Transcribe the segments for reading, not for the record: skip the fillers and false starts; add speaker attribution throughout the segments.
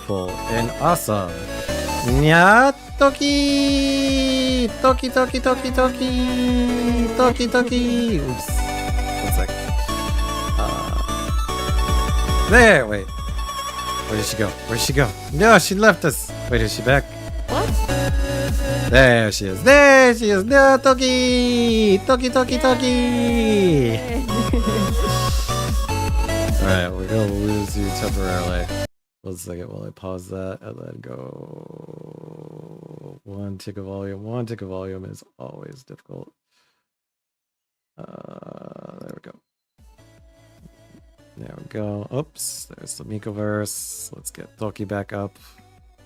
Speaker 1: beautiful and awesome. NyaTokki! Toki, Toki, Toki, Toki! Toki, Toki! Oops. One sec. There, wait. Where did she go? Where did she go? No, she left us. Wait, is she back?
Speaker 2: What?
Speaker 1: There she is. There she is. No, Toki! Toki, Toki, Toki! Alright, we're gonna lose you temporarily. 1 second while I pause that and then go. One tick of volume. One tick of volume is always difficult. There we go. There we go. Oops, there's the Mikoverse. Let's get Toki back up.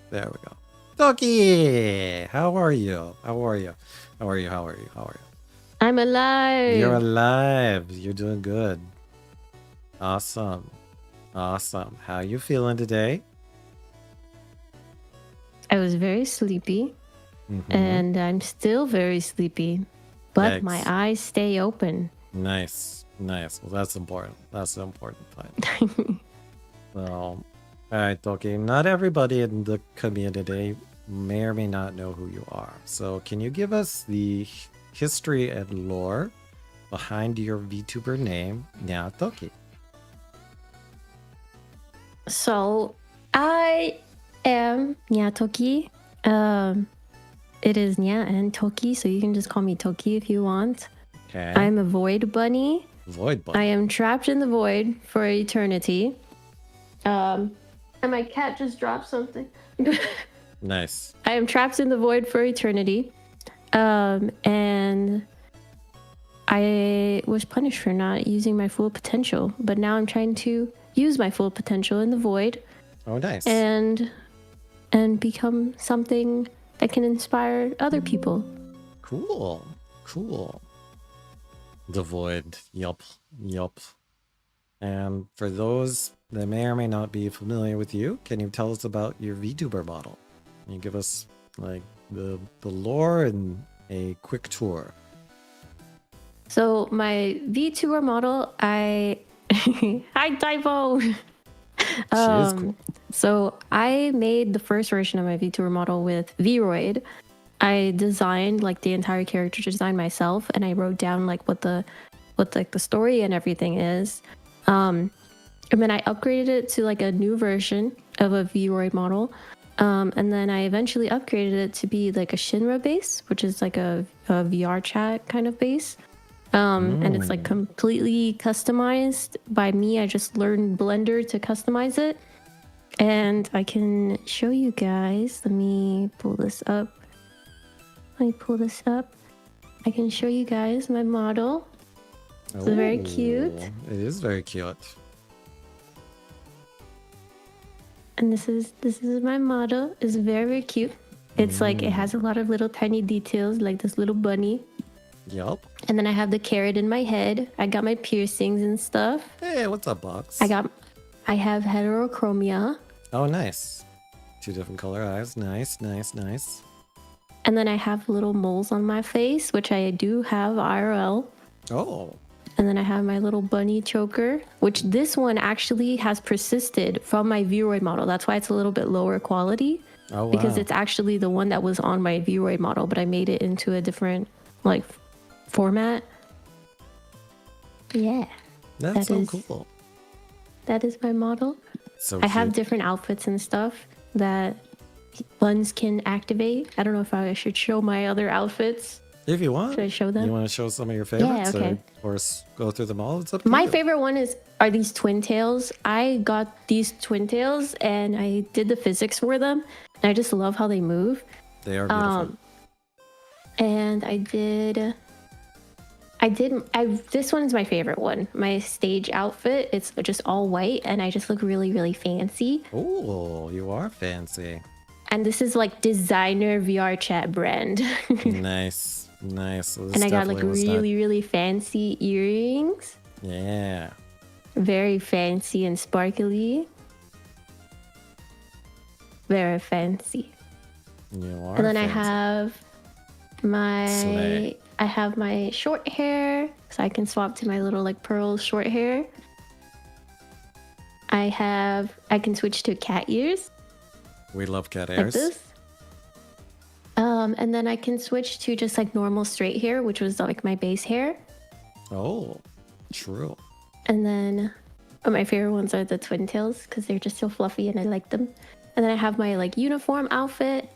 Speaker 1: There we go. Toki! How are you? How are you? How are you? How are you? How are you?
Speaker 2: I'm alive.
Speaker 1: You're alive. You're doing good. Awesome. Awesome. How you feeling today?
Speaker 2: I was very sleepy, and I'm still very sleepy, but
Speaker 1: Yikes.
Speaker 2: my eyes stay open.
Speaker 1: Nice. Nice. Well, that's important. That's the important part. So, alright, Toki. Not everybody in the community may or may not know who you are. So, can you give us the history and lore behind your VTuber name, NyaTokki?
Speaker 2: So, I am NyaTokki. It is Nya and Toki, so you can just call me Toki if you want.
Speaker 1: Okay.
Speaker 2: I'm a void bunny.
Speaker 1: Void Bunny.
Speaker 2: I am trapped in the void for eternity. And my cat just dropped something.
Speaker 1: Nice.
Speaker 2: I am trapped in the void for eternity. And I was punished for not using my full potential, but now I'm trying to use my full potential in the void
Speaker 1: Oh, nice.
Speaker 2: and become something that can inspire other people.
Speaker 1: Cool. Cool. The Void. Yup. Yup. And for those that may or may not be familiar with you, can you tell us about your VTuber model? Can you give us like the lore and a quick tour?
Speaker 2: So my VTuber model, hi Typo.
Speaker 1: She is cool.
Speaker 2: So I made the first version of my VTuber model with Vroid. I designed like the entire character design myself, and I wrote down like what the story and everything is. And then I upgraded it to like a new version of a Vroid model. And then I eventually upgraded it to be like a Shinra base, which is like a VR chat kind of base. And it's like completely customized by me. I just learned Blender to customize it. And I can show you guys. Let me pull this up. I can show you guys my model. It's very cute.
Speaker 1: It is very cute.
Speaker 2: And this is my model. It's very, very cute. It's like it has a lot of little tiny details, like this little bunny.
Speaker 1: Yup.
Speaker 2: And then I have the carrot in my head. I got my piercings and stuff.
Speaker 1: Hey, what's up, Box?
Speaker 2: I have heterochromia.
Speaker 1: Oh, nice. 2 different color eyes. Nice, nice, nice.
Speaker 2: And then I have little moles on my face, which I do have IRL.
Speaker 1: Oh.
Speaker 2: And then I have my little bunny choker, which this one actually has persisted from my Vroid model. That's why it's a little bit lower quality.
Speaker 1: Oh, wow.
Speaker 2: Because it's actually the one that was on my Vroid model, but I made it into a different like format. Yeah.
Speaker 1: That's so cool.
Speaker 2: That is my model.
Speaker 1: So
Speaker 2: I have
Speaker 1: cute.
Speaker 2: different outfits and stuff that buns can activate. I don't know if I should show my other outfits.
Speaker 1: If you want.
Speaker 2: Should I show them?
Speaker 1: You want to show some of your favorites?
Speaker 2: Yeah, okay.
Speaker 1: Or go through them all? It's up to
Speaker 2: My
Speaker 1: you.
Speaker 2: favorite one are these twin tails. I got these twin tails and I did the physics for them. And I just love how they move.
Speaker 1: They are beautiful.
Speaker 2: And this one's my favorite one. My stage outfit, it's just all white and I just look really, really fancy.
Speaker 1: Oh, you are fancy.
Speaker 2: And this is like designer VR chat brand.
Speaker 1: Nice, nice. So this
Speaker 2: And I got like
Speaker 1: definitely was done.
Speaker 2: really, really fancy earrings.
Speaker 1: Yeah.
Speaker 2: Very fancy and sparkly. Very fancy.
Speaker 1: You are
Speaker 2: And then
Speaker 1: fancy.
Speaker 2: I
Speaker 1: Slay.
Speaker 2: have my short hair, so I can swap to my little like pearl short hair. I can switch to cat ears.
Speaker 1: We love cat
Speaker 2: like
Speaker 1: hairs.
Speaker 2: this. And then I can switch to just like normal straight hair, which was like my base hair.
Speaker 1: Oh, true.
Speaker 2: And then my favorite ones are the twin tails because they're just so fluffy and I like them. And then I have my like uniform outfit,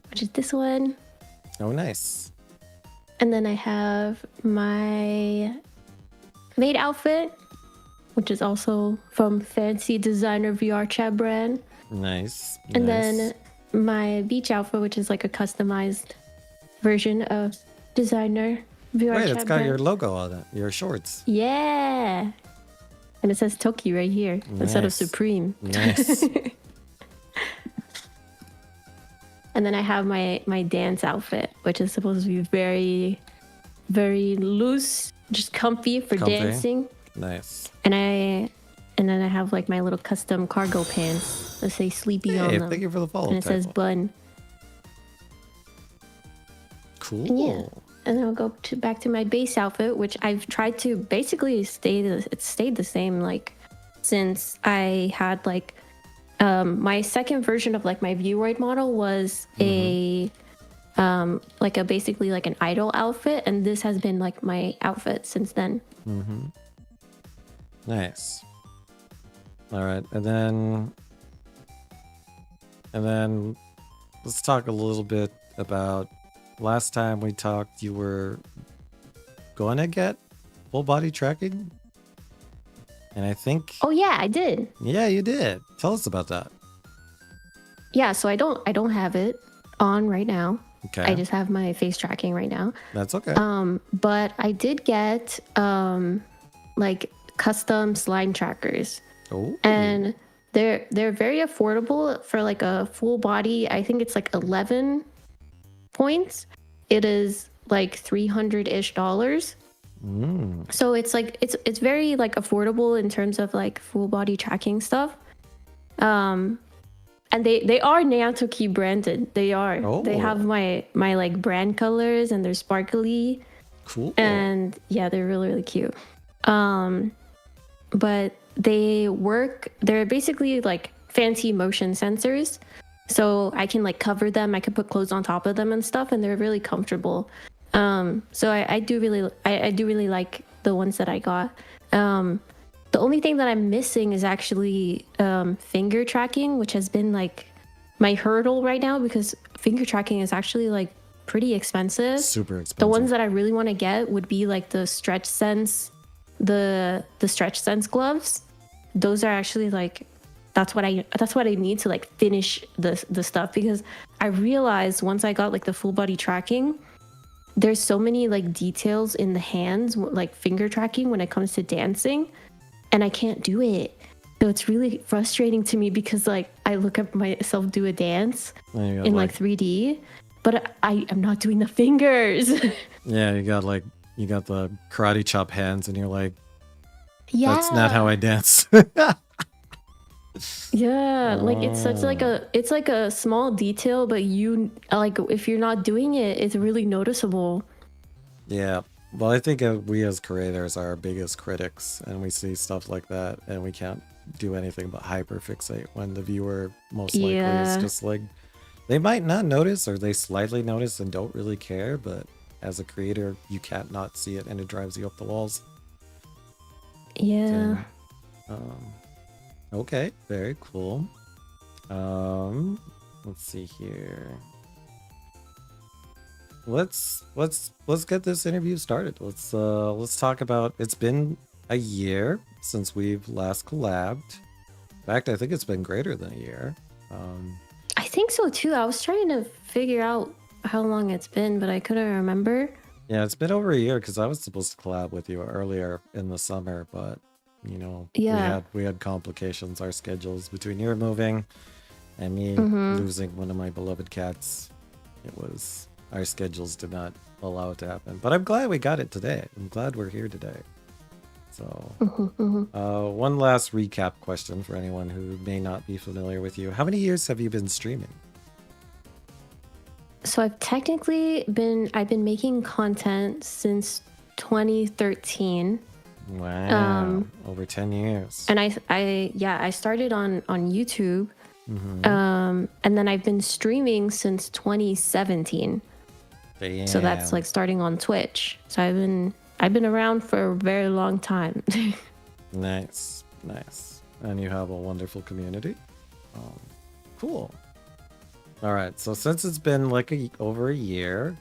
Speaker 2: which is this one.
Speaker 1: Oh, nice.
Speaker 2: And then I have my maid outfit, which is also from Fancy Designer VR Chat brand.
Speaker 1: Nice.
Speaker 2: And
Speaker 1: nice.
Speaker 2: then my beach outfit, which is like a customized version of Designer VR
Speaker 1: Wait,
Speaker 2: Chat
Speaker 1: it's got
Speaker 2: brand.
Speaker 1: your logo on it. Your shorts.
Speaker 2: Yeah. And it says Toki right here instead of
Speaker 1: Nice.
Speaker 2: Supreme.
Speaker 1: Nice.
Speaker 2: And then I have my dance outfit, which is supposed to be very, very loose, just comfy for
Speaker 1: Comfy.
Speaker 2: dancing.
Speaker 1: Nice.
Speaker 2: And then I have like my little custom cargo pants that say sleepy on
Speaker 1: Hey,
Speaker 2: them.
Speaker 1: thank you for the follow.
Speaker 2: And it says bun.
Speaker 1: Cool.
Speaker 2: And yeah. And then I'll go back to my base outfit, which I've tried to basically it's stayed the same like since I had like my second version of like my Vroid model was a like a basically like an idol outfit, and this has been like my outfit since then.
Speaker 1: Nice. All right, and then let's talk a little bit about last time we talked. You were going to get full body tracking, and I think
Speaker 2: Oh yeah, I did.
Speaker 1: yeah, you did. Tell us about that.
Speaker 2: Yeah, so I don't have it on right now.
Speaker 1: Okay,
Speaker 2: I just have my face tracking right now.
Speaker 1: that's okay.
Speaker 2: But I did get like custom slime trackers.
Speaker 1: Oh,
Speaker 2: And they're very affordable for like a full body. I think it's like 11 points. It is like $300-ish. So it's like it's very like affordable in terms of like full body tracking stuff. And they are NyaTokki branded. They are.
Speaker 1: Oh.
Speaker 2: They have my like brand colors and they're sparkly.
Speaker 1: cool.
Speaker 2: And yeah, they're really, really cute. But they're basically like fancy motion sensors. So I can like cover them, I can put clothes on top of them and stuff, and they're really comfortable. So I do really like the ones that I got. The only thing that I'm missing is actually finger tracking, which has been like my hurdle right now because finger tracking is actually like pretty expensive.
Speaker 1: Super expensive.
Speaker 2: The ones that I really want to get would be like the Stretch Sense, the Stretch Sense gloves. Those are actually like that's what I need to like finish the stuff, because I realized once I got like the full body tracking, there's so many like details in the hands, like finger tracking when it comes to dancing, and I can't do it. So it's really frustrating to me because like I look at myself do a dance in like 3D, but I am not doing the fingers.
Speaker 1: Yeah, you got the karate chop hands, and you're like,
Speaker 2: Yeah.
Speaker 1: that's not how I dance.
Speaker 2: Yeah, like it's like a small detail, but you like if you're not doing it, it's really noticeable.
Speaker 1: Yeah. Well, I think we as creators are our biggest critics, and we see stuff like that, and we can't do anything but hyperfixate when the viewer most likely is just like, they might not notice or they slightly notice and don't really care, but as a creator, you can't not see it, and it drives you up the walls.
Speaker 2: Yeah.
Speaker 1: Okay, very cool. Let's see here. Let's get this interview started. Let's talk about, it's been a year since we've last collabed. In fact, I think it's been greater than a year.
Speaker 2: I think so too. I was trying to figure out how long it's been, but I couldn't remember.
Speaker 1: Yeah, it's been over a year because I was supposed to collab with you earlier in the summer, but you know, we had complications. Our schedules between your moving and me losing one of my beloved cats, our schedules did not allow it to happen. But I'm glad we got it today. I'm glad we're here today. So, one last recap question for anyone who may not be familiar with you. How many years have you been streaming?
Speaker 2: So I've been making content since 2013.
Speaker 1: Wow, over 10 years.
Speaker 2: And I started on YouTube. And then I've been streaming since 2017.
Speaker 1: Damn.
Speaker 2: So that's like starting on Twitch. So I've been around for a very long time.
Speaker 1: Nice. And you have a wonderful community. Cool. All right. So since it's been like over a year,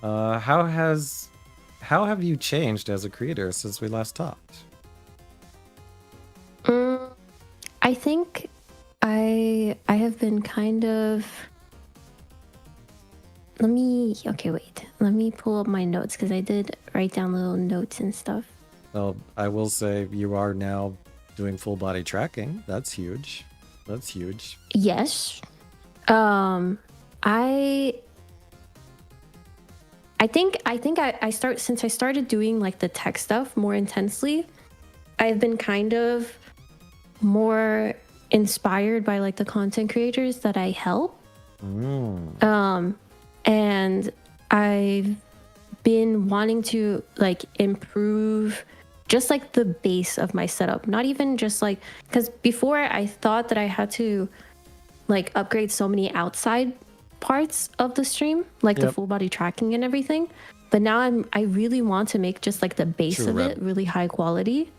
Speaker 1: how have you changed as a creator since we last talked?
Speaker 2: I think I have been kind of. Let me pull up my notes because I did write down little notes and stuff.
Speaker 1: Well, I will say you are now doing full body tracking. That's huge.
Speaker 2: Yes. I think I started doing like the tech stuff more intensely. I've been kind of more inspired by like the content creators that I help. And I've been wanting to like improve just like the base of my setup, not even just like, because before I thought that I had to like upgrade so many outside parts of the stream, like the full body tracking and everything. But now I really want to make just like the base of it really high quality.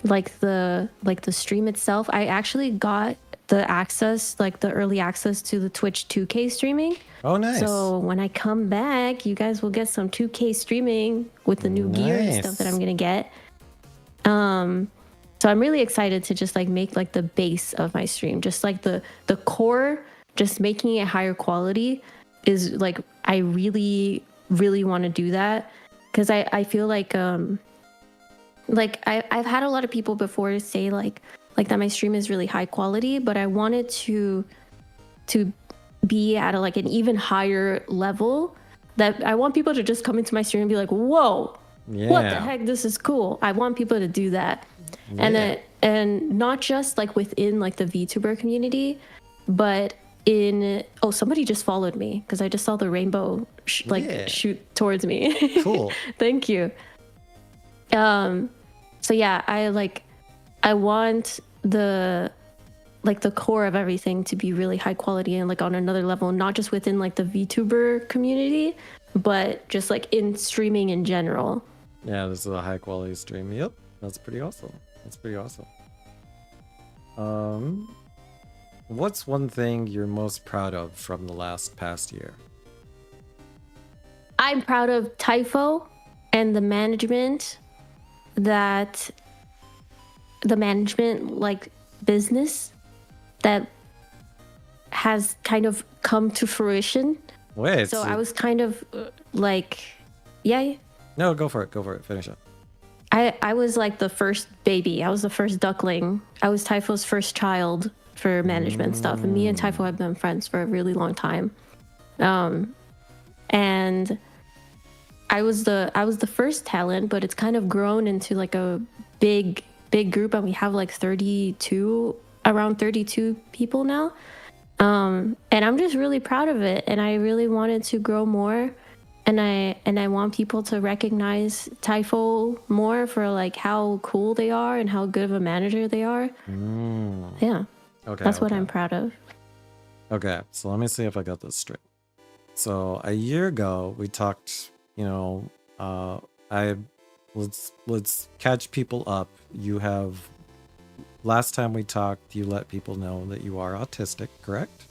Speaker 2: Like the stream itself, I actually got the access, like the early access to the Twitch 2K streaming.
Speaker 1: Oh, nice.
Speaker 2: So when I come back, you guys will get some 2K streaming with the new gear and stuff that I'm gonna get. So I'm really excited to just like make like the base of my stream, just like the core, just making it higher quality is like, I really want to do that because I feel like I've had a lot of people before say like that my stream is really high quality, but I wanted to be at like an even higher level, that I want people to just come into my stream and be like, whoa, what the heck, this is cool. I want people to do that. And not just like within like the VTuber community, but somebody just followed me because I just saw the rainbow shoot towards me.
Speaker 1: Cool.
Speaker 2: Thank you. So yeah, I want the core of everything to be really high quality and like on another level, not just within like the VTuber community, but just like in streaming in general.
Speaker 1: Yeah, this is a high quality stream. Yep, that's pretty awesome. What's one thing you're most proud of from the past year?
Speaker 2: I'm proud of Typho and the management like business that has kind of come to fruition.
Speaker 1: Wait.
Speaker 2: So I was kind of like, yeah.
Speaker 1: No, go for it. Finish it.
Speaker 2: I was like the first baby. I was the first duckling. I was Typho's first child for management stuff. And me and Typho have been friends for a really long time. And I was the first talent, but it's kind of grown into like a big group, and we have like around 32 people now. And I'm just really proud of it, and I really wanted to grow more, and I want people to recognize Typho more for like how cool they are and how good of a manager they are. Yeah.
Speaker 1: Okay.
Speaker 2: That's what I'm proud of.
Speaker 1: Okay, so let me see if I got this straight. So a year ago we talked, let's catch people up. Last time we talked, you let people know that you are autistic, correct?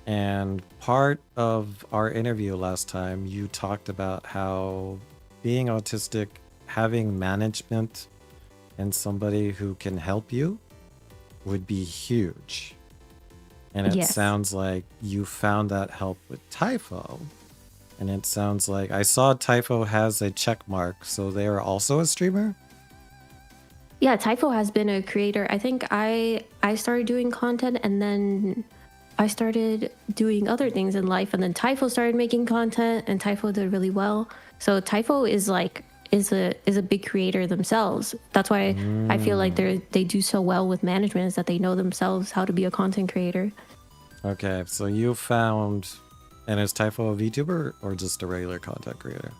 Speaker 1: And part of our interview last time, you talked about how being autistic, having management and somebody who can help you would be huge. And it sounds like you found that help with Typho. And it sounds like I saw Typho has a check mark, so they are also a streamer?
Speaker 2: Yeah, Typho has been a creator. I think I started doing content, and then I started doing other things in life, and then Typho started making content, and Typho did really well. So Typho is a big creator themselves. That's why I feel like they do so well with management, is that they know themselves how to be a content creator.
Speaker 1: Okay, so you found, and is Typho a VTuber or just a regular content creator?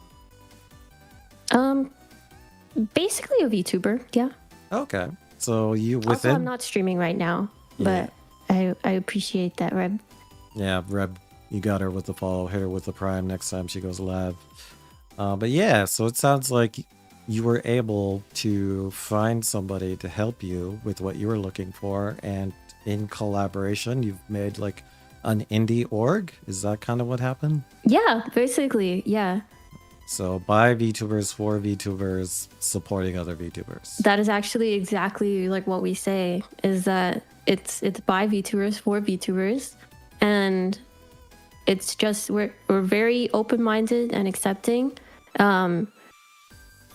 Speaker 2: Basically a VTuber, yeah.
Speaker 1: Okay, so you within.
Speaker 2: Also, I'm not streaming right now, but I appreciate that, Reb.
Speaker 1: Yeah, Reb, you got her with the follow. Hit her with the prime next time she goes live. But yeah, so it sounds like you were able to find somebody to help you with what you were looking for, and in collaboration, you've made like an indie org. Is that kind of what happened?
Speaker 2: Yeah, basically, yeah.
Speaker 1: So by VTubers for VTubers, supporting other VTubers.
Speaker 2: That is actually exactly like what we say, is that it's by VTubers for VTubers, and it's just we're very open-minded and accepting.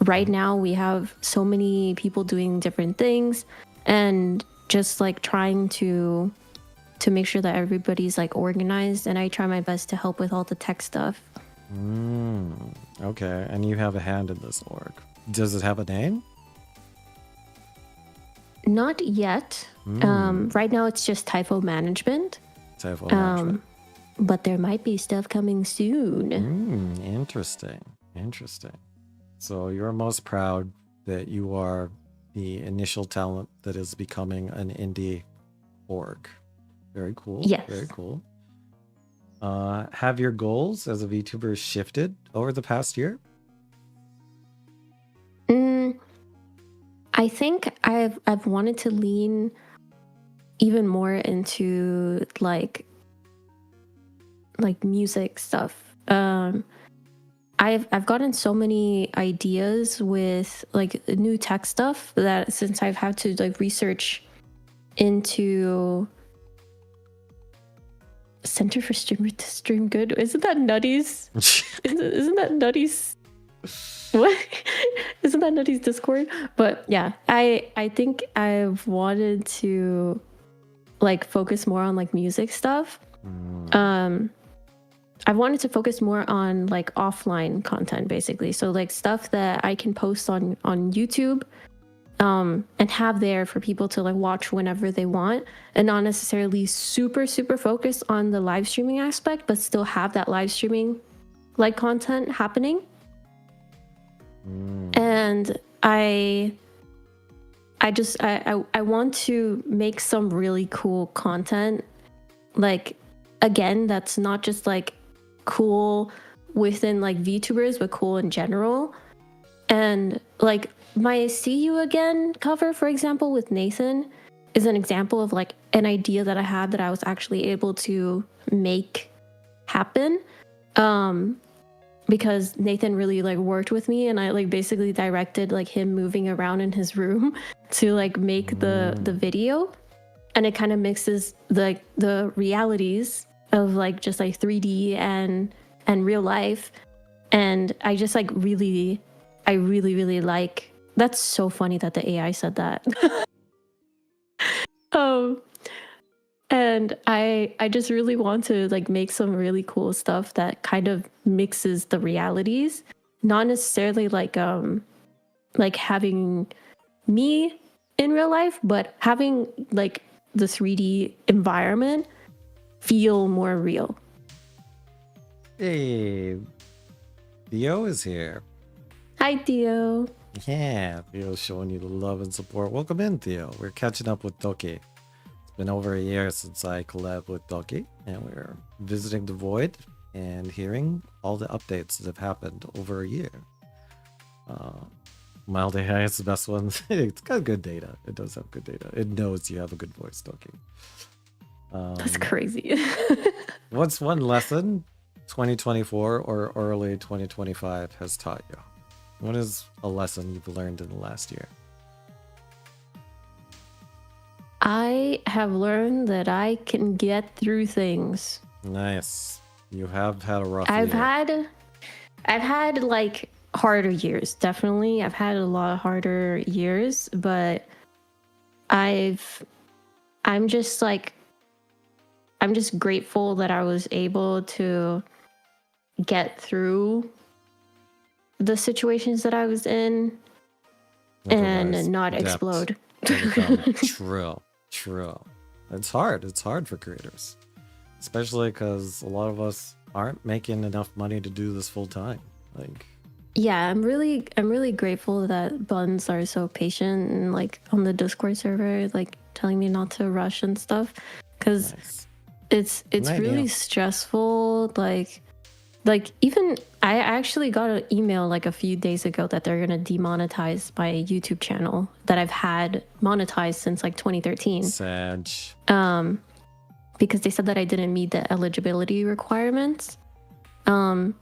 Speaker 2: Right now we have so many people doing different things, and just like trying to make sure that everybody's like organized, and I try my best to help with all the tech stuff.
Speaker 1: Okay, and you have a hand in this org. Does it have a name?
Speaker 2: Not yet. Right now it's just typho management.
Speaker 1: Typho management.
Speaker 2: But there might be stuff coming soon.
Speaker 1: Interesting. So you're most proud that you are the initial talent that is becoming an indie org. Very cool.
Speaker 2: Yes.
Speaker 1: Very cool. Have your goals as a VTuber shifted over the past year?
Speaker 2: I think I've wanted to lean even more into like music stuff. I've gotten so many ideas with like new tech stuff that since I've had to like research into Center for Streamer to Stream Good. Isn't that Nutty's? Isn't that Nutty's? What? Isn't that Nutty's Discord? But yeah, I think I've wanted to like focus more on like music stuff. I wanted to focus more on like offline content, basically. So like stuff that I can post on YouTube, and have there for people to like watch whenever they want, and not necessarily super focused on the live streaming aspect, but still have that live streaming like content happening. And I want to make some really cool content, like again, that's not just like cool within like VTubers, but cool in general. And like my See You Again cover, for example, with Nathan is an example of like an idea that I had that I was actually able to make happen. Because Nathan really like worked with me, and I like basically directed like him moving around in his room to like make the video, and it kind of mixes like the realities of like just like 3D and real life. And I just like really like, that's so funny that the AI said that. And I just really want to like make some really cool stuff that kind of mixes the realities, not necessarily like having me in real life, but having like the 3D environment feel more real.
Speaker 1: Hey, Theo is here.
Speaker 2: Hi, Theo.
Speaker 1: Yeah, Theo's showing you the love and support. Welcome in, Theo. We're catching up with Toki. Been over a year since I collabed with Toki, and we're visiting the void and hearing all the updates that have happened over a year. Mild AI is the best one. It's got good data. It does have good data. It knows you have a good voice, Toki.
Speaker 2: That's crazy.
Speaker 1: What's one lesson 2024 or early 2025 has taught you? What is a lesson you've learned in the last year?
Speaker 2: I have learned that I can get through things.
Speaker 1: Nice. You have had a rough year.
Speaker 2: I've had like harder years, definitely. I've had a lot of harder years, but I'm just grateful that I was able to get through the situations that I was in and not explode.
Speaker 1: True. It's hard. It's hard for creators, especially because a lot of us aren't making enough money to do this full time. Like,
Speaker 2: yeah, I'm really grateful that buns are so patient and like on the Discord server, like telling me not to rush and stuff. because
Speaker 1: Nice.
Speaker 2: it's
Speaker 1: Night,
Speaker 2: really
Speaker 1: yeah.
Speaker 2: stressful. Like even I actually got an email like a few days ago that they're gonna demonetize my YouTube channel that I've had monetized since like 2013.
Speaker 1: Sag.
Speaker 2: Because they said that I didn't meet the eligibility requirements. And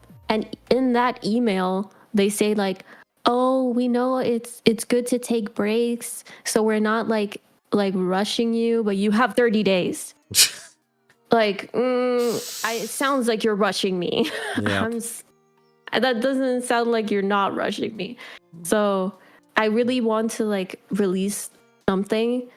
Speaker 2: in that email, they say like, "Oh, we know it's good to take breaks, so we're not like rushing you, but you have 30 days." Like, it sounds like you're rushing me.
Speaker 1: Yeah.
Speaker 2: That doesn't sound like you're not rushing me. So I really want to like release something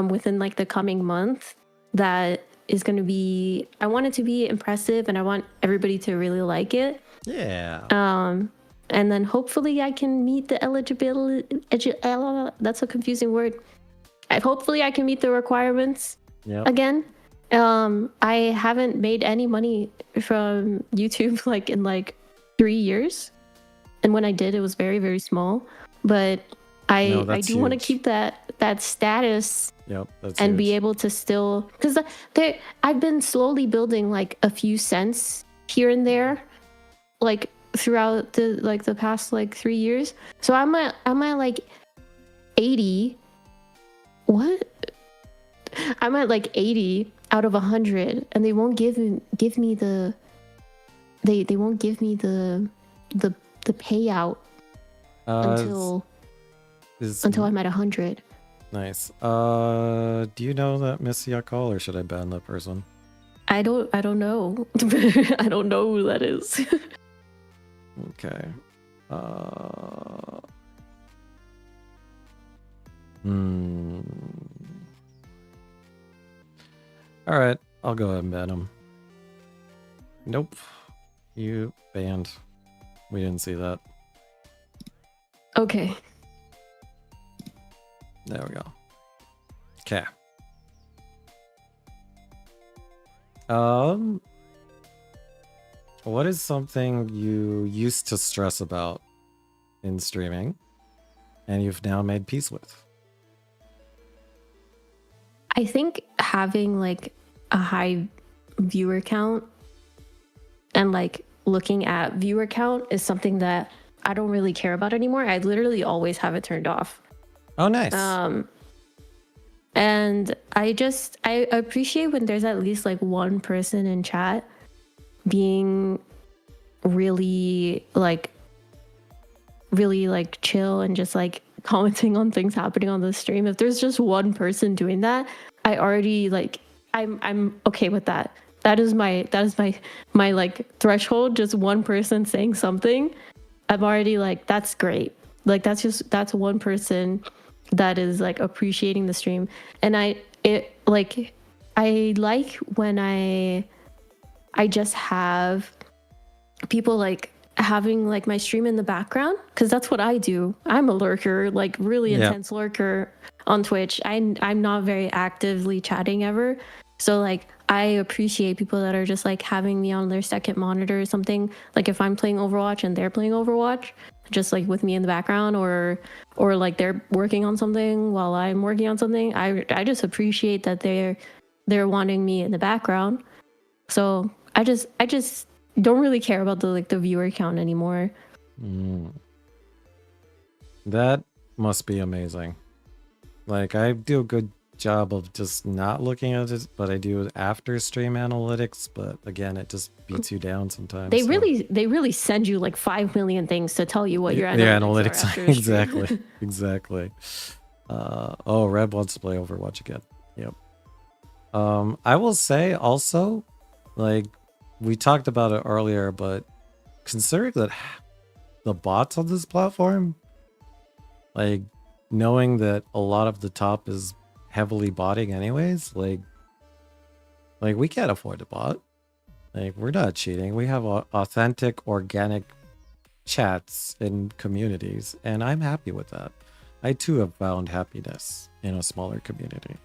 Speaker 2: within like the coming month that is going to be, I want it to be impressive and I want everybody to really like it.
Speaker 1: Yeah.
Speaker 2: And then hopefully I can meet the eligibility. That's a confusing word. Hopefully I can meet the requirements again. I haven't made any money from YouTube like in like 3 years, and when I did, it was very, very small. But I do want to keep that status.
Speaker 1: Yep, that's
Speaker 2: and
Speaker 1: huge.
Speaker 2: be able to still, because I've been slowly building like a few cents here and there, like throughout the past like 3 years. So I'm at like 80. What? I'm at like 80 out of 100, and they won't give me the they won't give me the payout until I'm at 100.
Speaker 1: Nice. Do you know that Miss Yakol, or should I ban that person?
Speaker 2: I don't know. I don't know who that is.
Speaker 1: Okay. All right, I'll go ahead and ban him. Nope. You banned. We didn't see that.
Speaker 2: Okay.
Speaker 1: There we go. Okay. What is something you used to stress about in streaming and you've now made peace with?
Speaker 2: I think having like a high viewer count and like looking at viewer count is something that I don't really care about anymore. I literally always have it turned off.
Speaker 1: Oh, nice.
Speaker 2: And I appreciate when there's at least like one person in chat being really like chill and just like commenting on things happening on the stream. If there's just one person doing that, I already like I'm okay with that. That is my like threshold. Just one person saying something, I'm already like, that's great. Like that's one person that is like appreciating the stream. And I like when I just have people like having like my stream in the background, because that's what I do. I'm a lurker, like really intense lurker on Twitch. I'm not very actively chatting ever. So like I appreciate people that are just like having me on their second monitor or something. Like if I'm playing Overwatch and they're playing Overwatch, just like with me in the background, or like they're working on something while I'm working on something. I just appreciate that they're wanting me in the background. So I just don't really care about the viewer count anymore.
Speaker 1: That must be amazing. Like I do a good job of just not looking at it, but I do after stream analytics, but again it just beats you down sometimes.
Speaker 2: They really send you like 5 million things to tell you what your analytics are after
Speaker 1: exactly. Exactly. Oh, Red wants to play Overwatch again. Yep. I will say also, like we talked about it earlier, but considering that the bots on this platform, like knowing that a lot of the top is heavily botting anyways, like we can't afford to bot. Like we're not cheating. We have authentic, organic chats in communities, and I'm happy with that. I too have found happiness in a smaller community.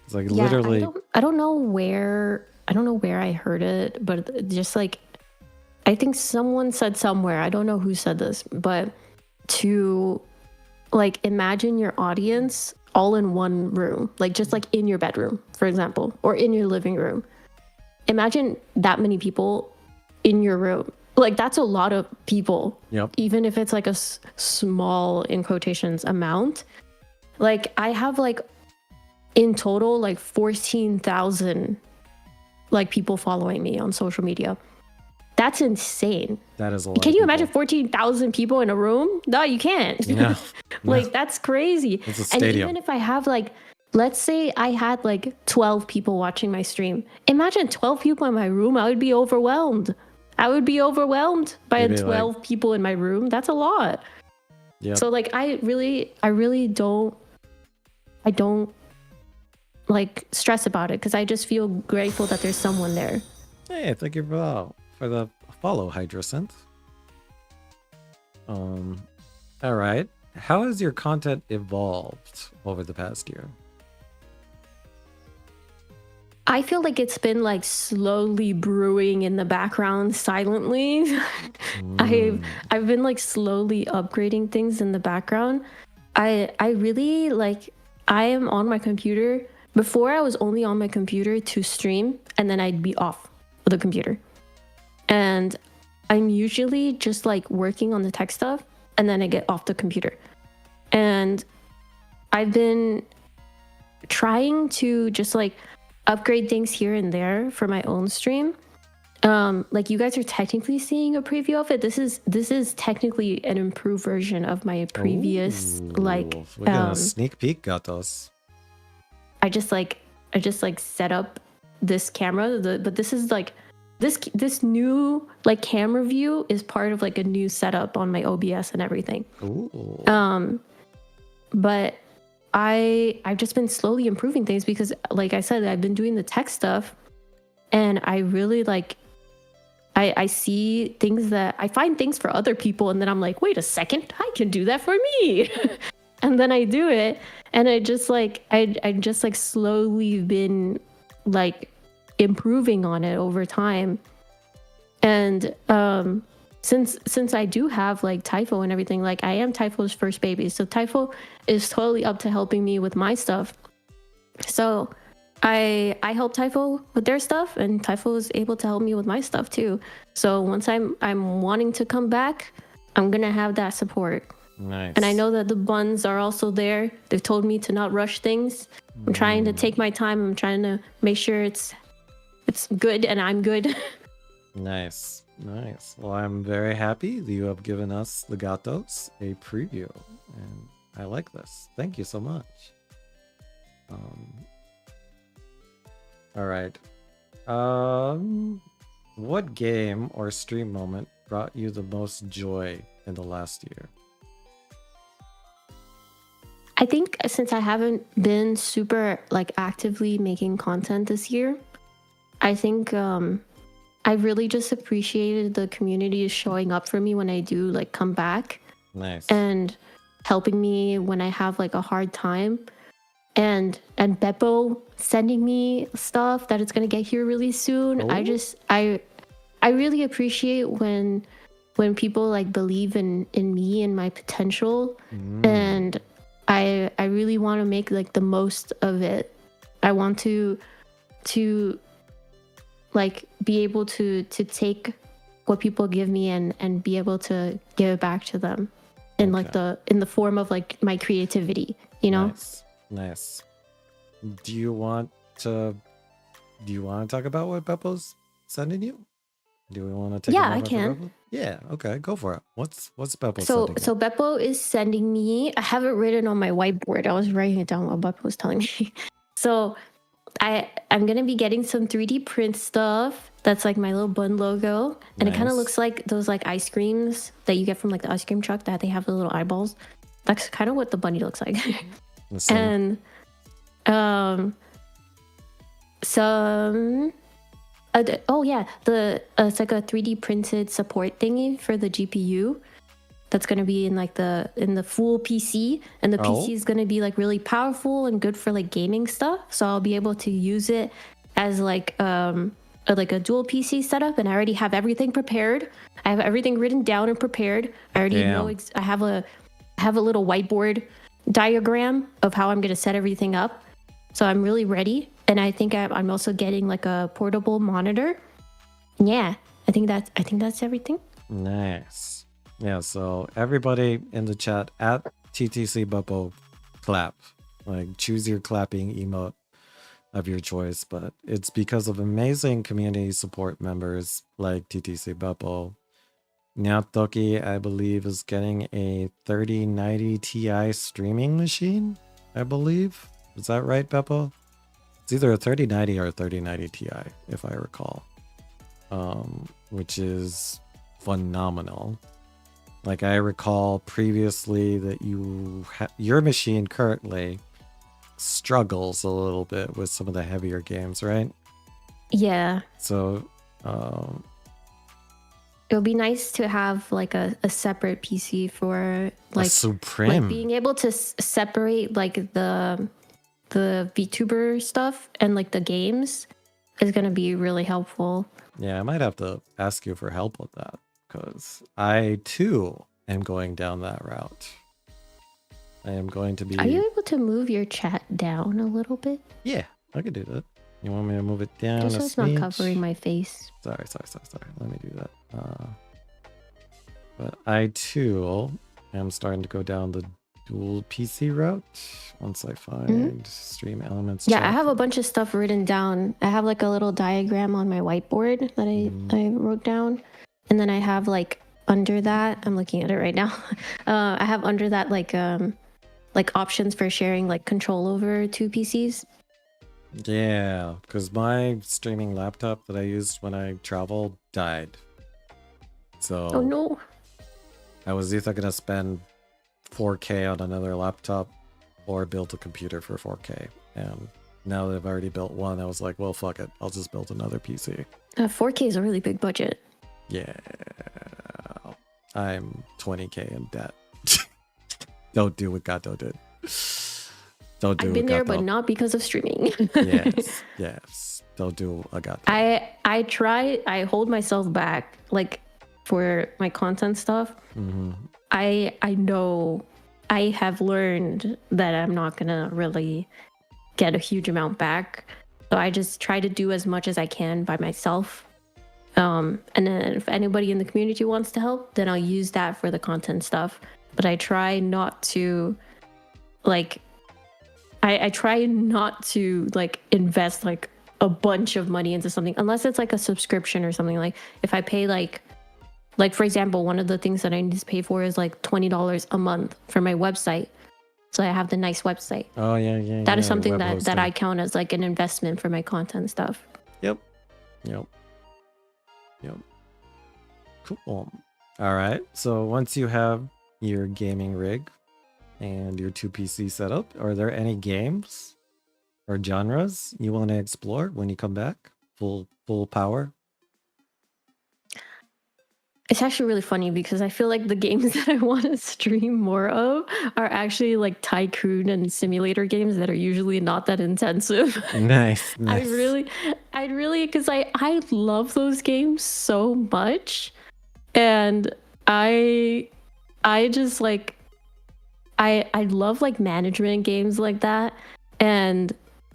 Speaker 1: It's like literally.
Speaker 2: I don't know where I heard it, but just like I think someone said somewhere, I don't know who said this, but to like imagine your audience all in one room, like just like in your bedroom, for example, or in your living room. Imagine that many people in your room. Like that's a lot of people.
Speaker 1: Yep.
Speaker 2: Even if it's like a small, in quotations, amount. Like I have like in total like 14,000 like people following me on social media. That's insane.
Speaker 1: That is a lot.
Speaker 2: Can you imagine 14,000 people in a room? No, you can't.
Speaker 1: No.
Speaker 2: Like that's crazy.
Speaker 1: It's a stadium.
Speaker 2: And even if I have like, let's say I had like 12 people watching my stream. Imagine 12 people in my room. I would be overwhelmed. I would be overwhelmed by 12 people in my room. That's a lot.
Speaker 1: Yeah.
Speaker 2: So like I really don't like stress about it because I just feel grateful that there's someone there.
Speaker 1: Hey, thank you for the follow, Hydrocent. All right. How has your content evolved over the past year?
Speaker 2: I feel like it's been like slowly brewing in the background silently. I've been like slowly upgrading things in the background. I really like I am on my computer. Before I was only on my computer to stream and then I'd be off the computer. And I'm usually just like working on the tech stuff and then I get off the computer. And I've been trying to just like upgrade things here and there for my own stream. Like you guys are technically seeing a preview of it. This is technically an improved version of my previous.
Speaker 1: Ooh,
Speaker 2: like
Speaker 1: we got a sneak peek, Gatos.
Speaker 2: I just set up this camera, but this is like this new like camera view is part of like a new setup on my OBS and everything.
Speaker 1: Ooh.
Speaker 2: But I've just been slowly improving things because like I said, I've been doing the tech stuff and I really like I see things that I find things for other people and then I'm like, wait a second, I can do that for me. And then I do it and I just like I just like slowly been like improving on it over time. And since I do have like Typho and everything, like I am Typho's first baby, so Typho is totally up to helping me with my stuff. So I help Typho with their stuff and Typho is able to help me with my stuff too. So once I'm wanting to come back, I'm gonna have that support.
Speaker 1: Nice.
Speaker 2: And I know that the buns are also there. They've told me to not rush things. I'm trying to take my time. I'm trying to make sure it's good and I'm good.
Speaker 1: Nice. Well, I'm very happy that you have given us, the Gatos, a preview. And I like this. Thank you so much. All right. What game or stream moment brought you the most joy in the last year?
Speaker 2: I think since I haven't been super like actively making content this year, I think I really just appreciated the community showing up for me when I do like come back.
Speaker 1: Nice.
Speaker 2: And helping me when I have like a hard time. And Beppo sending me stuff that it's gonna get here really soon.
Speaker 1: Oh.
Speaker 2: I really appreciate when people like believe in me and my potential. And I really want to make like the most of it. I want to like be able to take what people give me and be able to give it back to them in like in the form of like my creativity, you know?
Speaker 1: Nice. Do you want to talk about what Beppo's sending you? Do we want to take?
Speaker 2: Yeah, I can.
Speaker 1: Yeah, okay, go for it. What's Beppo
Speaker 2: sending? So Beppo is sending me. I have it written on my whiteboard. I was writing it down while Beppo was telling me. So I'm gonna be getting some 3D print stuff. That's like my little bun logo, and it kind of looks like those like ice creams that you get from like the ice cream truck that they have the little eyeballs. That's kind of what the bunny looks like. And some it's like a 3D printed support thingy for the GPU that's going to be in like in the full PC, and the PC is going to be like really powerful and good for like gaming stuff, so I'll be able to use it as like a dual PC setup. And I already have everything prepared. I have everything written down and prepared. I already know I have a little whiteboard diagram of how I'm going to set everything up. So I'm really ready. And I think I'm also getting like a portable monitor. Yeah, I think that's everything.
Speaker 1: Nice. Yeah, so everybody in the chat at TTC Bubble clap. Like choose your clapping emote of your choice, but it's because of amazing community support members like TTC Bubble. NyaTokki, I believe, is getting a 3090 Ti streaming machine, I believe. Is that right, Beppo? It's either a 3090 or a 3090 Ti, if I recall. Which is phenomenal. Like I recall previously that your machine currently struggles a little bit with some of the heavier games, right?
Speaker 2: Yeah.
Speaker 1: So
Speaker 2: it would be nice to have like a separate PC for like
Speaker 1: Supreme,
Speaker 2: like being able to separate like the VTuber stuff and like the games is going to be really helpful.
Speaker 1: Yeah, I might have to ask you for help with that because I too am going down that route. I am going to be.
Speaker 2: Are you able to move your chat down a little bit?
Speaker 1: Yeah, I could do that. You want me to move it down?
Speaker 2: Just so it's not covering my face.
Speaker 1: Sorry. Let me do that. But I too am starting to go down the dual PC route once I find stream elements.
Speaker 2: Yeah, I have a bunch of stuff written down. I have like a little diagram on my whiteboard that I wrote down. And then I have like under that, I'm looking at it right now. I have under that like options for sharing like control over two PCs.
Speaker 1: Yeah, because my streaming laptop that I used when I traveled died. So
Speaker 2: oh no.
Speaker 1: I was either gonna spend 4K on another laptop or build a computer for 4K. And now that I've already built one, I was like, well, fuck it. I'll just build another PC.
Speaker 2: 4K is a really big budget.
Speaker 1: Yeah. I'm 20K in debt. Don't do what Gato did. Don't do
Speaker 2: I've been there, but not because of streaming.
Speaker 1: yes. Don't do a Gato.
Speaker 2: I hold myself back like for my content stuff. I know I have learned that I'm not gonna really get a huge amount back. So I just try to do as much as I can by myself. And then if anybody in the community wants to help, then I'll use that for the content stuff. But I try not to like I try not to like invest like a bunch of money into something unless it's like a subscription or something. Like if I pay like for example, one of the things that I need to pay for is like $20 a month for my website. So I have the nice website.
Speaker 1: Oh yeah.
Speaker 2: That is something that I count as like an investment for my content stuff.
Speaker 1: Yep. Cool. All right. So once you have your gaming rig and your 2 PC setup, are there any games or genres you want to explore when you come back? Full power?
Speaker 2: It's actually really funny because I feel like the games that I want to stream more of are actually like tycoon and simulator games that are usually not that intensive.
Speaker 1: Nice.
Speaker 2: I'd really, because I love those games so much, and I just like, I love like management games like that, and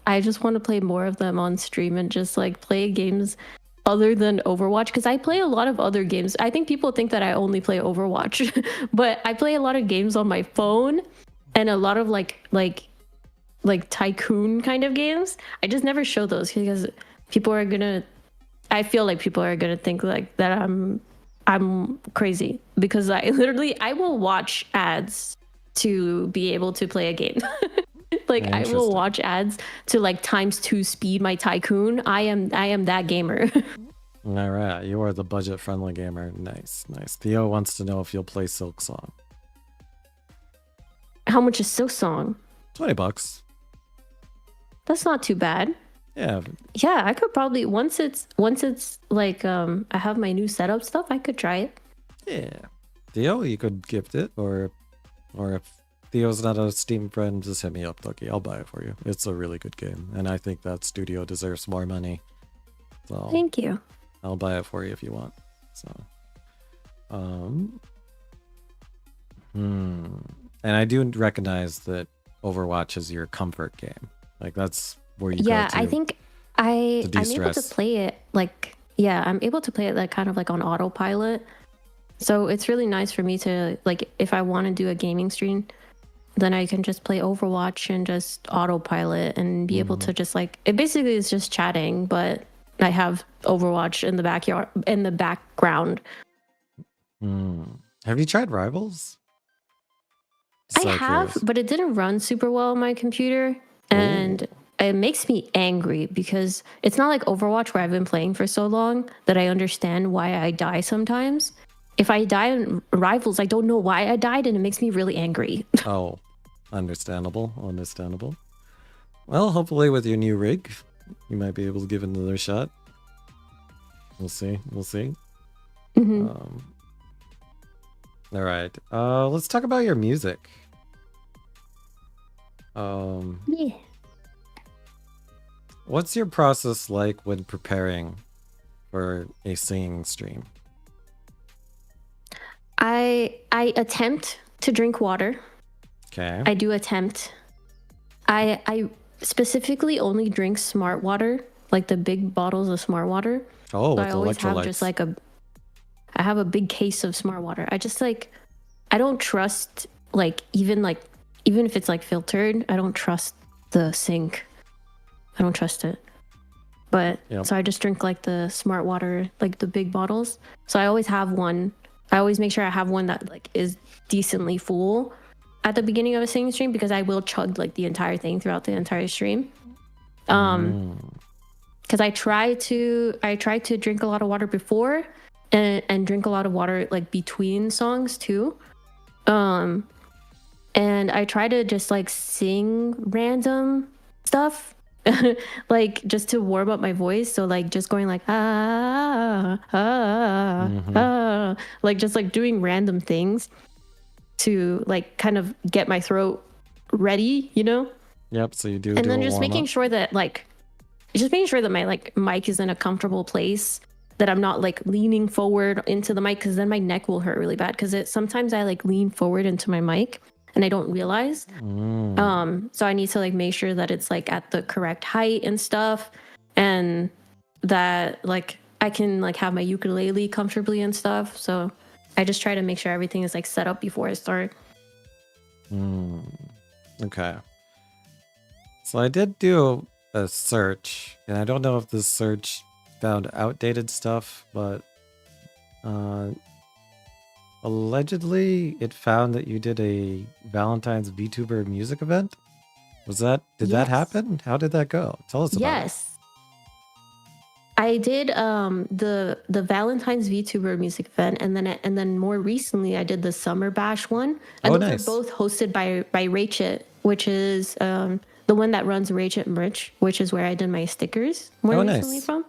Speaker 2: I just want to play more of them on stream and just like play games other than Overwatch, because I play a lot of other games. I think people think that I only play Overwatch, but I play a lot of games on my phone and a lot of like tycoon kind of games. I just never show those because I feel like people are gonna think like that I'm crazy because I will watch ads to be able to play a game. Like I will watch ads to like ×2 speed my tycoon. I am that gamer.
Speaker 1: All right, you are the budget-friendly gamer. Nice. Theo wants to know if you'll play Silk Song.
Speaker 2: How much is Silk Song?
Speaker 1: $20.
Speaker 2: That's not too bad.
Speaker 1: Yeah.
Speaker 2: Yeah, I could probably once it's like I have my new setup stuff, I could try it.
Speaker 1: Yeah. Theo, you could gift it, or if Theo's not a Steam friend, just hit me up, Lucky. I'll buy it for you. It's a really good game, and I think that studio deserves more money. So
Speaker 2: thank you.
Speaker 1: I'll buy it for you if you want. So, And I do recognize that Overwatch is your comfort game. Like that's where you
Speaker 2: Yeah,
Speaker 1: go to
Speaker 2: I think
Speaker 1: to
Speaker 2: I'm able to
Speaker 1: de-stress.
Speaker 2: play it like, yeah, I'm able to play it like kind of like on autopilot. So it's really nice for me to like, if I want to do a gaming stream, then I can just play Overwatch and just autopilot and be able to just like, it basically is just chatting, but I have Overwatch in the backyard, in the background.
Speaker 1: Have you tried Rivals?
Speaker 2: I
Speaker 1: Just out of
Speaker 2: have,
Speaker 1: curious.
Speaker 2: but it didn't run super well on my computer.
Speaker 1: Oh,
Speaker 2: And it makes me angry because it's not like Overwatch where I've been playing for so long that I understand why I die sometimes. If I die in Rivals, I don't know why I died and it makes me really angry.
Speaker 1: oh, understandable, understandable. Well, hopefully with your new rig, you might be able to give it another shot. We'll see. We'll see.
Speaker 2: Mhm.
Speaker 1: All right. Let's talk about your music.
Speaker 2: Yeah.
Speaker 1: What's your process like when preparing for a singing stream?
Speaker 2: I attempt to drink water.
Speaker 1: Okay.
Speaker 2: I do attempt. I specifically only drink smart water, like the big bottles of smart water.
Speaker 1: Oh,
Speaker 2: So
Speaker 1: with
Speaker 2: I always have just
Speaker 1: electrolytes.
Speaker 2: like I have a big case of smart water. I just like, I don't trust like even if it's like filtered, I don't trust the sink. I don't trust it. But
Speaker 1: Yep.
Speaker 2: so I just drink like the smart water, like the big bottles. So I always have one. I always make sure I have one that like is decently full at the beginning of a singing stream because I will chug like the entire thing throughout the entire stream. Because I try to drink a lot of water before and drink a lot of water like between songs too. And I try to just like sing random stuff like just to warm up my voice. So like just going like like just like doing random things to like kind of get my throat ready, you know?
Speaker 1: Yep. So you do
Speaker 2: And
Speaker 1: do
Speaker 2: then
Speaker 1: a
Speaker 2: just
Speaker 1: warm
Speaker 2: making
Speaker 1: up.
Speaker 2: sure that my like mic is in a comfortable place, that I'm not like leaning forward into the mic because then my neck will hurt really bad because sometimes I like lean forward into my mic and I don't realize. So I need to like make sure that it's like at the correct height and stuff, and that like I can like have my ukulele comfortably and stuff. So I just try to make sure everything is like set up before I start.
Speaker 1: Okay. So I did do a search, and I don't know if this search found outdated stuff, but allegedly it found that you did a Valentine's VTuber music event. Did that
Speaker 2: Yes.
Speaker 1: happen? How did that go? Tell us about it.
Speaker 2: Yes. I did the Valentine's VTuber music event, and then more recently I did the Summer Bash one, and
Speaker 1: Oh,
Speaker 2: those
Speaker 1: nice.
Speaker 2: are both hosted by Rachit, which is the one that runs Rachit Merch, which is where I did my stickers more recently
Speaker 1: nice.
Speaker 2: from.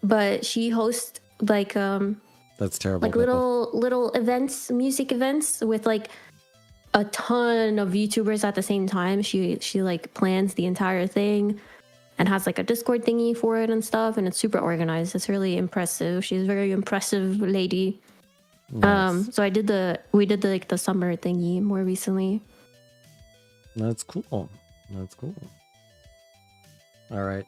Speaker 2: But she hosts like
Speaker 1: That's terrible.
Speaker 2: like little events, music events with like a ton of VTubers at the same time. She like plans the entire thing and has like a Discord thingy for it and stuff, and it's super organized. It's really impressive. She's a very impressive lady.
Speaker 1: Nice.
Speaker 2: So we did like the summer thingy more recently.
Speaker 1: That's cool. That's cool. All right.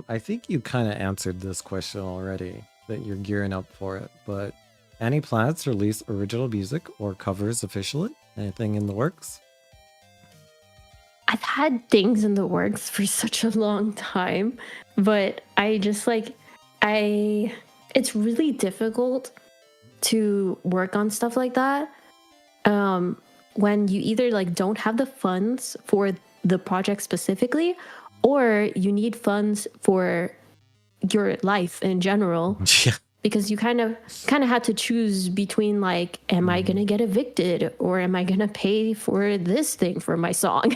Speaker 1: I think you kind of answered this question already, that you're gearing up for it, but any plans to release original music or covers officially? Anything in the works?
Speaker 2: I've had things in the works for such a long time, but I just like it's really difficult to work on stuff like that when you either like don't have the funds for the project specifically, or you need funds for your life in general.
Speaker 1: Yeah.
Speaker 2: Because you kind of had to choose between like, am I gonna get evicted or am I gonna pay for this thing for my song?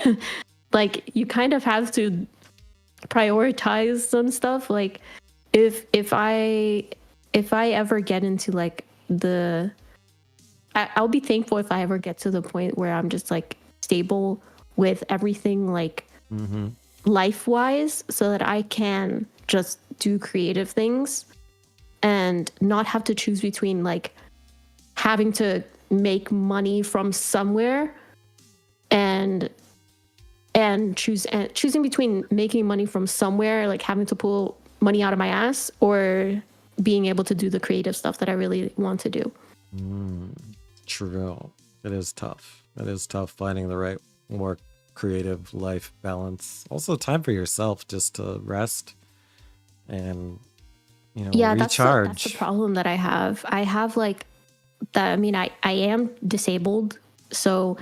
Speaker 2: Like you kind of have to prioritize some stuff. Like if I ever get into like I'll be thankful if I ever get to the point where I'm just like stable with everything like life wise, so that I can just do creative things and not have to choose between like having to make money from somewhere and choosing between making money from somewhere, like having to pull money out of my ass, or being able to do the creative stuff that I really want to do.
Speaker 1: True. It is tough. It is tough finding the right, more creative life balance. Also, time for yourself just to rest and,
Speaker 2: Yeah,
Speaker 1: recharge.
Speaker 2: that's the problem that I have. I have like that. I mean, I am disabled, so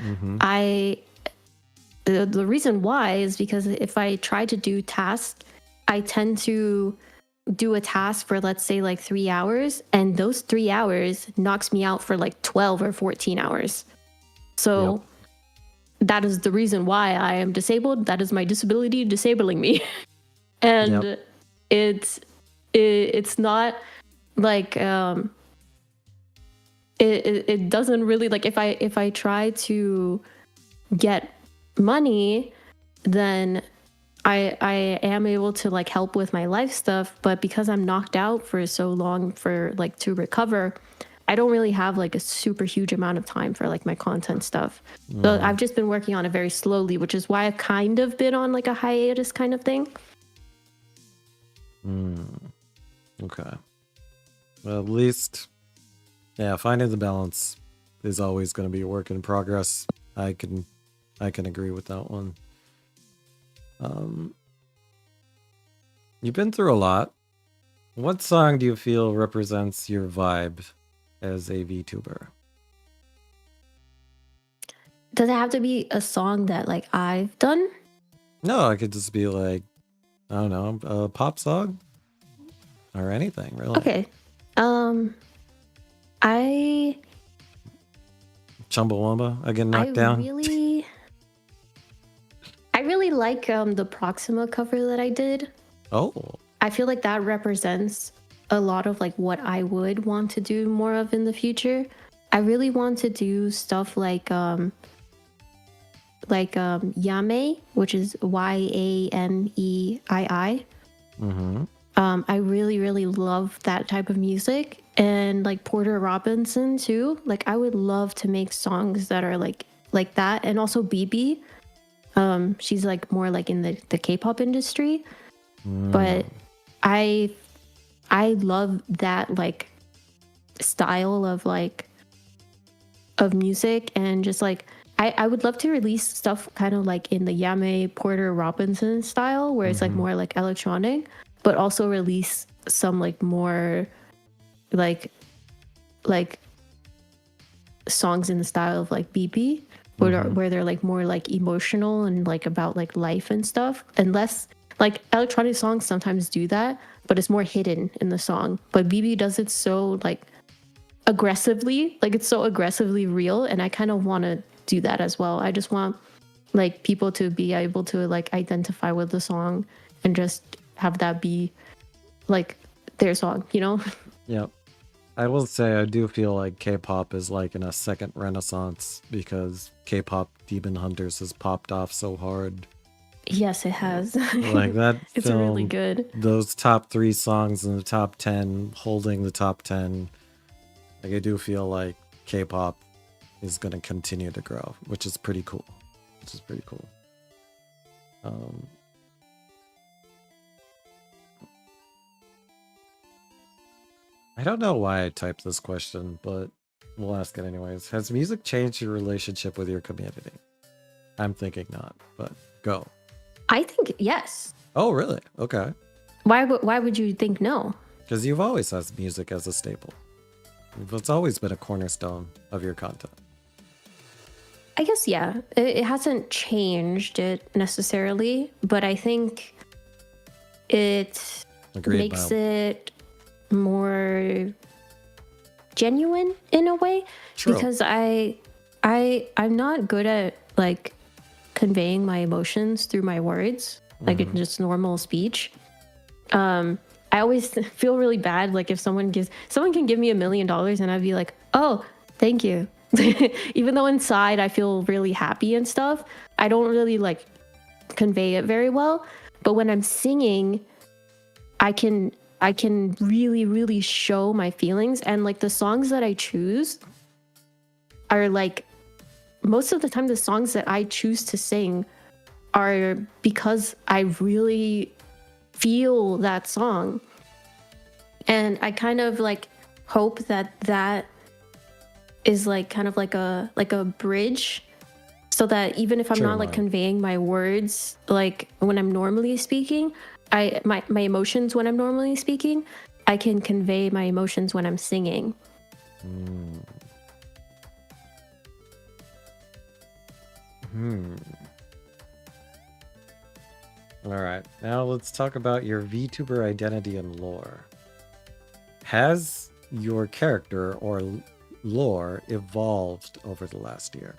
Speaker 2: the reason why is because if I try to do tasks, I tend to do a task for, let's say, like 3 hours, and those 3 hours knocks me out for like 12 or 14 hours. So that is the reason why I am disabled. That is my disability disabling me. And it's not like it doesn't really, like, if I try to get money, then I am able to like help with my life stuff, but because I'm knocked out for so long for like to recover, I don't really have like a super huge amount of time for like my content stuff. So I've just been working on it very slowly, which is why I've kind of been on like a hiatus kind of thing.
Speaker 1: Okay. Well, at least, yeah, finding the balance is always going to be a work in progress. I can agree with that one. You've been through a lot. What song do you feel represents your vibe as a VTuber?
Speaker 2: Does it have to be a song that like I've done?
Speaker 1: No, it could just be like, I don't know, a pop song or anything, really.
Speaker 2: Okay. I
Speaker 1: Chumbawamba, I get knocked down.
Speaker 2: I really like the Proxima cover that I did.
Speaker 1: Oh.
Speaker 2: I feel like that represents a lot of like what I would want to do more of in the future. I really want to do stuff like Yame, which is Yaneii. I really, really love that type of music, and like Porter Robinson too. Like I would love to make songs that are like that, and also BB. She's like more like in the K-pop industry, but I love that like style of like of music, and just like I would love to release stuff kind of like in the Yame Porter Robinson style, where it's like more like electronic, but also release some like more like songs in the style of like BB, where they're like more like emotional and like about like life and stuff, and less like electronic songs sometimes do that, but it's more hidden in the song. But BB does it so like aggressively, like it's so aggressively real, and I kind of want to do that as well. I just want like people to be able to like identify with the song and just have that be like their song, you know?
Speaker 1: Yep. I will say I do feel like K-pop is like in a second renaissance, because K-pop Demon Hunters has popped off so hard.
Speaker 2: Yes, it has.
Speaker 1: Like that
Speaker 2: it's
Speaker 1: film,
Speaker 2: really good.
Speaker 1: Those top 3 songs in the top 10, holding the top 10. Like I do feel like K-pop is going to continue to grow, which is pretty cool. I don't know why I typed this question, but we'll ask it anyways. Has music changed your relationship with your community? I'm thinking not, but go.
Speaker 2: I think yes.
Speaker 1: Oh, really? Okay.
Speaker 2: Why would you think no?
Speaker 1: Because you've always had music as a staple. It's always been a cornerstone of your content.
Speaker 2: I guess, yeah. It hasn't changed it necessarily, but I think it makes it more genuine in a way. True. Because I'm not good at like conveying my emotions through my words, like in just normal speech. I always feel really bad like if someone can give me $1 million and I'd be like, oh, thank you. Even though inside I feel really happy and stuff, I don't really like convey it very well. But when I'm singing, I can really, really show my feelings. And like the songs that I choose are like most of the time the songs that I choose to sing are because I really feel that song. And I kind of like hope that that is like kind of like a bridge, so that even if I'm not like
Speaker 1: Truly.
Speaker 2: conveying my words like when I'm normally speaking, my emotions when I'm normally speaking, I can convey my emotions when I'm singing.
Speaker 1: Hmm. Hmm. All right. Now let's talk about your VTuber identity and lore. Has your character or lore evolved over the last year?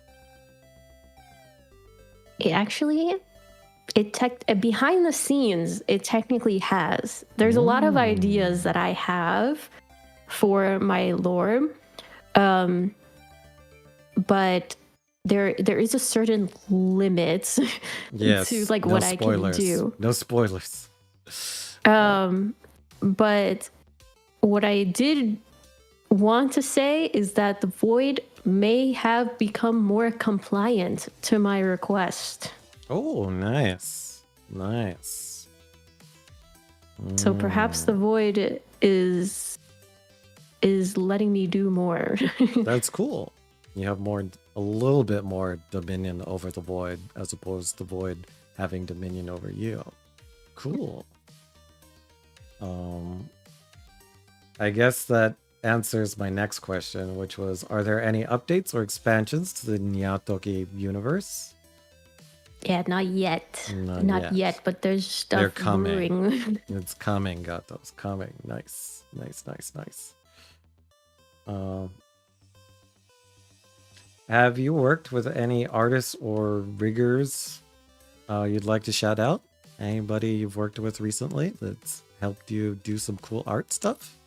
Speaker 2: It actually, behind the scenes, it technically has. There's a lot of ideas that I have for my lore, but there is a certain limit to
Speaker 1: Yes.
Speaker 2: like
Speaker 1: No
Speaker 2: what I can
Speaker 1: spoilers.
Speaker 2: do.
Speaker 1: No spoilers.
Speaker 2: But what I did want to say is that the void may have become more compliant to my request.
Speaker 1: Oh, nice. Nice.
Speaker 2: So perhaps the void is letting me do more.
Speaker 1: That's cool. You have a little bit more dominion over the void as opposed to the void having dominion over you. Cool. I guess that answers my next question, which was, are there any updates or expansions to the NyaTokki universe?
Speaker 2: Yeah, not yet.
Speaker 1: Not
Speaker 2: Not
Speaker 1: yet.
Speaker 2: yet, but there's stuff
Speaker 1: They're coming.
Speaker 2: brewing.
Speaker 1: It's coming, Gatos. Coming. Nice. Nice. Have you worked with any artists or riggers you'd like to shout out? Anybody you've worked with recently that's helped you do some cool art stuff?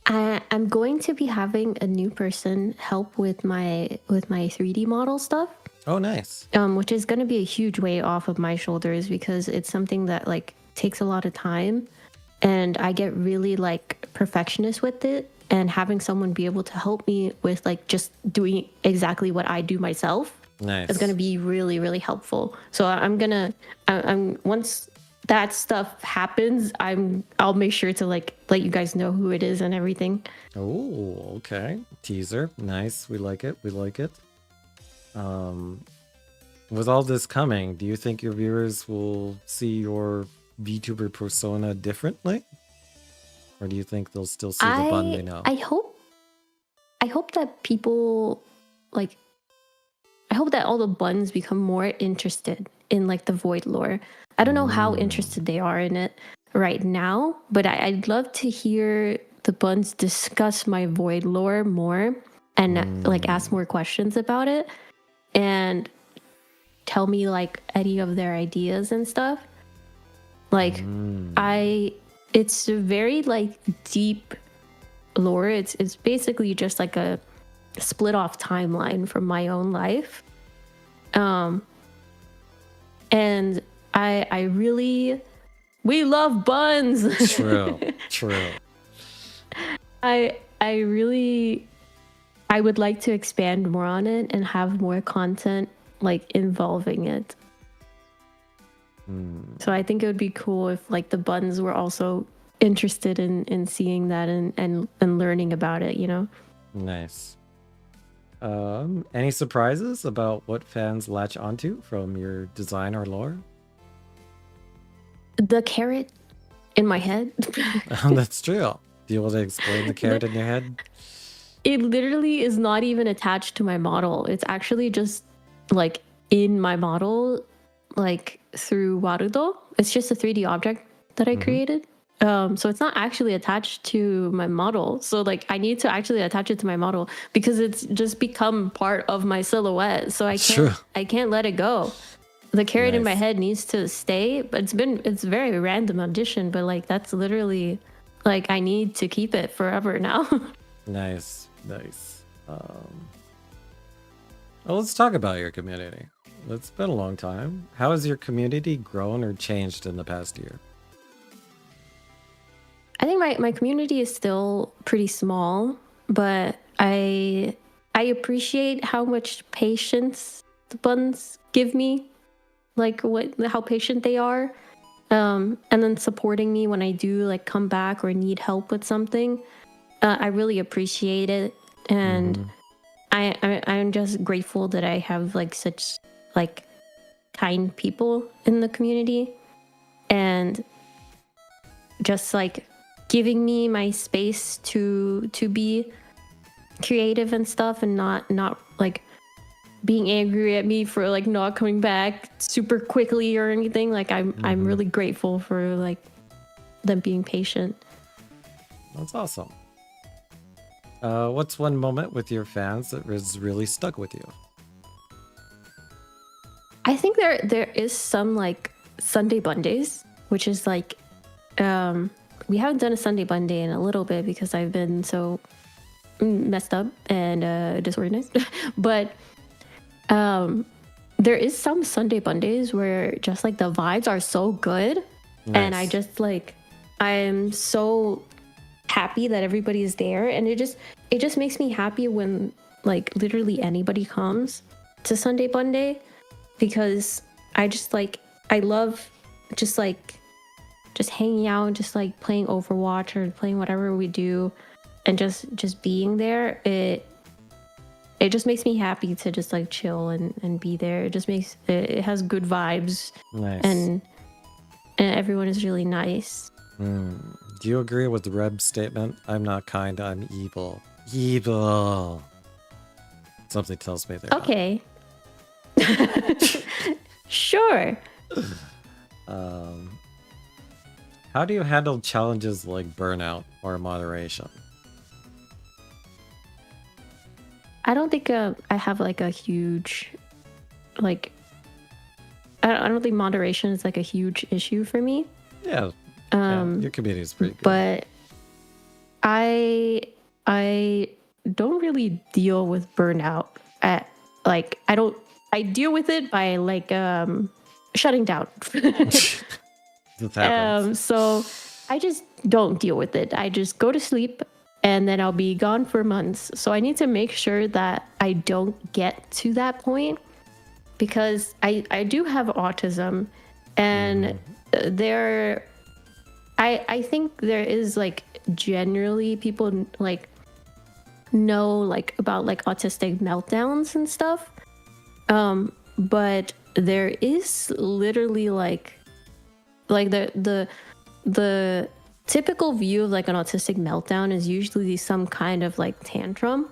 Speaker 2: I'm going to be having a new person help with my 3D model stuff.
Speaker 1: Oh, nice.
Speaker 2: Which is going to be a huge weight off of my shoulders because it's something that like takes a lot of time, and I get really like perfectionist with it. And having someone be able to help me with like just doing exactly what I do myself
Speaker 1: Nice.
Speaker 2: is going to be really, really helpful. So I'm once that stuff happens, I'll make sure to like let you guys know who it is and everything.
Speaker 1: Oh, okay. Teaser. Nice. We like it. With all this coming, do you think your viewers will see your VTuber persona differently? Or do you think they'll still see the bun they know?
Speaker 2: I hope that people like I hope that all the buns become more interested in like the void lore. I don't know how interested they are in it right now, but I'd love to hear the buns discuss my void lore more and like ask more questions about it and tell me like any of their ideas and stuff. Like it's a very like deep lore. It's basically just like a split off timeline from my own life. And I really, we love buns.
Speaker 1: True.
Speaker 2: I really, I would like to expand more on it and have more content like involving it. So I think it would be cool if like the buns were also interested in seeing that and learning about it, you know?
Speaker 1: Nice. Any surprises about what fans latch onto from your design or lore?
Speaker 2: The carrot in my head.
Speaker 1: That's true. Do you want to explain the carrot in your head?
Speaker 2: It literally is not even attached to my model. It's actually just like in my model, like through Warudo. It's just a 3D object that I created. So it's not actually attached to my model. So like I need to actually attach it to my model because it's just become part of my silhouette. So I can't let it go. The carrot in my head needs to stay, but it's very random addition, but like that's literally like I need to keep it forever now.
Speaker 1: Nice. Well, let's talk about your community. It's been a long time. How has your community grown or changed in the past year?
Speaker 2: I think my community is still pretty small, but I I appreciate how much patience the buns give me, like how patient they are. And then supporting me when I do like come back or need help with something. I really appreciate it, and
Speaker 1: Mhm.
Speaker 2: I'm just grateful that I have like such like kind people in the community, and just like giving me my space to be creative and stuff, and not like being angry at me for like not coming back super quickly or anything. Like I'm
Speaker 1: Mhm.
Speaker 2: really grateful for like them being patient.
Speaker 1: That's awesome. What's one moment with your fans that has really stuck with you?
Speaker 2: I think there is some like Sunday Bundays, which is like we haven't done a Sunday Bunday in a little bit because I've been so messed up and disorganized. But there is some Sunday Bundays where just like the vibes are so good, and I
Speaker 1: Nice.
Speaker 2: just like I'm so happy that everybody is there, and it just makes me happy when like literally anybody comes to Sunday Bunday, because I just like I love just like just hanging out, just like playing Overwatch or playing whatever we do, and just being there. It just makes me happy to just like chill and be there. It just makes it has good vibes,
Speaker 1: Nice.
Speaker 2: and everyone is really nice.
Speaker 1: Do you agree with Reb's statement? I'm not kind, I'm evil. Evil. Something tells me they're not.
Speaker 2: Okay. Sure.
Speaker 1: Um, how do you handle challenges like burnout or moderation?
Speaker 2: I don't think I have like a huge like I don't think moderation is like a huge issue for me.
Speaker 1: Yeah, yeah, your community is pretty good.
Speaker 2: But I don't really deal with burnout at like I deal with it by like shutting down.
Speaker 1: This happens.
Speaker 2: So I just don't deal with it. I just go to sleep, and then I'll be gone for months. So I need to make sure that I don't get to that point, because I do have autism, and there I think there is like generally people like know like about like autistic meltdowns and stuff. But there is literally like the typical view of like an autistic meltdown is usually some kind of like tantrum,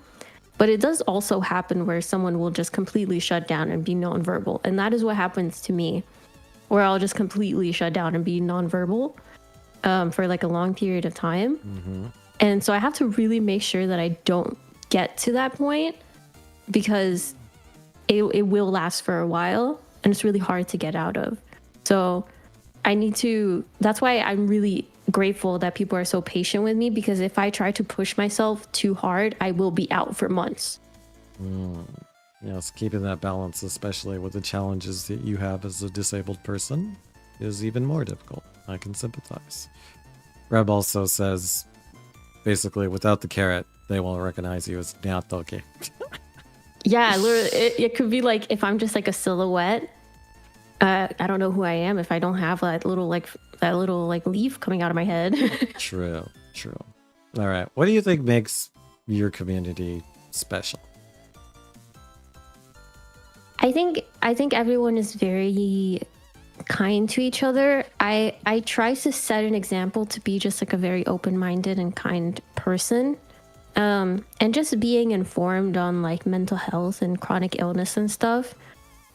Speaker 2: but it does also happen where someone will just completely shut down and be nonverbal, and that is what happens to me, where I'll just completely shut down and be nonverbal for like a long period of time. And so I have to really make sure that I don't get to that point, because it will last for a while and it's really hard to get out of. So that's why I'm really grateful that people are so patient with me, because if I try to push myself too hard, I will be out for months.
Speaker 1: Yes, keeping that balance, especially with the challenges that you have as a disabled person, is even more difficult. I can sympathize. Reb also says, basically, without the carrot, they won't recognize you as NyaTokki.
Speaker 2: Yeah, literally, it could be like if I'm just like a silhouette. I don't know who I am if I don't have that little like leaf coming out of my head.
Speaker 1: True, true. All right, what do you think makes your community special?
Speaker 2: I think everyone is very kind to each other. I try to set an example to be just like a very open-minded and kind person. And just being informed on like mental health and chronic illness and stuff.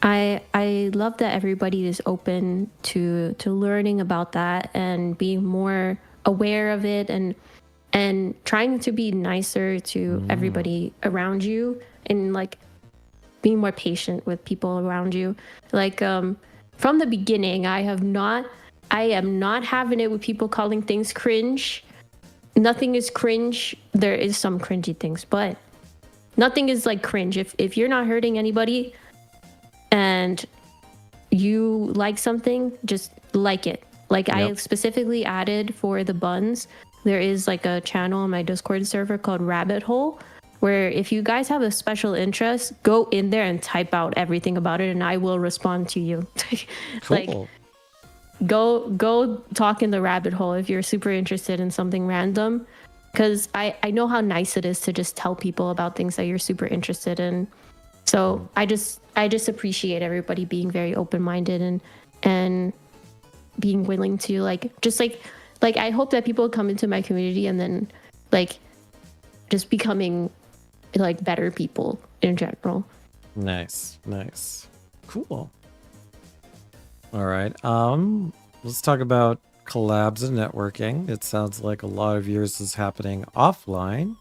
Speaker 2: I love that everybody is open to learning about that and being more aware of it, and trying to be nicer to everybody around you, and like being more patient with people around you. Like from the beginning, I am not having it with people calling things cringe. Nothing is cringe. There is some cringy things, but nothing is like cringe. If you're not hurting anybody and you like something, just like it. Like I
Speaker 1: Yep.
Speaker 2: specifically added for the buns, there is like a channel on my Discord server called Rabbit Hole, where if you guys have a special interest, go in there and type out everything about it, and I will respond to you. Like,
Speaker 1: Cool.
Speaker 2: go talk in the rabbit hole if you're super interested in something random, because I know how nice it is to just tell people about things that you're super interested in. So I just appreciate everybody being very open-minded and being willing to like I hope that people come into my community and then like just becoming like better people in general.
Speaker 1: Nice. Cool. All right. Let's talk about collabs and networking. It sounds like a lot of yours is happening offline.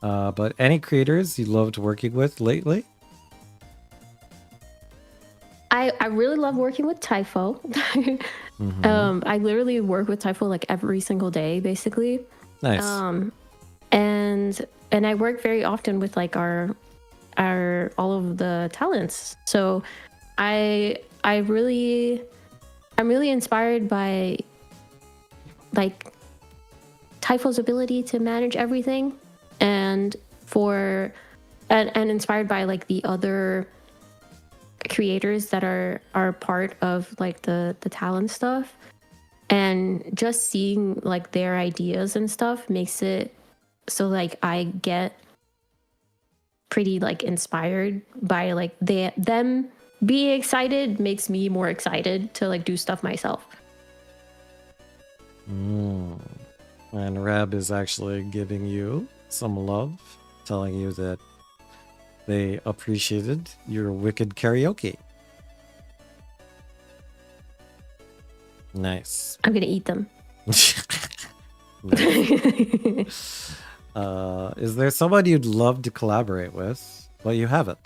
Speaker 1: But any creators you loved working with lately?
Speaker 2: I really love working with Typho. I literally work with Typho like every single day, basically.
Speaker 1: Nice.
Speaker 2: And I work very often with like our all of the talents. So I'm really inspired by like Typho's ability to manage everything, and inspired by like the other creators that are part of like the talent stuff, and just seeing like their ideas and stuff makes it so like I get pretty like inspired by like them being excited makes me more excited to like do stuff myself.
Speaker 1: And Reb is actually giving you some love, telling you that they appreciated your wicked karaoke. Nice.
Speaker 2: I'm gonna eat them.
Speaker 1: Is there somebody you'd love to collaborate with, but you haven't?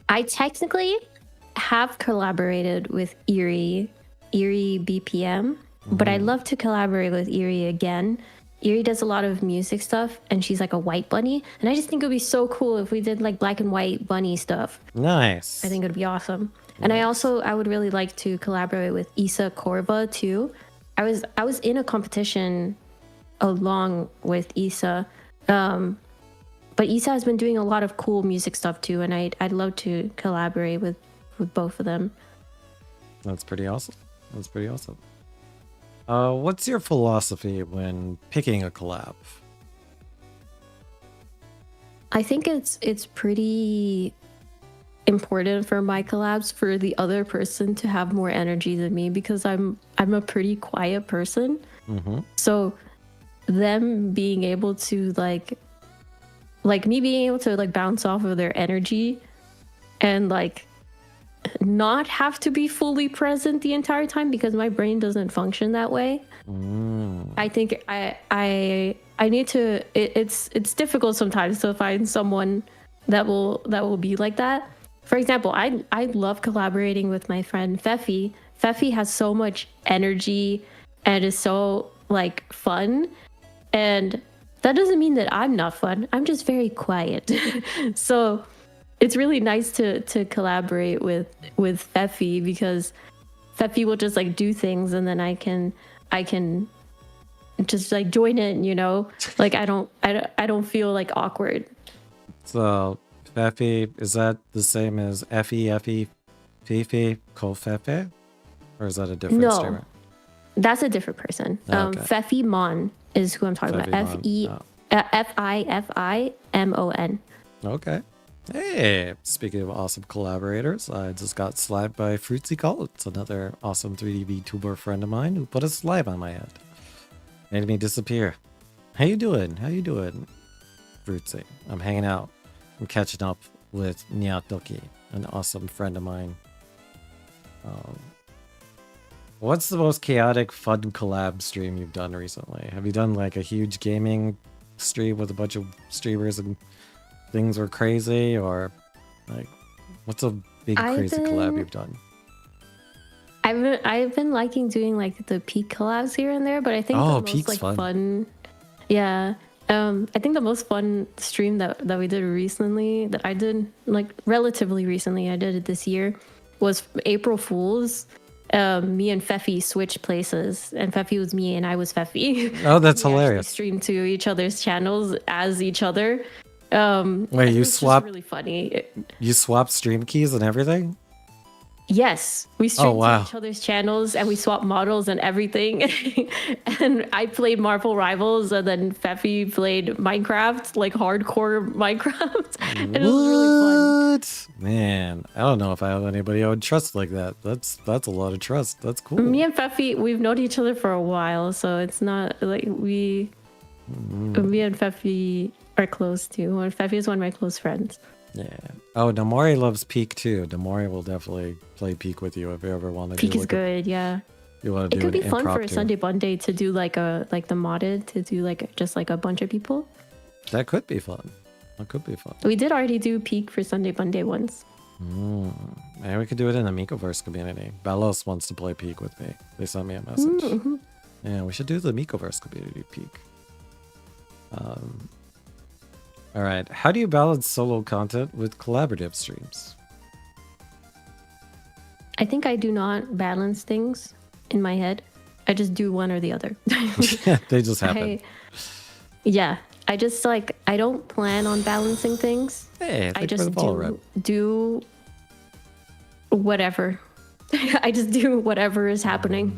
Speaker 2: I technically have collaborated with Eerie BPM, but I'd love to collaborate with Eerie again. Eerie does a lot of music stuff, and she's like a white bunny, and I just think it would be so cool if we did like black and white bunny stuff.
Speaker 1: Nice.
Speaker 2: I think it would be awesome. And I would really like to collaborate with Isa Korva too. I was in a competition along with Isa, but Isa has been doing a lot of cool music stuff too, and I'd love to collaborate with both of them.
Speaker 1: That's pretty awesome. What's your philosophy when picking a collab?
Speaker 2: I think it's pretty important for my collabs for the other person to have more energy than me, because I'm a pretty quiet person. So them being able to like me being able to like bounce off of their energy and like not have to be fully present the entire time, because my brain doesn't function that way. I think I need to it's difficult sometimes to find someone that will be like that. For example, I love collaborating with my friend Fefi. Fefi has so much energy and is so like fun, and that doesn't mean that I'm not fun. I'm just very quiet. So it's really nice to collaborate with Fefi, because Fefi will just like do things, and then I can just like join in, you know? Like I don't feel like awkward.
Speaker 1: So Fefi, is that the same as Fifi, Kofefe? Or is that a different streamer?
Speaker 2: That's a different person.
Speaker 1: Okay.
Speaker 2: Fefi Mon is who I'm talking about. Fifimon.
Speaker 1: Okay. Hey, speaking of awesome collaborators, I just got slapped by Fruitsy Colts, another awesome 3D VTuber friend of mine who put a slime on my head. Made me disappear. How you doing, Fruitsy? I'm hanging out. I'm catching up with NyaTokki, an awesome friend of mine. What's the most chaotic, fun collab stream you've done recently? Have you done like a huge gaming stream with a bunch of streamers and things were crazy, or like what's a big crazy collab you've done?
Speaker 2: I've been liking doing like the peak collabs here and there, but I think the most like fun. Yeah. I think the most fun stream that we did recently, that I did like relatively recently, I did it this year, was April Fool's. me and Pfeffy switched places, and Pfeffy was me and I was Pfeffy.
Speaker 1: Oh, that's
Speaker 2: we
Speaker 1: hilarious.
Speaker 2: actually streamed to each other's channels as each other.
Speaker 1: Wait,
Speaker 2: and
Speaker 1: you
Speaker 2: it was
Speaker 1: swap?
Speaker 2: just really funny.
Speaker 1: You swap stream keys and everything?
Speaker 2: Yes, we streamed
Speaker 1: wow.
Speaker 2: to each other's channels and we swapped models and everything. And I played Marvel Rivals, and then Pfeffy played Minecraft, like hardcore Minecraft. And it was really fun.
Speaker 1: Man, I don't know if I have anybody I would trust like that. That's a lot of trust. That's cool.
Speaker 2: Me and Pfeffy, we've known each other for a while, so it's not like me and Pfeffy are close too. And Pfeffy is one of my close friends.
Speaker 1: Yeah. Oh, Namori loves Peak too. Namori will definitely play Peak with you if you ever want to.
Speaker 2: Peak is good, yeah.
Speaker 1: You want to
Speaker 2: it
Speaker 1: do
Speaker 2: could be fun for a
Speaker 1: impromptu.
Speaker 2: Sunday Monday to do like the modded, to do like just like a bunch of people.
Speaker 1: That could be fun. That could be fun.
Speaker 2: We did already do Peak for Sunday Monday once.
Speaker 1: Maybe we could do it in the Mikoverse community. Balos wants to play Peak with me. They sent me a message.
Speaker 2: Mm-hmm.
Speaker 1: Yeah, we should do the Mikoverse community Peak. All right. How do you balance solo content with collaborative streams?
Speaker 2: I think I do not balance things in my head. I just do one or the other.
Speaker 1: They just happen.
Speaker 2: I just like, I don't plan on balancing things.
Speaker 1: Hey,
Speaker 2: I just do whatever. I just do whatever is happening.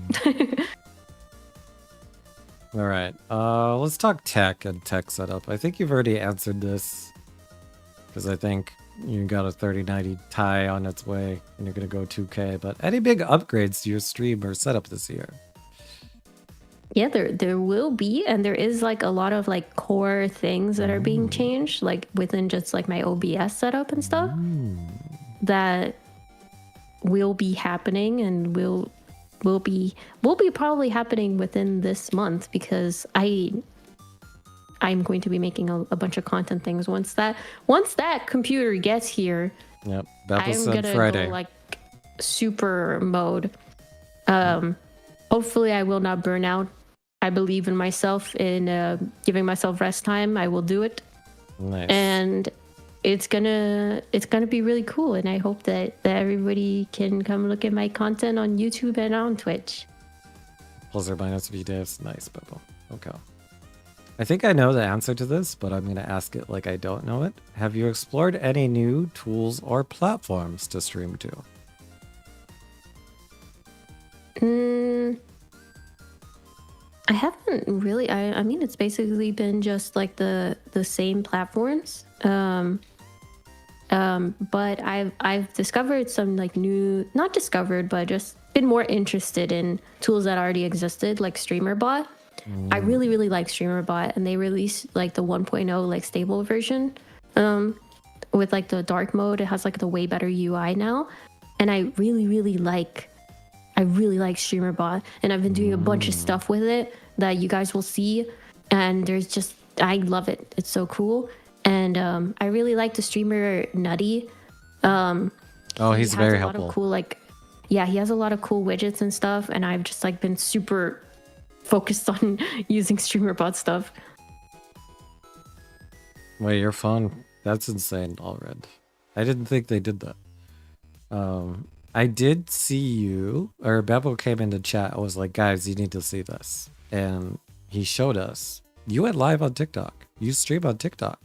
Speaker 1: All right. Let's talk tech and tech setup. I think you've already answered this because I think you got a 3090 Ti on its way and you're going to go 2K. But any big upgrades to your stream or setup this year?
Speaker 2: Yeah, there will be, and there is like a lot of like core things that are being changed, like within just like my OBS setup and stuff that will be happening and will be probably happening within this month, because I'm going to be making a bunch of content things once that computer gets here.
Speaker 1: Yep,
Speaker 2: I'm gonna Friday. Go like super mode. Hopefully I will not burn out. I believe in myself, in giving myself rest time. I will do it.
Speaker 1: Nice.
Speaker 2: And it's gonna be really cool, and I hope that everybody can come look at my content on YouTube and on Twitch.
Speaker 1: Plus or minus videos. Nice, Bubble. Okay. I think I know the answer to this, but I'm gonna ask it like I don't know it. Have you explored any new tools or platforms to stream to?
Speaker 2: I haven't really. I mean, it's basically been just like the same platforms. But I've discovered some like new, not discovered, but just been more interested in tools that already existed, like StreamerBot. I really, really like StreamerBot, and they released like the 1.0 like stable version with like the dark mode. It has like the way better UI now, and I really, really like StreamerBot, and I've been doing a bunch of stuff with it that you guys will see, and I love it. It's so cool. And I really like the streamer Nutty.
Speaker 1: He's very helpful.
Speaker 2: Lot of cool, he has a lot of cool widgets and stuff, and I've just like been super focused on using StreamerBot stuff.
Speaker 1: Wait, your phone? That's insane, Allred. I didn't think they did that. I did see you, or Bebo came into chat. I was like, guys, you need to see this. And he showed us. You went live on TikTok. You stream on TikTok.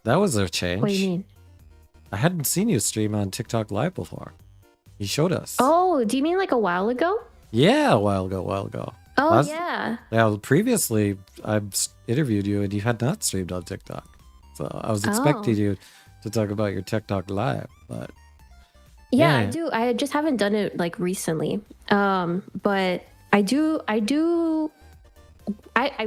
Speaker 1: That was a change.
Speaker 2: What do you mean?
Speaker 1: I hadn't seen you stream on TikTok live before. He showed us.
Speaker 2: Oh, do you mean like a while ago?
Speaker 1: Yeah, a while ago.
Speaker 2: Oh, yeah.
Speaker 1: Yeah, previously I've interviewed you and you had not streamed on TikTok. So I was expecting you to talk about your TikTok live, but
Speaker 2: yeah, I do. I just haven't done it like recently. But I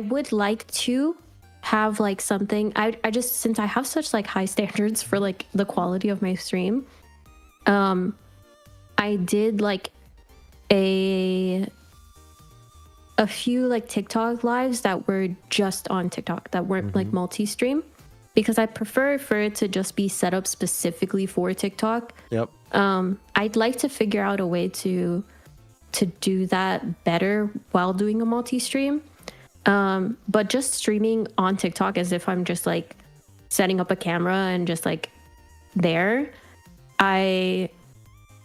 Speaker 2: would like to have like something. I just, since I have such like high standards for like the quality of my stream, I did like a few like TikTok lives that were just on TikTok, that weren't like multi-stream, because I prefer for it to just be set up specifically for TikTok.
Speaker 1: Yep.
Speaker 2: I'd like to figure out a way to do that better while doing a multi-stream. But just streaming on TikTok as if I'm just like setting up a camera and just like there, I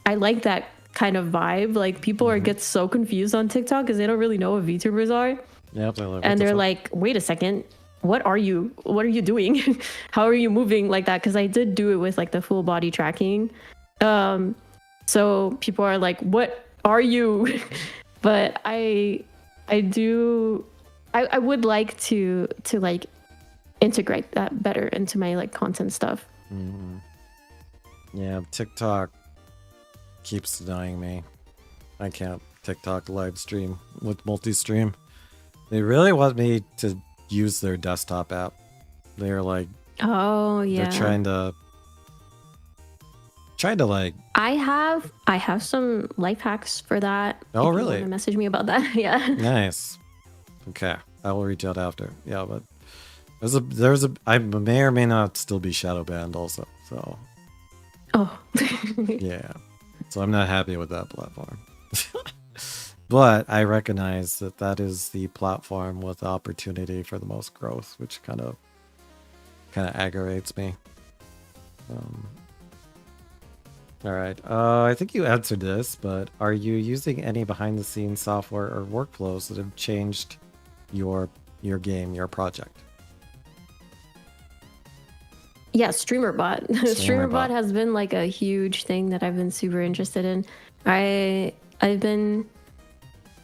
Speaker 2: I like that kind of vibe. Like people are get so confused on TikTok because they don't really know what VTubers are.
Speaker 1: Yep, they're like,
Speaker 2: And they're like, wait a second, what are you doing? How are you moving like that? Because I did do it with like the full body tracking. So people are like, what are you? But I would like to like integrate that better into my like content stuff.
Speaker 1: Yeah, TikTok keeps denying me. I can't TikTok live stream with multi-stream. They really want me to use their desktop app. They're like,
Speaker 2: oh yeah,
Speaker 1: they're trying to like.
Speaker 2: I have some life hacks for that.
Speaker 1: Oh
Speaker 2: if
Speaker 1: really?
Speaker 2: You want to message me about that? Yeah.
Speaker 1: Nice. Okay, I will reach out after. Yeah, but there's a I may or may not still be shadow banned also. So.
Speaker 2: Oh.
Speaker 1: Yeah. So I'm not happy with that platform. But I recognize that that is the platform with the opportunity for the most growth, which kind of aggravates me. All right. I think you answered this, but are you using any behind-the-scenes software or workflows that have changed your game, your project?
Speaker 2: Yeah, StreamerBot. StreamerBot has been like a huge thing that I've been super interested in. I've been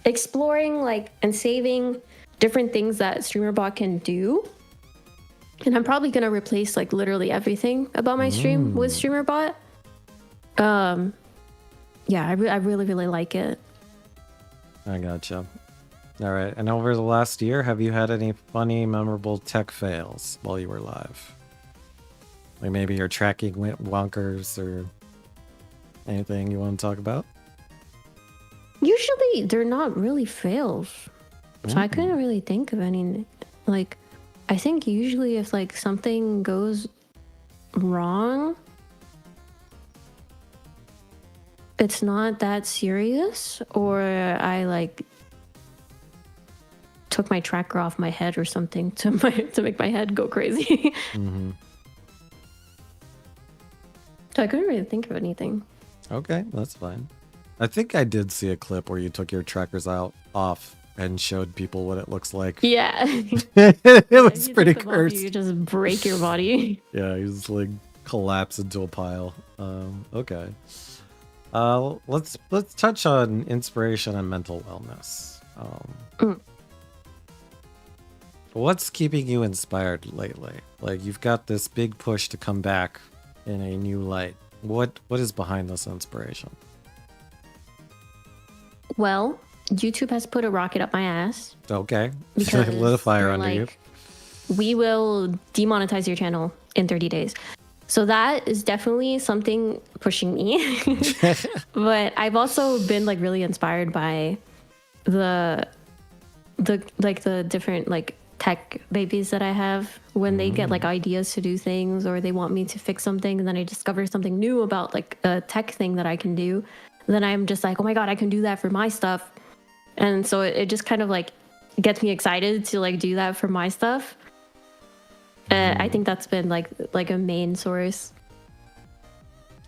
Speaker 2: exploring like and saving different things that StreamerBot can do. And I'm probably gonna replace like literally everything about my stream with StreamerBot. Yeah, I really like it.
Speaker 1: I gotcha. All right. And over the last year, have you had any funny, memorable tech fails while you were live? Like maybe your tracking went wonkers or anything you want to talk about?
Speaker 2: Usually they're not really fails. So I couldn't really think of any. Like, I think usually if like something goes wrong, it's not that serious, or I like took my tracker off my head or something to make my head go crazy. So I couldn't really think of anything.
Speaker 1: Okay, that's fine. I think I did see a clip where you took your trackers off and showed people what it looks like.
Speaker 2: Yeah.
Speaker 1: It was pretty cursed.
Speaker 2: You just break your body.
Speaker 1: Yeah, you just like collapse into a pile. Okay. Let's touch on inspiration and mental wellness. What's keeping you inspired lately? Like you've got this big push to come back in a new light. What is behind this inspiration?
Speaker 2: Well, YouTube has put a rocket up my ass.
Speaker 1: Okay.
Speaker 2: Because
Speaker 1: lit a fire under you.
Speaker 2: We will demonetize your channel in 30 days. So that is definitely something pushing me. But I've also been like really inspired by the different like tech babies that I have when they get like ideas to do things, or they want me to fix something, and then I discover something new about like a tech thing that I can do. Then I'm just like, oh my God, I can do that for my stuff. And so it just kind of like gets me excited to like do that for my stuff. I think that's been like a main source.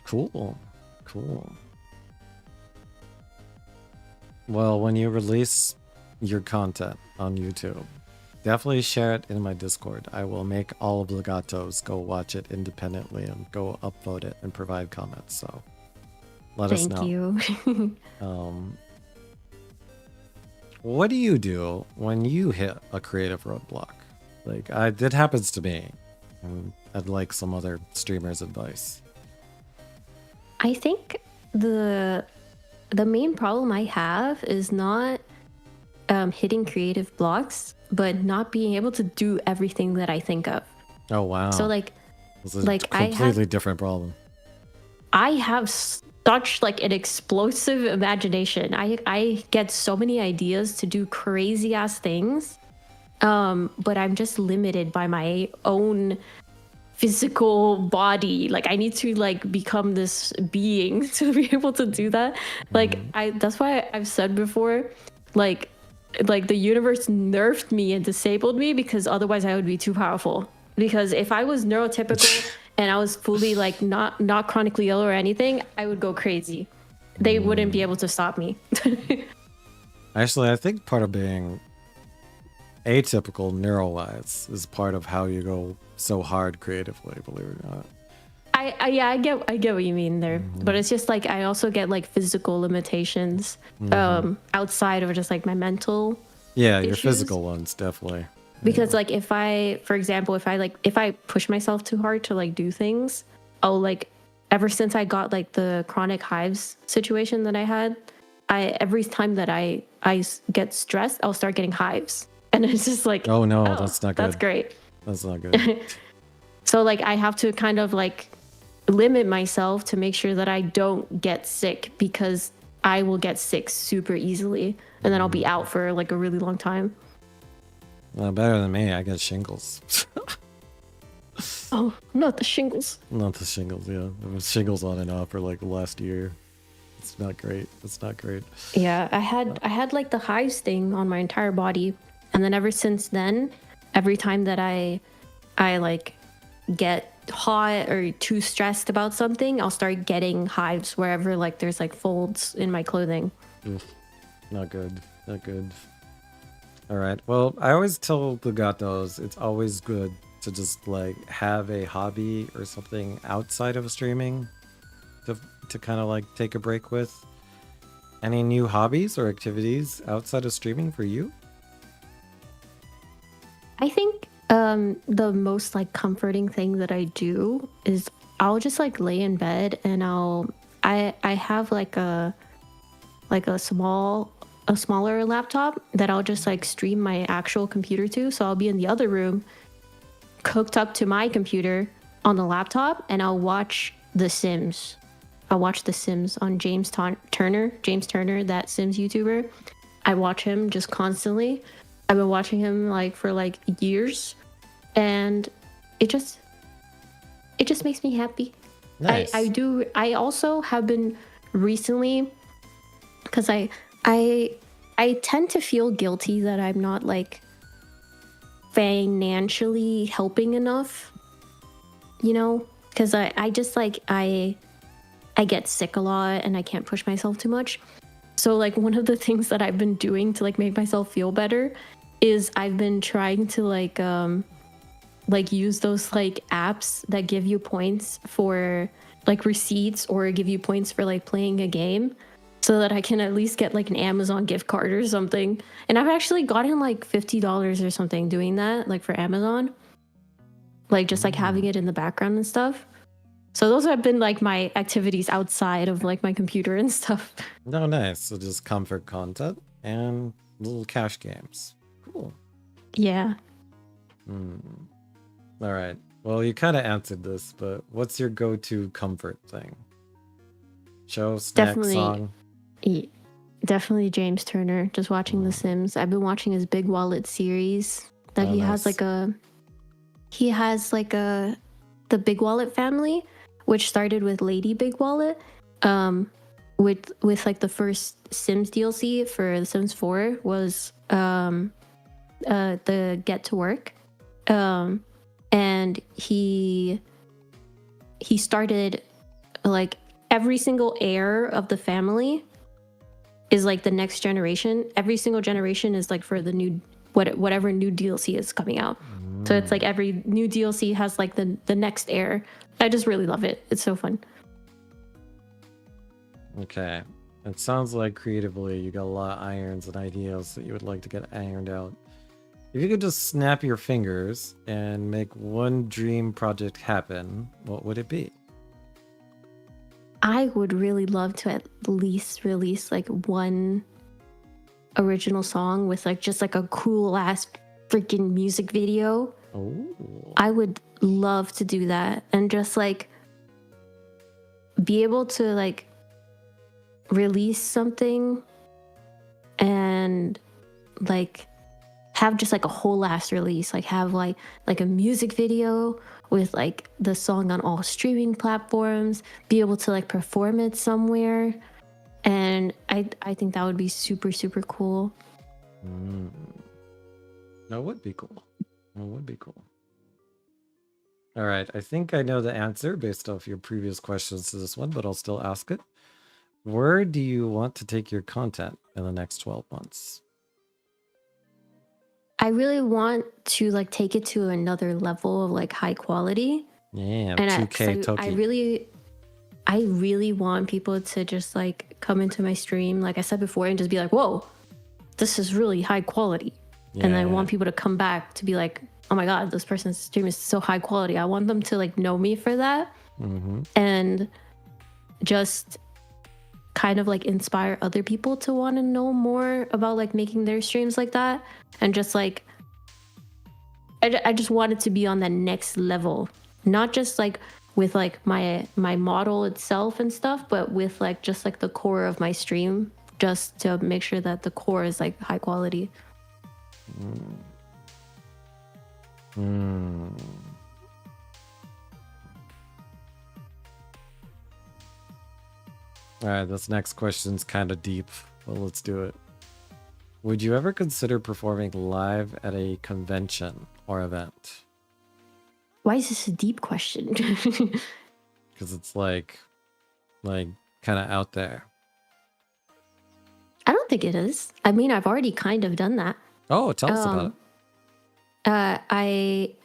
Speaker 1: Cool. Well, when you release your content on YouTube, definitely share it in my Discord. I will make all of the gatos go watch it independently and go upvote it and provide comments. So let us know.
Speaker 2: Thank you.
Speaker 1: What do you do when you hit a creative roadblock? Like it happens to me, and I'd like some other streamers' advice.
Speaker 2: I think the main problem I have is not hitting creative blocks, but not being able to do everything that I think of.
Speaker 1: Oh wow!
Speaker 2: So like,
Speaker 1: this is a completely different problem.
Speaker 2: I have such like an explosive imagination. I get so many ideas to do crazy ass things. But I'm just limited by my own physical body. Like I need to like become this being to be able to do that. Like that's why I've said before, like the universe nerfed me and disabled me, because otherwise I would be too powerful. Because if I was neurotypical and I was fully like not chronically ill or anything, I would go crazy. they wouldn't be able to stop me.
Speaker 1: Actually, I think part of being atypical neuro-wise is part of how you go so hard creatively, believe it or not.
Speaker 2: Yeah, I get what you mean there, but it's just like I also get like physical limitations outside of just like my mental
Speaker 1: Yeah,
Speaker 2: issues.
Speaker 1: your physical ones definitely.
Speaker 2: Because like if I, for example, if I push myself too hard to like do things, I'll like, ever since I got like the chronic hives situation that I had, every time that I get stressed, I'll start getting hives, and it's just like,
Speaker 1: oh no, that's not good.
Speaker 2: That's great.
Speaker 1: That's not good.
Speaker 2: So like I have to kind of like limit myself to make sure that I don't get sick, because I will get sick super easily and then I'll be out for like a really long time.
Speaker 1: Better than me, I get shingles.
Speaker 2: Oh, not the shingles.
Speaker 1: Not the shingles, yeah. There was shingles on and off for like the last year. It's not great. It's not great.
Speaker 2: Yeah, I had like the hives thing on my entire body, and then ever since then, every time that I like get hot or too stressed about something, I'll start getting hives wherever like there's like folds in my clothing.
Speaker 1: Oof. Not good. Not good. All right. Well, I always tell the gatos it's always good to just like have a hobby or something outside of streaming to kind of like take a break with. Any new hobbies or activities outside of streaming for you?
Speaker 2: I think the most like comforting thing that I do is I'll just like lay in bed and I have like a smaller laptop that I'll just like stream my actual computer to. So I'll be in the other room hooked up to my computer on the laptop, and I'll watch The Sims. I'll watch The Sims on James Turner, that Sims YouTuber. I watch him just constantly. I've been watching him like for like years, and it just makes me happy.
Speaker 1: Nice.
Speaker 2: I also have been recently, because I tend to feel guilty that I'm not like financially helping enough, you know, because I just like I get sick a lot and I can't push myself too much. So like one of the things that I've been doing to like make myself feel better is I've been trying to like use those like apps that give you points for like receipts or give you points for like playing a game, so that I can at least get like an Amazon gift card or something. And I've actually gotten like $50 or something doing that, like for Amazon, like just like having it in the background and stuff. So those have been like my activities outside of like my computer and stuff.
Speaker 1: No, nice. So just comfort content and little cash games. Cool.
Speaker 2: Yeah.
Speaker 1: All right. Well, you kind of answered this, but what's your go-to comfort thing? Show, snack, song?
Speaker 2: Definitely James Turner, just watching The Sims. I've been watching his Big Wallet series that he has like the Big Wallet family, which started with Lady Big Wallet, with like the first Sims DLC for The Sims 4 was the Get to Work, and he started like every single heir of the family is like the next generation. Every single generation is like for the new whatever new DLC is coming out. So it's like every new DLC has like the next heir. I just really love it. It's so fun.
Speaker 1: Okay. It sounds like creatively you got a lot of irons and ideas that you would like to get ironed out. If you could just snap your fingers and make one dream project happen, what would it be?
Speaker 2: I would really love to at least release like one original song with like just like a cool ass freaking music video.
Speaker 1: Oh.
Speaker 2: I would love to do that and just like be able to like release something and like have just like a whole ass release, like have like a music video with like the song on all streaming platforms, be able to like perform it somewhere. And I think that would be super, super cool.
Speaker 1: That would be cool. That would be cool. All right. I think I know the answer based off your previous questions to this one, but I'll still ask it. where do you want to take your content in the next 12 months?
Speaker 2: I really want to like take it to another level of like high quality.
Speaker 1: Yeah,
Speaker 2: And
Speaker 1: 2K
Speaker 2: I
Speaker 1: Toki.
Speaker 2: really want people to just like come into my stream, like I said before, and just be like, whoa, this is really high quality.
Speaker 1: Yeah,
Speaker 2: And I
Speaker 1: yeah.
Speaker 2: want people to come back to be like, oh my God, this person's stream is so high quality. I want them to like know me for that.
Speaker 1: Mm-hmm.
Speaker 2: And just kind of like inspire other people to want to know more about like making their streams like that. And just like, I just want it to be on that next level, not just like with like my model itself and stuff, but with like just like the core of my stream, just to make sure that the core is like high quality.
Speaker 1: All right, this next question's kind of deep, but let's do it. Would you ever consider performing live at a convention or event?
Speaker 2: Why is this a deep question?
Speaker 1: Because it's like kind of out there.
Speaker 2: I don't think it is. I mean, I've already kind of done that.
Speaker 1: Oh, tell us about it.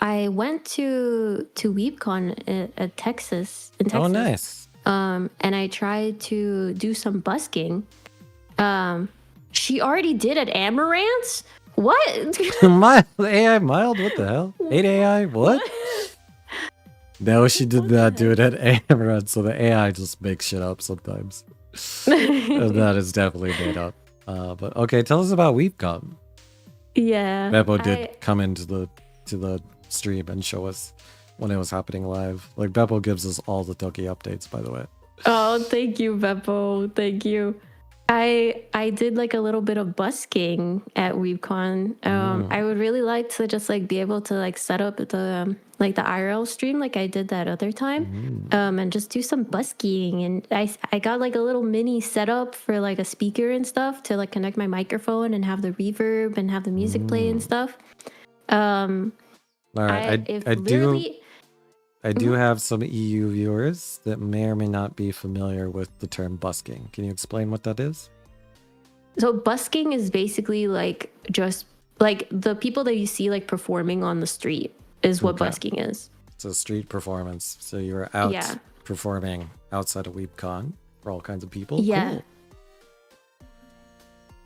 Speaker 2: I went to WeebCon at Texas in Texas.
Speaker 1: Oh, nice.
Speaker 2: And I tried to do some busking. She already did at Amaranth? What?
Speaker 1: Mild AI mild? What the hell? 8 AI? What? No, she did not do it at Amaranth, so the AI just makes shit up sometimes. That is definitely made up. But okay, tell us about WeebCon.
Speaker 2: Yeah.
Speaker 1: Beppo did come into the stream and show us when it was happening live. Like Beppo gives us all the Toki updates, by the way.
Speaker 2: Oh, thank you, Beppo. Thank you. I did like a little bit of busking at WeebCon. I would really like to just like be able to like set up the like the IRL stream like I did that other time, and just do some busking. And I got like a little mini setup for like a speaker and stuff to like connect my microphone and have the reverb and have the music play and stuff.
Speaker 1: All right, I do have some EU viewers that may or may not be familiar with the term busking. Can you explain what that is?
Speaker 2: So busking is basically like just like the people that you see like performing on the street is what busking is.
Speaker 1: It's a street performance. So you're out performing outside of WeebCon for all kinds of people.
Speaker 2: Yeah. Cool.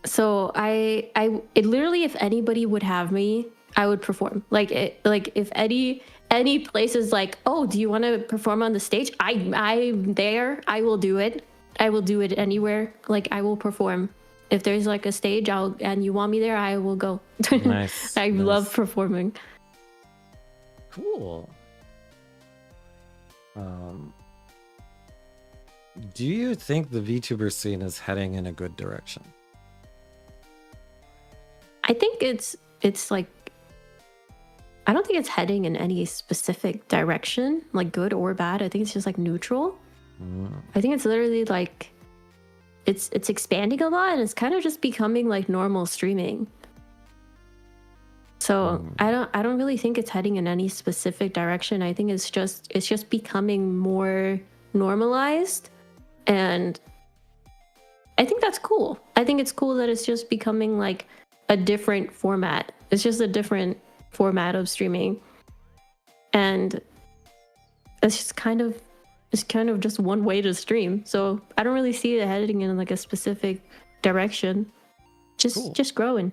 Speaker 2: So it literally, if anybody would have me, I would perform. Like if any place is like, oh, do you want to perform on the stage? I'm there. I will do it. I will do it anywhere. Like I will perform. If there's like a stage, and you want me there, I will go.
Speaker 1: Nice.
Speaker 2: I love performing.
Speaker 1: Cool. Do you think the VTuber scene is heading in a good direction?
Speaker 2: I think it's like, I don't think it's heading in any specific direction, like good or bad. I think it's just like neutral. I think it's literally like it's expanding a lot, and it's kind of just becoming like normal streaming. So I don't really think it's heading in any specific direction. I think it's just becoming more normalized, and I think that's cool. I think it's cool that it's just becoming like a different format. It's just a different format of streaming, and it's kind of just one way to stream. So I don't really see it heading in like a specific direction. Just growing.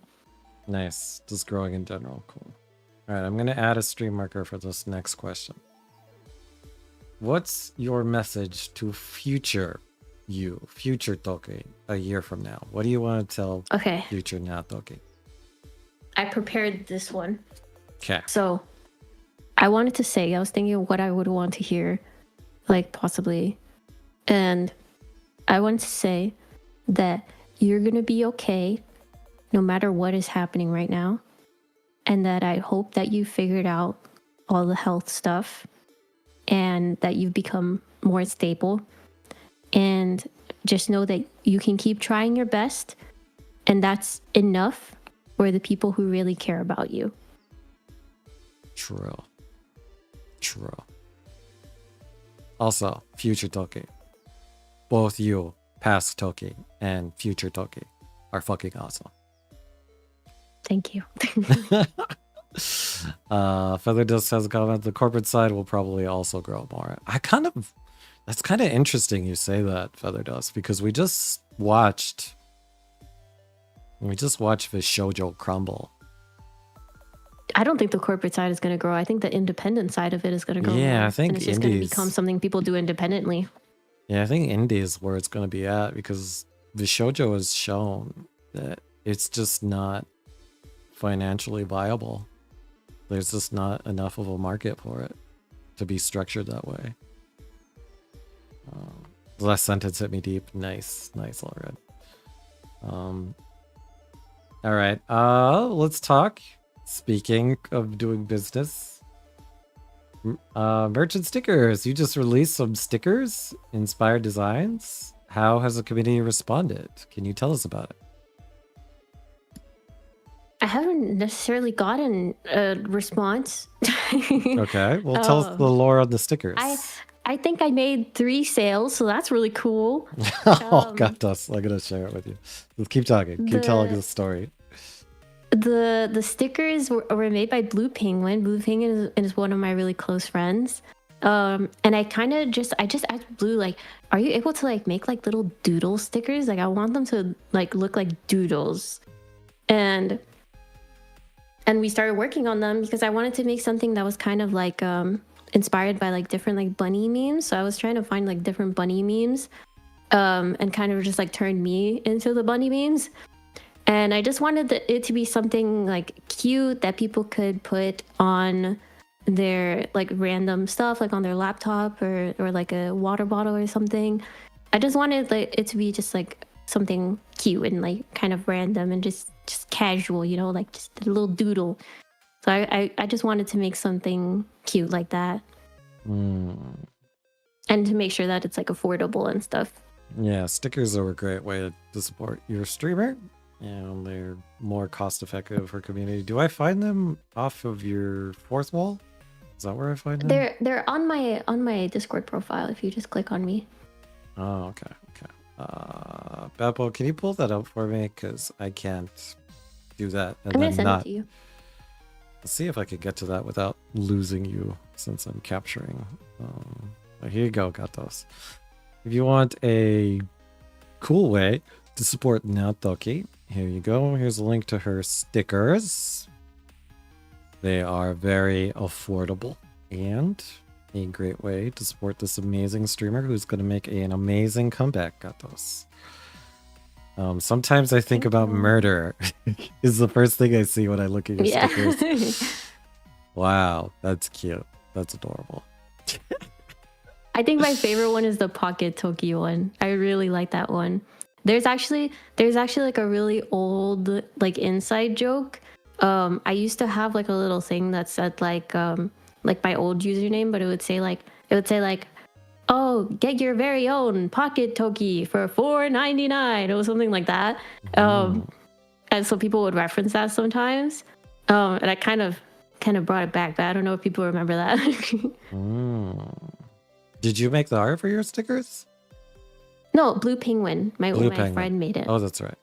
Speaker 1: Nice. Just growing in general. Cool. All right, I'm gonna add a stream marker for this next question. What's your message to future Toki, a year from now? What do you want to tell future NyaTokki?
Speaker 2: I prepared this one.
Speaker 1: Okay.
Speaker 2: So I wanted to say, I was thinking of what I would want to hear, like possibly. And I want to say that you're going to be okay no matter what is happening right now. And that I hope that you figured out all the health stuff and that you've become more stable. And just know that you can keep trying your best. And that's enough for the people who really care about you.
Speaker 1: True. Also, future Toki. both you, past Toki and future Toki, are fucking awesome.
Speaker 2: Thank you.
Speaker 1: Feather Dust has a comment. The corporate side will probably also grow more. That's kind of interesting you say that, Feather Dust, because we just watched the shoujo crumble.
Speaker 2: I don't think the corporate side is going to grow. I think the independent side of it is going to grow.
Speaker 1: Yeah,
Speaker 2: more.
Speaker 1: I think
Speaker 2: and it's just going to become something people do independently.
Speaker 1: Yeah, I think indie is where it's going to be at, because the shoujo has shown that it's just not financially viable. There's just not enough of a market for it to be structured that way. The last sentence hit me deep. Nice, alright. All right. Let's talk. Speaking of doing business, merchant stickers. You just released some stickers, inspired designs. How has the community responded? Can you tell us about it?
Speaker 2: I haven't necessarily gotten a response.
Speaker 1: Okay. Well, tell us the lore on the stickers.
Speaker 2: I think I made 3 sales, so that's really cool.
Speaker 1: Oh, got us. I'm gonna share it with you. Let's keep talking. Keep telling the story.
Speaker 2: The stickers were made by Blue Penguin. Blue Penguin is one of my really close friends. And I just asked Blue, like, are you able to like make like little doodle stickers? Like I want them to like look like doodles. And we started working on them because I wanted to make something that was kind of like inspired by like different like bunny memes. So I was trying to find like different bunny memes and kind of just like turn me into the bunny memes. And I just wanted it to be something like cute that people could put on their like random stuff, like on their laptop or like a water bottle or something. I just wanted like it to be just like something cute and like kind of random and just casual, you know, like just a little doodle. So I just wanted to make something cute like that. And to make sure that it's like affordable and stuff.
Speaker 1: Yeah, stickers are a great way to support your streamer. And they're more cost effective for community. Do I find them off of your fourth wall? Is that where I find them?
Speaker 2: They're on my Discord profile if you just click on me.
Speaker 1: Oh, okay. Beppo, can you pull that up for me? Because I can't do that.
Speaker 2: And I'm gonna send it to you.
Speaker 1: Let's see if I can get to that without losing you, since I'm capturing. Here you go, Gatos. If you want a cool way to support NyaTokki, here you go. Here's a link to her stickers. They are very affordable and a great way to support this amazing streamer who's going to make an amazing comeback, Gatos. Sometimes I think about murder is the first thing I see when I look at your stickers. Wow, that's cute. That's adorable.
Speaker 2: I think my favorite one is the Pocket Toki one. I really like that one. There's actually like a really old like inside joke. I used to have like a little thing that said like my old username, but it would say like oh, get your very own Pocket Toki for $4.99 or something like that. And so people would reference that sometimes. And I kind of brought it back, but I don't know if people remember that.
Speaker 1: Did you make the art for your stickers?
Speaker 2: No, Blue Penguin. My friend made it.
Speaker 1: Oh, that's right.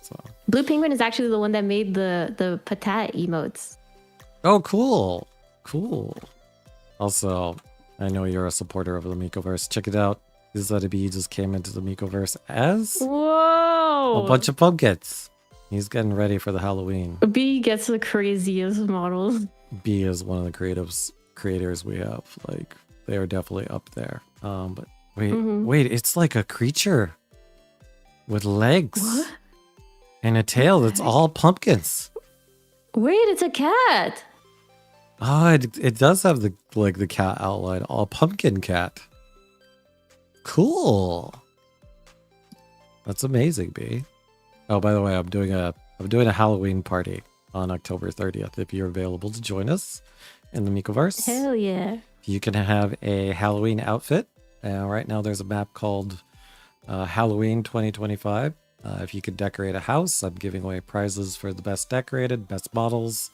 Speaker 1: So
Speaker 2: Blue Penguin is actually the one that made the patat emotes.
Speaker 1: Oh, cool. Also, I know you're a supporter of the Miikoverse. Check it out. Izadabi just came into the Miikoverse as
Speaker 2: a
Speaker 1: bunch of pumpkins. He's getting ready for the Halloween.
Speaker 2: B gets the craziest models.
Speaker 1: B is one of the creators we have. Like, they are definitely up there. But wait, it's like a creature with legs.
Speaker 2: What?
Speaker 1: And a tail that's all pumpkins.
Speaker 2: Wait, it's a cat.
Speaker 1: Oh, it does have the cat outline. All pumpkin cat. Cool. That's amazing, B. Oh, by the way, I'm doing a Halloween party on October 30th. If you're available to join us in the Miikoverse.
Speaker 2: Hell yeah.
Speaker 1: You can have a Halloween outfit. Right now there's a map called Halloween 2025. If you could decorate a house, I'm giving away prizes for the best decorated, best models.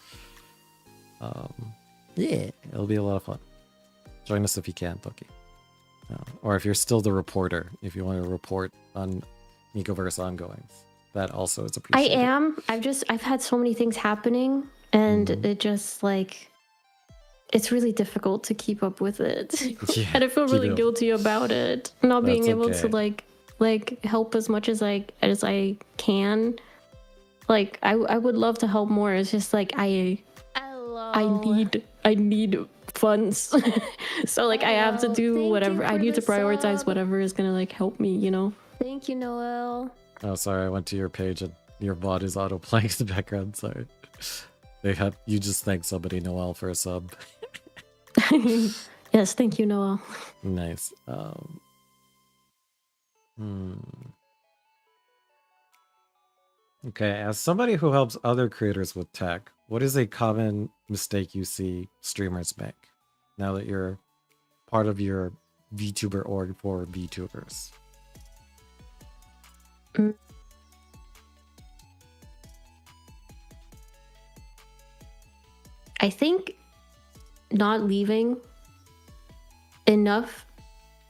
Speaker 1: Yeah, it'll be a lot of fun. Join us if you can, Toki. Or if you're still the reporter, if you want to report on Miikoverse ongoings, that also is
Speaker 2: I
Speaker 1: appreciated.
Speaker 2: am. I've had so many things happening, and it just like it's really difficult to keep up with it.
Speaker 1: Yeah,
Speaker 2: And I feel really
Speaker 1: keep it.
Speaker 2: guilty about it, not being
Speaker 1: That's
Speaker 2: able to
Speaker 1: okay.
Speaker 2: like help as much as I can. Like I would love to help more. It's just like I
Speaker 3: Hello.
Speaker 2: need funds. So like I have to
Speaker 3: Hello.
Speaker 2: do
Speaker 3: Thank
Speaker 2: whatever.
Speaker 3: you
Speaker 2: I
Speaker 3: for
Speaker 2: need
Speaker 3: the
Speaker 2: to prioritize
Speaker 3: sub.
Speaker 2: whatever is gonna like help me, you know?
Speaker 3: Thank you, Noel.
Speaker 1: Oh, sorry, I went to your page and your bot is auto-playing in the background. Sorry. You just thanked somebody, Noel, for a sub.
Speaker 2: Yes, thank you, Noel.
Speaker 1: Nice. Okay, as somebody who helps other creators with tech, what is a common mistake you see streamers make now that you're part of your VTuber org for VTubers?
Speaker 2: I think not leaving enough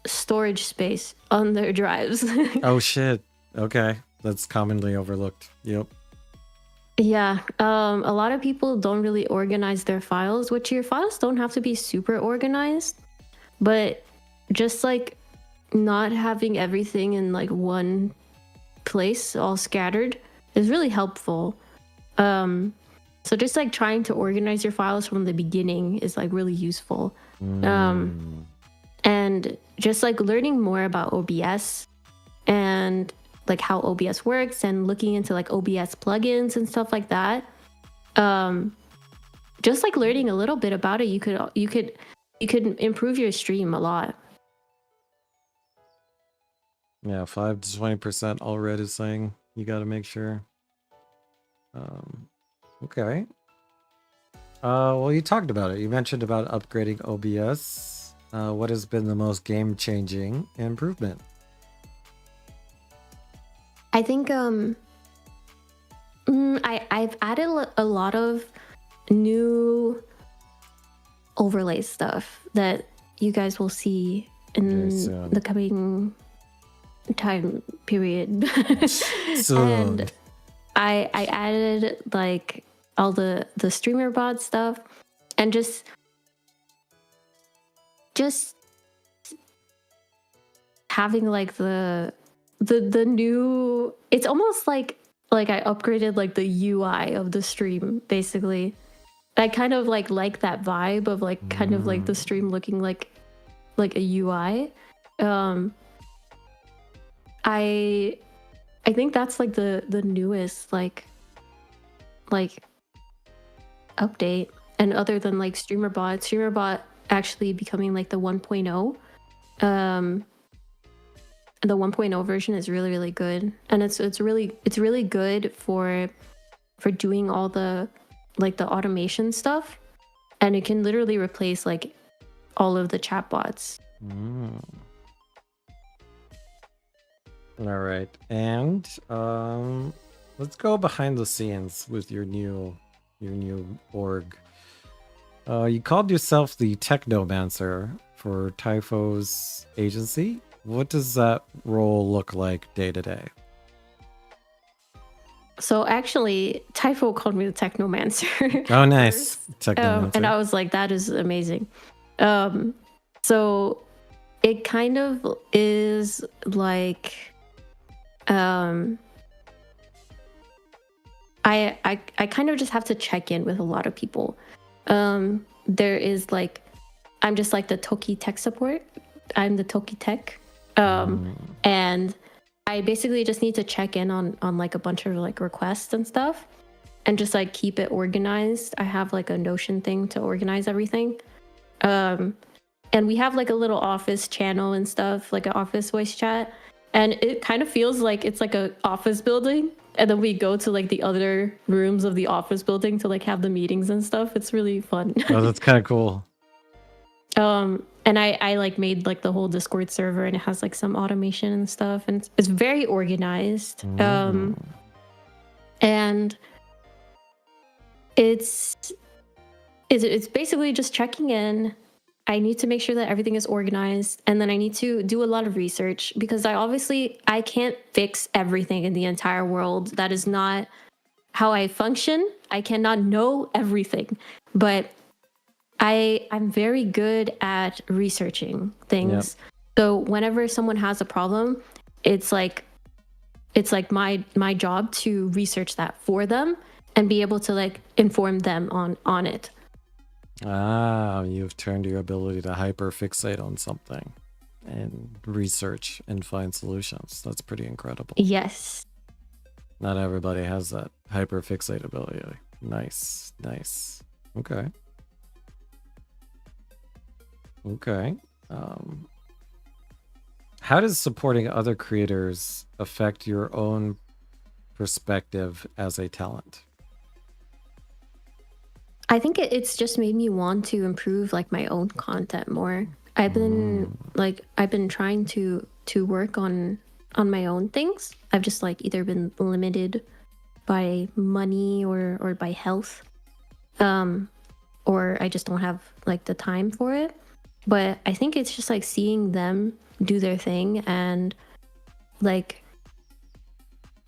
Speaker 2: storage space on their drives.
Speaker 1: Oh shit. Okay. That's commonly overlooked. Yep.
Speaker 2: Yeah, a lot of people don't really organize their files, which your files don't have to be super organized, but just like not having everything in like one place all scattered is really helpful. So just like trying to organize your files from the beginning is like really useful. And just like learning more about OBS and like how OBS works and looking into like OBS plugins and stuff like that. Just like learning a little bit about it, you could improve your stream a lot.
Speaker 1: Yeah, 5 to 20% all red is saying you got to make sure. Okay. Well, you talked about it. You mentioned about upgrading OBS. What has been the most game-changing improvement?
Speaker 2: I think I've added a lot of new overlay stuff that you guys will see in the coming time period.
Speaker 1: Soon.
Speaker 2: And I added like all the streamer bot stuff and just having like the new, it's almost like I upgraded like the UI of the stream basically. I kind of like that vibe of like kind of like the stream looking like a UI. I think that's like the newest like update. And other than like streamer bot actually becoming like the 1.0, the 1.0 version is really really good, and it's really good for doing all the like the automation stuff, and it can literally replace like all of the chatbots.
Speaker 1: All right, and let's go behind the scenes with your new org. You called yourself the Technomancer for Typho's agency. What does that role look like day to day?
Speaker 2: So actually, Typho called me the Technomancer.
Speaker 1: Oh, nice. Technomancer.
Speaker 2: And I was like, that is amazing. So it kind of is like, I kind of just have to check in with a lot of people. There is like, I'm just like the Toki tech support. I'm the Toki tech. And I basically just need to check in on like a bunch of like requests and stuff and just like keep it organized. I have like a Notion thing to organize everything. And we have like a little office channel and stuff, like an office voice chat. And it kind of feels like it's like a office building. And then we go to like the other rooms of the office building to like have the meetings and stuff. It's really fun.
Speaker 1: Oh, that's kind of cool.
Speaker 2: And I like made like the whole Discord server, and it has like some automation and stuff, and it's very organized. And it's basically just checking in, I need to make sure that everything is organized, and then I need to do a lot of research because I can't fix everything in the entire world. That is not how I function. I cannot know everything, but I'm very good at researching things. So whenever someone has a problem, it's like my job to research that for them and be able to like inform them on it.
Speaker 1: Ah, you've turned your ability to hyper fixate on something and research and find solutions. That's pretty incredible.
Speaker 2: Yes.
Speaker 1: Not everybody has that hyper fixate ability. Nice, nice. Okay. Okay. How does supporting other creators affect your own perspective as a talent?
Speaker 2: I think it's just made me want to improve like my own content more. I've been trying to work on my own things. I've just like either been limited by money or by health. Or I just don't have like the time for it. But I think it's just like seeing them do their thing and like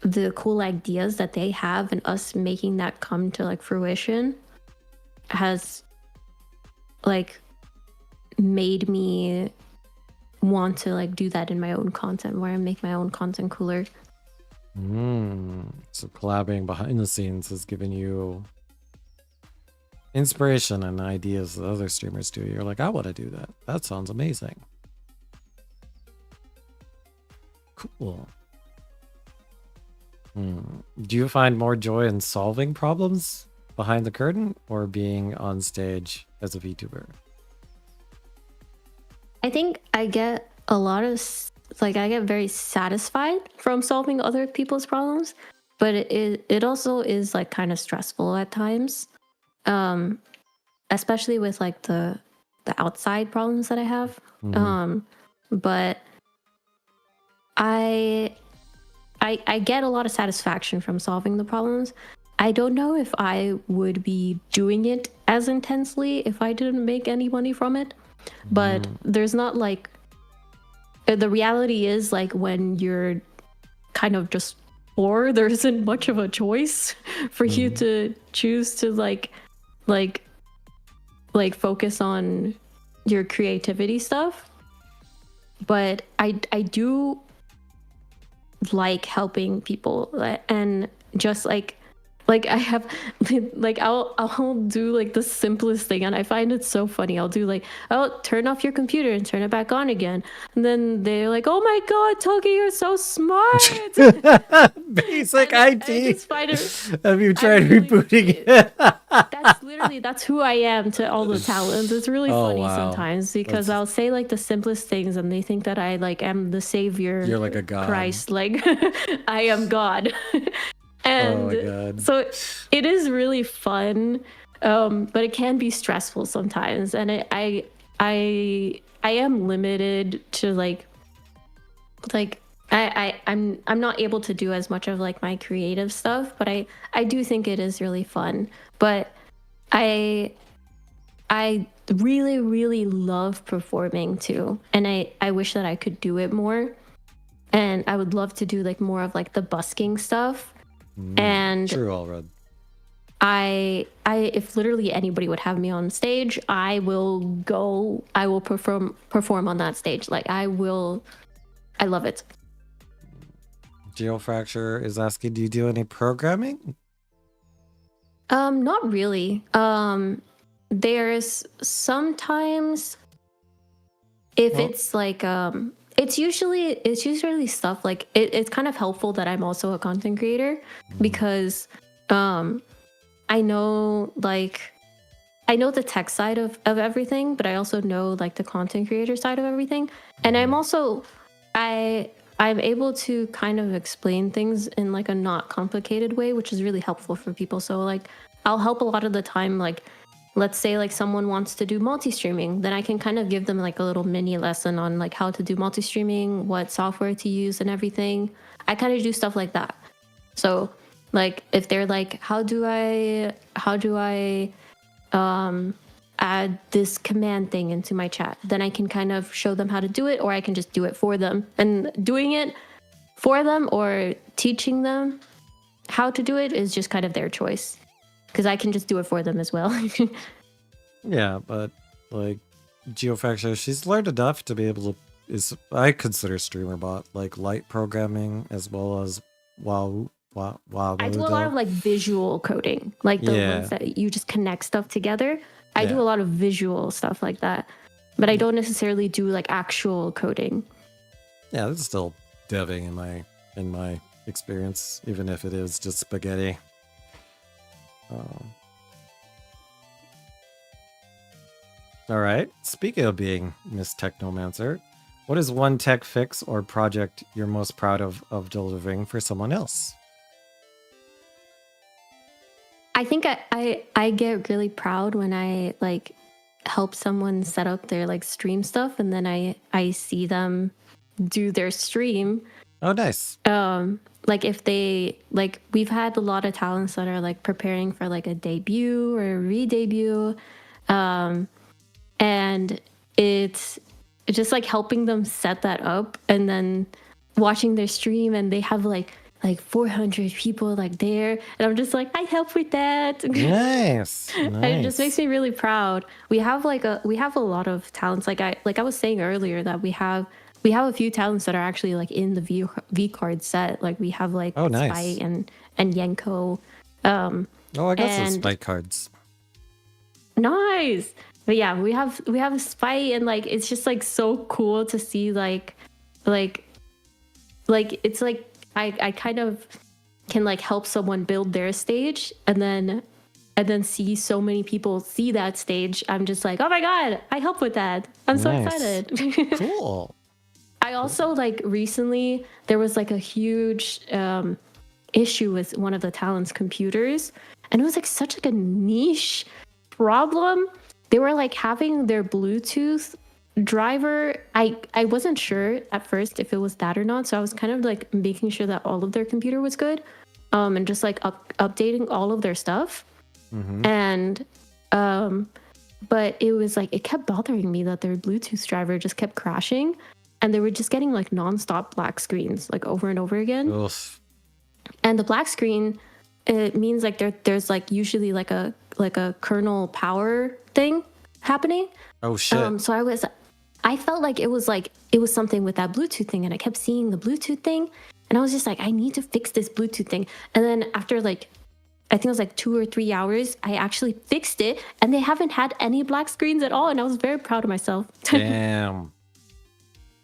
Speaker 2: the cool ideas that they have and us making that come to like fruition has like made me want to like do that in my own content where I make my own content cooler.
Speaker 1: So collaborating behind the scenes has given you inspiration and ideas that other streamers do. You're like, I want to do that. That sounds amazing. Cool. Do you find more joy in solving problems behind the curtain or being on stage as a VTuber?
Speaker 2: I think I get a lot of I get very satisfied from solving other people's problems, but it also is like kind of stressful at times. Especially with like the outside problems that I have. But I get a lot of satisfaction from solving the problems. I don't know if I would be doing it as intensely if I didn't make any money from it. But there's not like the reality is like when you're kind of just poor, there isn't much of a choice for you to choose to like focus on your creativity stuff. But I do like helping people and just like I have like I'll do like the simplest thing and I find it so funny. I'll do like, oh, turn off your computer and turn it back on again, and then they're like, oh my god, Toki, you're so smart.
Speaker 1: Basic
Speaker 2: and
Speaker 1: IT.
Speaker 2: I just find it,
Speaker 1: have you tried rebooting it?
Speaker 2: that's who I am to all the talents. It's really funny sometimes because I'll say like the simplest things and they think that I like am the savior.
Speaker 1: You're like a god.
Speaker 2: Christ, like I am God. And so it is really fun, but it can be stressful sometimes. And I am limited to I'm not able to do as much of like my creative stuff, but I do think it is really fun. But I really, really love performing too. And I wish that I could do it more. And I would love to do like more of like the busking stuff. And
Speaker 1: true, Allred.
Speaker 2: I if literally anybody would have me on stage, I will perform on that stage. Like I love it.
Speaker 1: Geofracture is asking, do you do any programming?
Speaker 2: Not really. There's sometimes if it's like it's usually stuff like it's kind of helpful that I'm also a content creator because I know the tech side of everything, but I also know like the content creator side of everything. And I'm able to kind of explain things in like a not complicated way, which is really helpful for people. So like I'll help a lot of the time, like let's say like someone wants to do multi-streaming, then I can kind of give them like a little mini lesson on like how to do multi-streaming, what software to use and everything. I kind of do stuff like that. So like if they're like, how do I add this command thing into my chat. Then I can kind of show them how to do it, or I can just do it for them. And doing it for them or teaching them how to do it is just kind of their choice, because I can just do it for them as well.
Speaker 1: Yeah, but like Geofactor, she's learned enough to be able to I consider streamer bot like light programming as well as wow.
Speaker 2: I do a lot of like visual coding, like the ones that you just connect stuff together. I do a lot of visual stuff like that, but I don't necessarily do like actual coding.
Speaker 1: Yeah, this is still deving in my experience, even if it is just spaghetti. All right. Speaking of being Miss Technomancer, what is one tech fix or project you're most proud of delivering for someone else?
Speaker 2: I think I get really proud when I like help someone set up their like stream stuff, and then I see them do their stream.
Speaker 1: Oh, nice.
Speaker 2: Like if they like, we've had a lot of talents that are like preparing for like a debut or a re-debut, and it's just like helping them set that up, and then watching their stream, and they have like 400 people like there, and I'm just like, I help with that.
Speaker 1: Nice.
Speaker 2: It just makes me really proud. We have a lot of talents. Like I was saying earlier, that we have a few talents that are actually like in the V card set. Like we have like
Speaker 1: nice.
Speaker 2: Spy and Yenko.
Speaker 1: I got some Spy cards.
Speaker 2: Nice. But yeah, we have a Spy, and like it's just like so cool to see like it's like I kind of can like help someone build their stage, and then see so many people see that stage. I'm just like, oh my god, I help with that. I'm so excited.
Speaker 1: Cool.
Speaker 2: I also like recently there was like a huge issue with one of the talents' computers, and it was like such like a niche problem. They were like having their Bluetooth driver. I wasn't sure at first if it was that or not, so I was kind of like making sure that all of their computer was good, and just like updating all of their stuff. And but it was like, it kept bothering me that their Bluetooth driver just kept crashing, and they were just getting like nonstop black screens like over and over again.
Speaker 1: Oof. And
Speaker 2: the black screen, it means like there's like usually like a kernel power thing happening.
Speaker 1: Oh shit.
Speaker 2: So I felt like it was something with that Bluetooth thing, and I kept seeing the Bluetooth thing, and I was just like, I need to fix this Bluetooth thing. And then after like, I think it was like 2 or 3 hours, I actually fixed it, and they haven't had any black screens at all, and I was very proud of myself.
Speaker 1: Damn.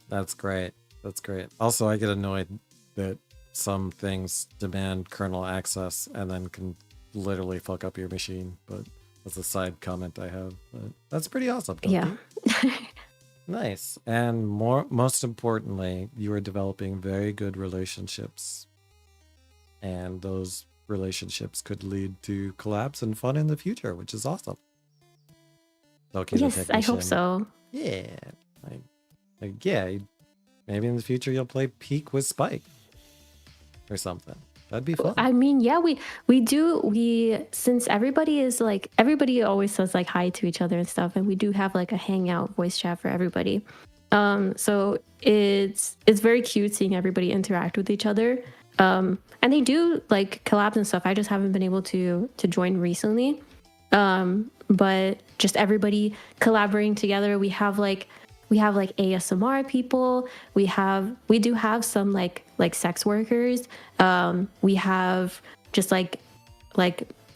Speaker 1: That's great. That's great. Also, I get annoyed that some things demand kernel access and then can literally fuck up your machine, but that's a side comment I have. But that's pretty awesome.
Speaker 2: Yeah.
Speaker 1: Nice. And most importantly, you are developing very good relationships, and those relationships could lead to collabs and fun in the future, which is awesome. Okay,
Speaker 2: yes, I hope so.
Speaker 1: Yeah. Yeah, maybe in the future you'll play Peak with Spike or something. That'd be fun.
Speaker 2: I mean, yeah, since everybody always says like hi to each other and stuff, and we do have like a hangout voice chat for everybody. So it's very cute seeing everybody interact with each other. And they do like collabs and stuff. I just haven't been able to join recently. But just everybody collaborating together. We have like ASMR people. We do have some like sex workers. We have just like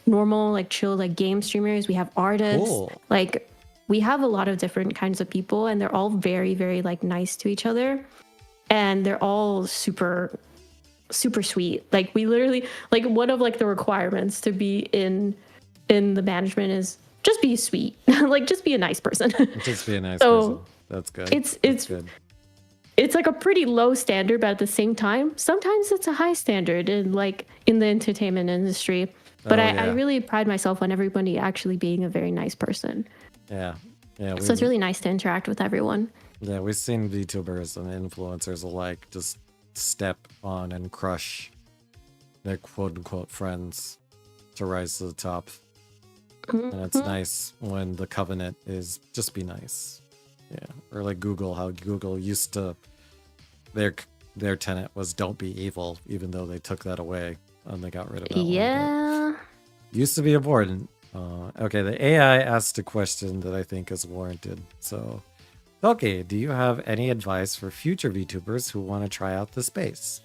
Speaker 2: normal like chill like game streamers. We have artists.
Speaker 1: Cool.
Speaker 2: Like we have a lot of different kinds of people, and they're all very, very like nice to each other, and they're all super sweet. Like we literally, like one of like the requirements to be in the management is just be sweet. Like just be a nice person.
Speaker 1: Just be a nice person. That's good.
Speaker 2: It's good. It's like a pretty low standard, but at the same time, sometimes it's a high standard in the entertainment industry. But I really pride myself on everybody actually being a very nice person.
Speaker 1: Yeah.
Speaker 2: So it's really nice to interact with everyone.
Speaker 1: Yeah, we've seen VTubers and influencers alike just step on and crush their quote unquote friends to rise to the top. And it's nice when the covenant is just be nice. Yeah. Or like Google, how Google used to, their tenet was don't be evil, even though they took that away and they got rid of that one.
Speaker 2: Yeah.
Speaker 1: Used to be important. Okay, the AI asked a question that I think is warranted. So, okay, do you have any advice for future VTubers who want to try out the space?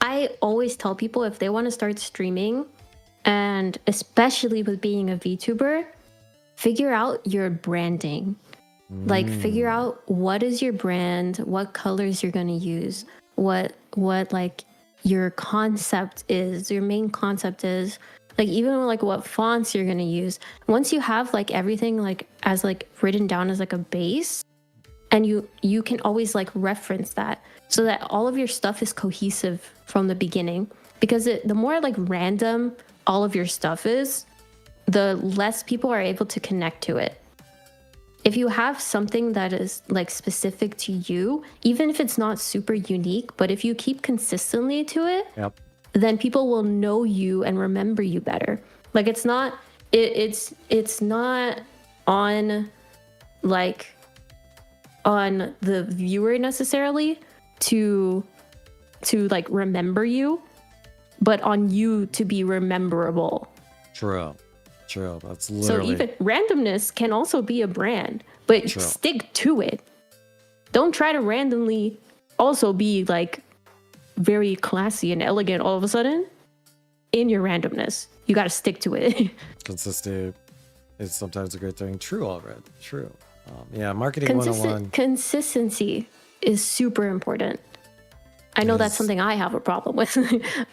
Speaker 2: I always tell people if they want to start streaming, and especially with being a VTuber, figure out your branding. Like figure out what is your brand, what colors you're going to use, what like your concept is, your main concept is, like even like what fonts you're going to use. Once you have like everything like as like written down as like a base, and you can always like reference that so that all of your stuff is cohesive from the beginning, because the more like random all of your stuff is, the less people are able to connect to it. If you have something that is like specific to you, even if it's not super unique, but if you keep consistently to it,
Speaker 1: Yep.
Speaker 2: then people will know you and remember you better. Like it's not on like on the viewer necessarily to like remember you, but on you to be rememberable.
Speaker 1: True. That's literally.
Speaker 2: So even randomness can also be a brand, but stick to it. Don't try to randomly also be like very classy and elegant all of a sudden in your randomness. You got to stick to it.
Speaker 1: Consistency is sometimes a great thing. True, already. True. Yeah, marketing 101.
Speaker 2: Consistency is super important. I know that's something I have a problem with.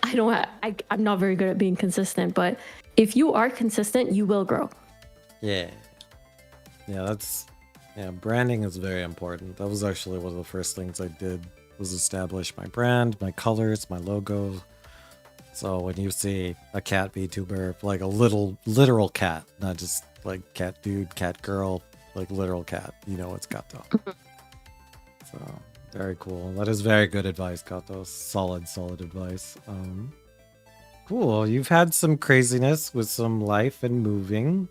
Speaker 2: I'm not very good at being consistent, but if you are consistent, you will grow.
Speaker 1: Yeah, branding is very important. That was actually one of the first things I did, was establish my brand, my colors, my logo. So when you see a cat VTuber, like a literal cat, not just like cat dude, cat girl, like literal cat, you know it's Kato. So very cool. That is very good advice, Kato. Solid advice. Cool. You've had some craziness with some life and moving.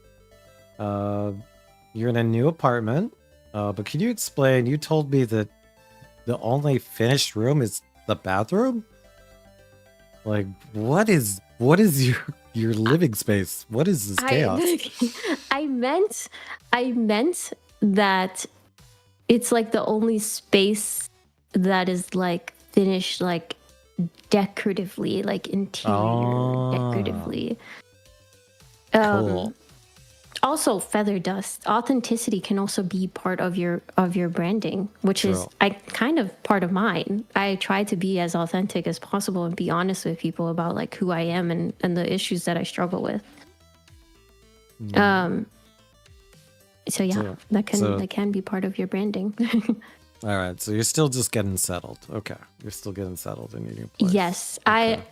Speaker 1: You're in a new apartment. But can you explain? You told me that the only finished room is the bathroom. Like, what is your living space? What is this chaos?
Speaker 2: I meant that it's like the only space that is like finished like decoratively, like interior decoratively.
Speaker 1: Cool.
Speaker 2: Also, feather dust. Authenticity can also be part of your branding, which is kind of part of mine. I try to be as authentic as possible and be honest with people about like who I am and the issues that I struggle with. So yeah, that can be part of your branding.
Speaker 1: All right, so you're still just getting settled. Okay, you're still getting settled in your new place.
Speaker 2: Yes,
Speaker 1: okay.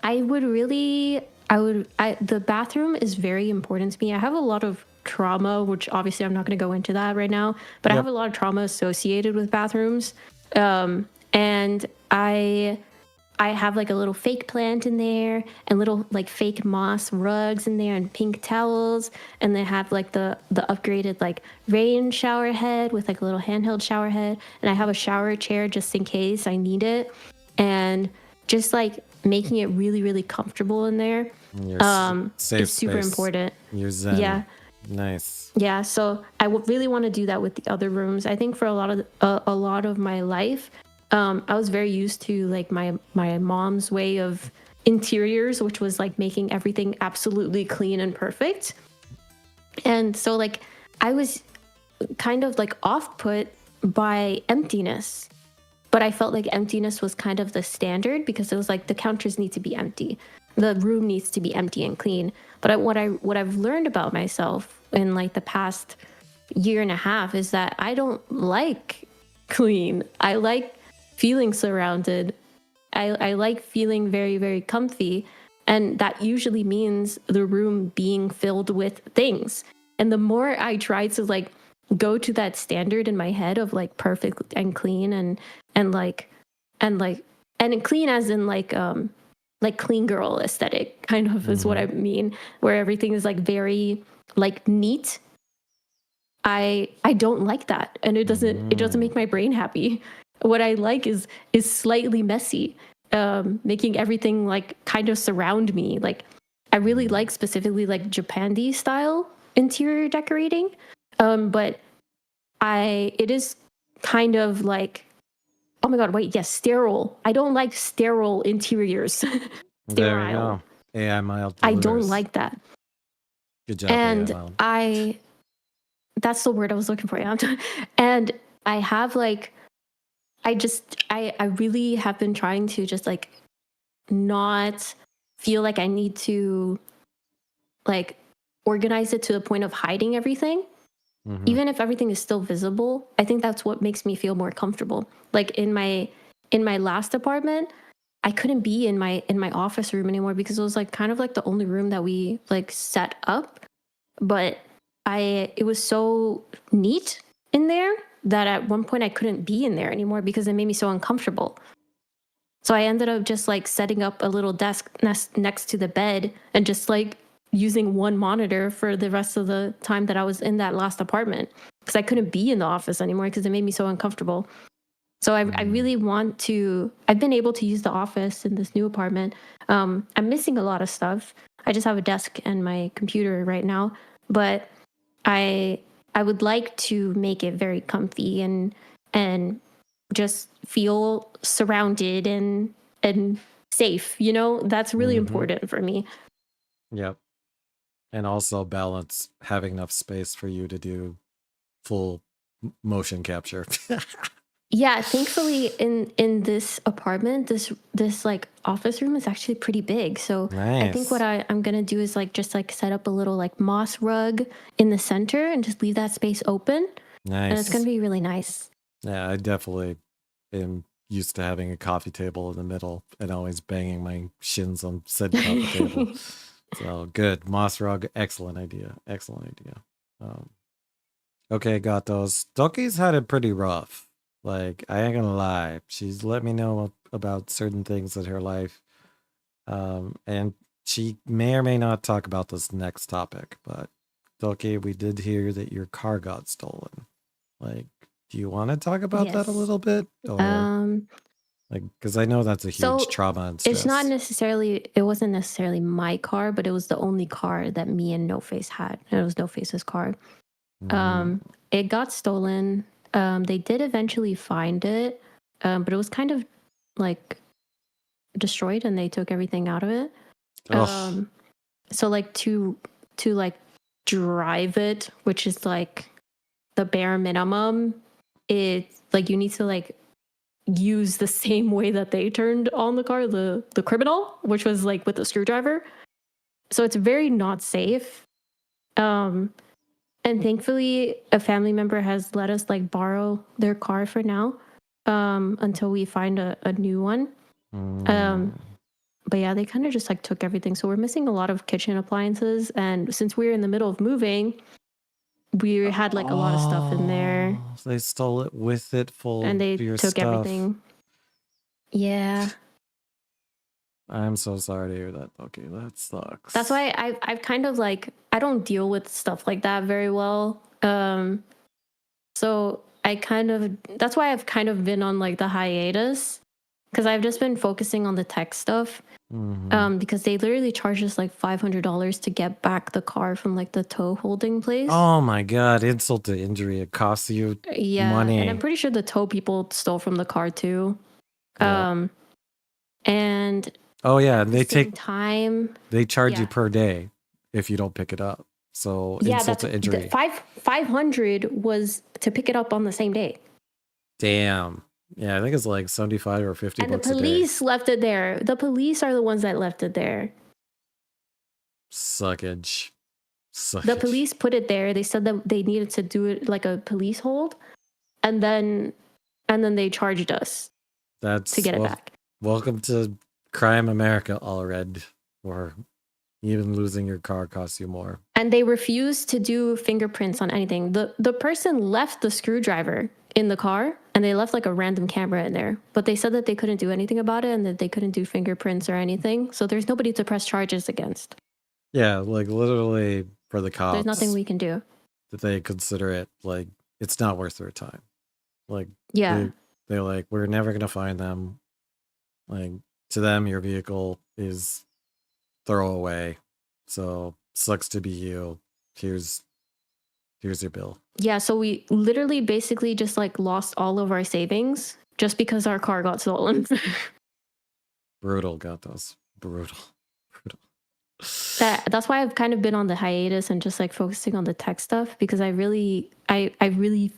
Speaker 2: The bathroom is very important to me. I have a lot of trauma, which obviously I'm not going to go into that right now, but I have a lot of trauma associated with bathrooms. And I have like a little fake plant in there and little like fake moss rugs in there and pink towels. And they have like the upgraded like rain shower head with like a little handheld shower head. And I have a shower chair just in case I need it. And just like making it really, really comfortable in there. It's super important.
Speaker 1: You're zen.
Speaker 2: Yeah.
Speaker 1: Nice.
Speaker 2: Yeah. So I really want to do that with the other rooms. I think for a lot of my life, I was very used to like my mom's way of interiors, which was like making everything absolutely clean and perfect. And so like I was kind of like off-put by emptiness, but I felt like emptiness was kind of the standard because it was like the counters need to be empty. The room needs to be empty and clean. But what I've learned about myself in like the past year and a half is that I don't like clean. I like feeling surrounded. I like feeling very, very comfy. And that usually means the room being filled with things. And the more I try to like go to that standard in my head of like perfect and clean and clean as in like like clean girl aesthetic, kind of is what I mean, where everything is like very like neat. I don't like that, and it doesn't make my brain happy. What I like is slightly messy, making everything like kind of surround me. Like I really like specifically like Japandi style interior decorating, but it is kind of like, oh my god, wait, yes, sterile. I don't like sterile interiors.
Speaker 1: There we go. AI mild
Speaker 2: I
Speaker 1: polluters.
Speaker 2: don't like that.
Speaker 1: Good job,
Speaker 2: And
Speaker 1: AI mild.
Speaker 2: that's the word I was looking for. Yeah. And I have like, I really have been trying to just like not feel like I need to like organize it to the point of hiding everything. Even if everything is still visible, I think that's what makes me feel more comfortable. Like in my last apartment, I couldn't be in my office room anymore because it was like kind of like the only room that we like set up. But it was so neat in there that at one point I couldn't be in there anymore because it made me so uncomfortable. So I ended up just like setting up a little desk next to the bed and just like using one monitor for the rest of the time that I was in that last apartment because I couldn't be in the office anymore because it made me so uncomfortable. So I really want to, I've been able to use the office in this new apartment. I'm missing a lot of stuff. I just have a desk and my computer right now, but I would like to make it very comfy and just feel surrounded and safe. You know, that's really important for me.
Speaker 1: Yep. And also balance having enough space for you to do full motion capture.
Speaker 2: Yeah, thankfully in this apartment, this like office room is actually pretty big. So I think what I'm gonna do is like just like set up a little like moss rug in the center and just leave that space open.
Speaker 1: Nice.
Speaker 2: And it's gonna be really nice.
Speaker 1: Yeah, I definitely am used to having a coffee table in the middle and always banging my shins on said coffee table. So good. Moss rug, excellent idea. Excellent idea. Okay, got those. Toki's had it pretty rough. Like, I ain't gonna lie. She's let me know about certain things in her life. And she may or may not talk about this next topic, but Toki, we did hear that your car got stolen. Like, do you want to talk about that a little bit? Or like, because I know that's a huge trauma and stress.
Speaker 2: It's not necessarily, it wasn't necessarily my car, but it was the only car that me and No Face had. And it was No Face's car. It got stolen. They did eventually find it, but it was kind of like destroyed and they took everything out of it. So like to like drive it, which is like the bare minimum, it's like you need to like use the same way that they turned on the car, the criminal, which was like with the screwdriver. So it's very not safe. And thankfully, a family member has let us like borrow their car for now, until we find a new one. But yeah, they kind of just like took everything. So we're missing a lot of kitchen appliances. And since we were in the middle of moving, we had like a lot of stuff in there.
Speaker 1: So they stole it with it full
Speaker 2: and they
Speaker 1: of your
Speaker 2: took
Speaker 1: stuff.
Speaker 2: Everything. Yeah.
Speaker 1: I'm so sorry to hear that, Toki. That sucks.
Speaker 2: That's why I've kind of like, I don't deal with stuff like that very well. So that's why I've kind of been on like the hiatus, because I've just been focusing on the tech stuff. Because they literally charge us like $500 to get back the car from like the tow holding place.
Speaker 1: Oh my god, insult to injury. It costs you money.
Speaker 2: And I'm pretty sure the tow people stole from the car too.
Speaker 1: Yeah.
Speaker 2: And
Speaker 1: oh yeah, they take
Speaker 2: time.
Speaker 1: They charge you per day if you don't pick it up. So insult to injury.
Speaker 2: 500 was to pick it up on the same day.
Speaker 1: Damn. Yeah, I think it's like 75 or 50
Speaker 2: and
Speaker 1: bucks a day.
Speaker 2: And the police left it there. The police are the ones that left it there.
Speaker 1: Suckage.
Speaker 2: The police put it there. They said that they needed to do it like a police hold, and then they charged us to get it back.
Speaker 1: Welcome to Crime America, Allred. Or even losing your car costs you more.
Speaker 2: And they refused to do fingerprints on anything. The person left the screwdriver in the car and they left like a random camera in there. But they said that they couldn't do anything about it and that they couldn't do fingerprints or anything. So there's nobody to press charges against.
Speaker 1: Yeah, like literally for the cops.
Speaker 2: There's nothing we can do.
Speaker 1: That they consider it like it's not worth their time. Like
Speaker 2: Yeah.
Speaker 1: they're like, we're never gonna find them. Like to them, your vehicle is throwaway. So sucks to be you. Here's your bill.
Speaker 2: Yeah, so we literally basically just like lost all of our savings just because our car got stolen.
Speaker 1: Brutal, got those. Brutal.
Speaker 2: That's why I've kind of been on the hiatus and just like focusing on the tech stuff, because I really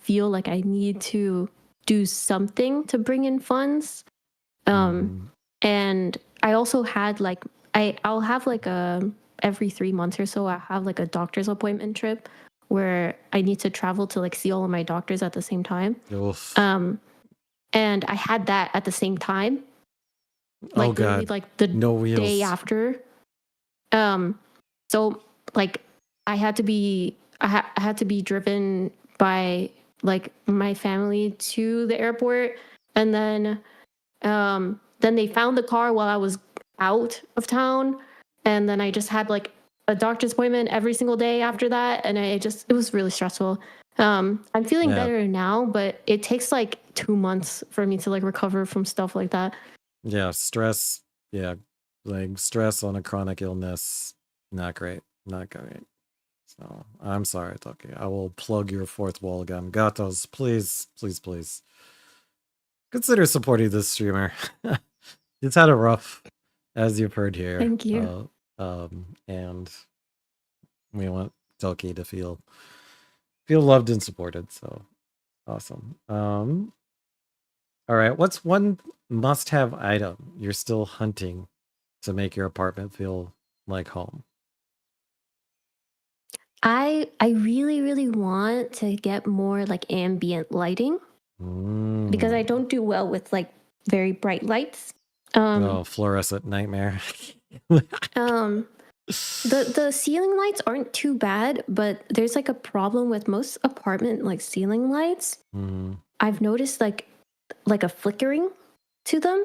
Speaker 2: feel like I need to do something to bring in funds. And I also had like I'll have like every 3 months or so I have like a doctor's appointment trip where I need to travel to like see all of my doctors at the same time.
Speaker 1: Oof.
Speaker 2: And I had that at the same time. Like
Speaker 1: oh god,
Speaker 2: like the
Speaker 1: no wheels.
Speaker 2: day after. So like I had to be driven by like my family to the airport, and then they found the car while I was out of town, and then I just had like a doctor's appointment every single day after that, and it was really stressful. I'm feeling better now, but it takes like 2 months for me to like recover from stuff like that.
Speaker 1: Yeah, stress. Yeah, like stress on a chronic illness. Not great. So I'm sorry, Toki. I will plug your fourth wall again. Gatos, please. Consider supporting this streamer. It's had a rough, as you've heard here.
Speaker 2: Thank you.
Speaker 1: And we want Toki to feel loved and supported. So awesome. All right. What's one must-have item you're still hunting to make your apartment feel like home?
Speaker 2: I really, really want to get more like ambient lighting because I don't do well with like very bright lights.
Speaker 1: Fluorescent nightmare.
Speaker 2: The ceiling lights aren't too bad, but there's like a problem with most apartment like ceiling lights. I've noticed like a flickering to them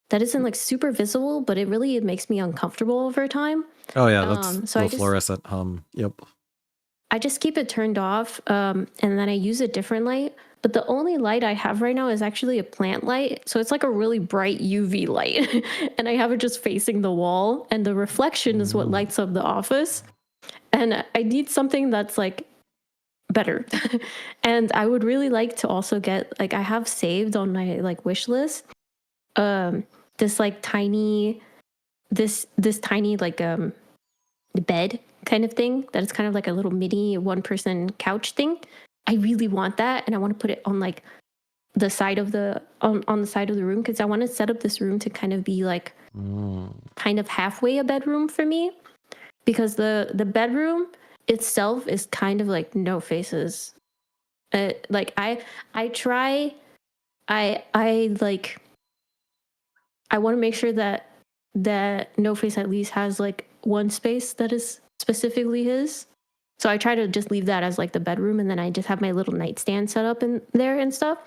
Speaker 2: that isn't like super visible, but it makes me uncomfortable over time.
Speaker 1: Oh yeah, that's the fluorescent hum. Yep.
Speaker 2: I just keep it turned off, and then I use a different light. But the only light I have right now is actually a plant light. So it's like a really bright UV light. And I have it just facing the wall. And the reflection is what lights up the office. And I need something that's like better. And I would really like to also get, like, I have saved on my like wish list this like tiny, this tiny like bed kind of thing that is kind of like a little mini 1-person couch thing. I really want that, and I want to put it on like the side of the on the side of the room, because I want to set up this room to kind of be like kind of halfway a bedroom for me, because the bedroom itself is kind of like no faces. Like I want to make sure that no face at least has like one space that is specifically his. So I try to just leave that as like the bedroom, and then I just have my little nightstand set up in there and stuff.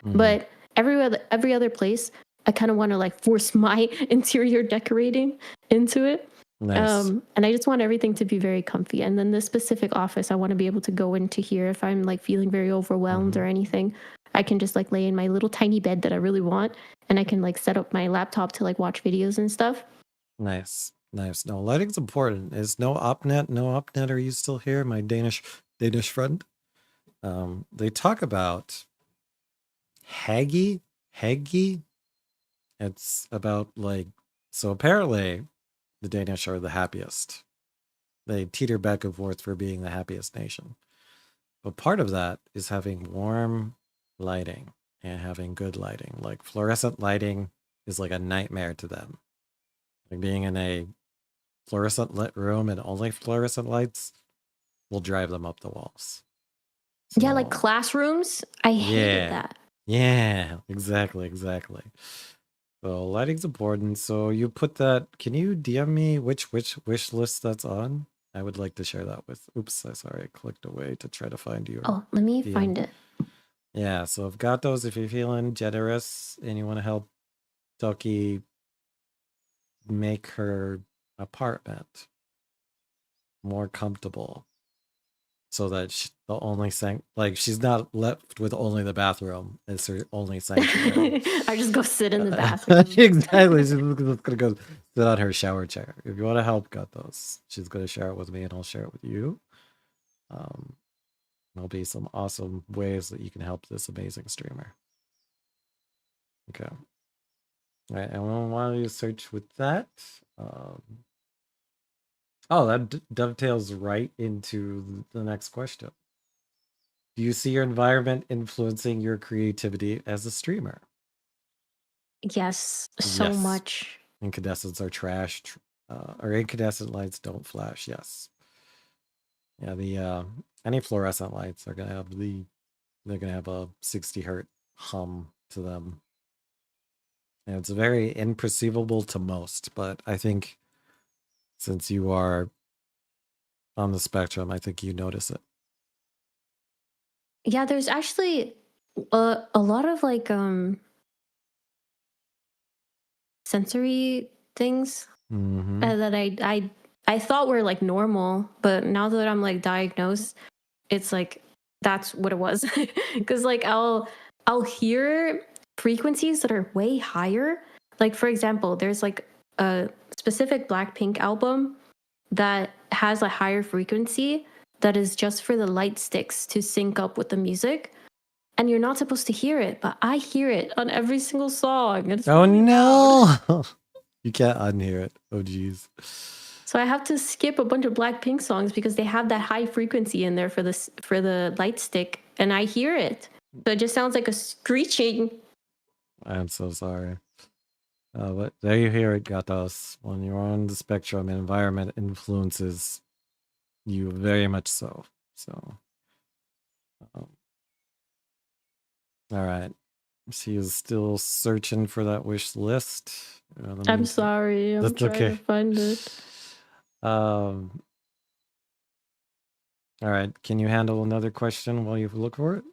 Speaker 2: But every other place, I kind of want to like force my interior decorating into it.
Speaker 1: Nice.
Speaker 2: And I just want everything to be very comfy. And then this specific office, I want to be able to go into here if I'm like feeling very overwhelmed or anything. I can just like lay in my little tiny bed that I really want, and I can like set up my laptop to like watch videos and stuff.
Speaker 1: Nice. No, lighting's important. Is no opnet, are you still here? My Danish friend. They talk about Haggy. It's about like, so apparently the Danish are the happiest. They teeter back and forth for being the happiest nation. But part of that is having warm lighting and having good lighting. Like fluorescent lighting is like a nightmare to them. Like being in a fluorescent lit room and only fluorescent lights will drive them up the walls.
Speaker 2: So, yeah, like classrooms. I hated that.
Speaker 1: Yeah, exactly. So lighting's important. So you put that. Can you DM me which wish list that's on? I would like to share that with. Oops, sorry, I clicked away to try to find you.
Speaker 2: Oh, let me find it.
Speaker 1: Yeah, so I've got those. If you're feeling generous and you want to help Toki make her apartment more comfortable, so that the only she's not left with only the bathroom as her only sanctuary.
Speaker 2: I just go sit in the bathroom.
Speaker 1: Exactly. She's just gonna go sit on her shower chair. If you want to help, got those. She's gonna share it with me, and I'll share it with you. There'll be some awesome ways that you can help this amazing streamer. Okay. All right, and while you search with that, oh, that dovetails right into the next question. Do you see your environment influencing your creativity as a streamer?
Speaker 2: Yes, so
Speaker 1: Yes.
Speaker 2: much.
Speaker 1: Incandescents are trash, or incandescent lights don't flash. Yes. Yeah, the any fluorescent lights are gonna have they're gonna have a 60 hertz hum to them. And it's very imperceivable to most, but I think since you are on the spectrum, I think you notice it.
Speaker 2: Yeah, there's actually a lot of like sensory things
Speaker 1: Mm-hmm.
Speaker 2: that I thought were like normal, but now that I'm like diagnosed, it's like that's what it was. Because like I'll hear frequencies that are way higher. Like for example, there's like a specific Blackpink album that has a higher frequency that is just for the light sticks to sync up with the music. And you're not supposed to hear it, but I hear it on every single song. It's
Speaker 1: Oh
Speaker 2: really
Speaker 1: no!
Speaker 2: loud.
Speaker 1: You can't unhear it. Oh geez.
Speaker 2: So I have to skip a bunch of Blackpink songs because they have that high frequency in there for the light stick, and I hear it. So it just sounds like a screeching.
Speaker 1: I'm so sorry. But there you hear it, Gatos. When you're on the spectrum, environment influences you very much so. So, all right. She is still searching for that wish list.
Speaker 2: I'm sorry. I'm
Speaker 1: That's
Speaker 2: trying
Speaker 1: okay.
Speaker 2: to find it.
Speaker 1: All right. Can you handle another question while you look for it?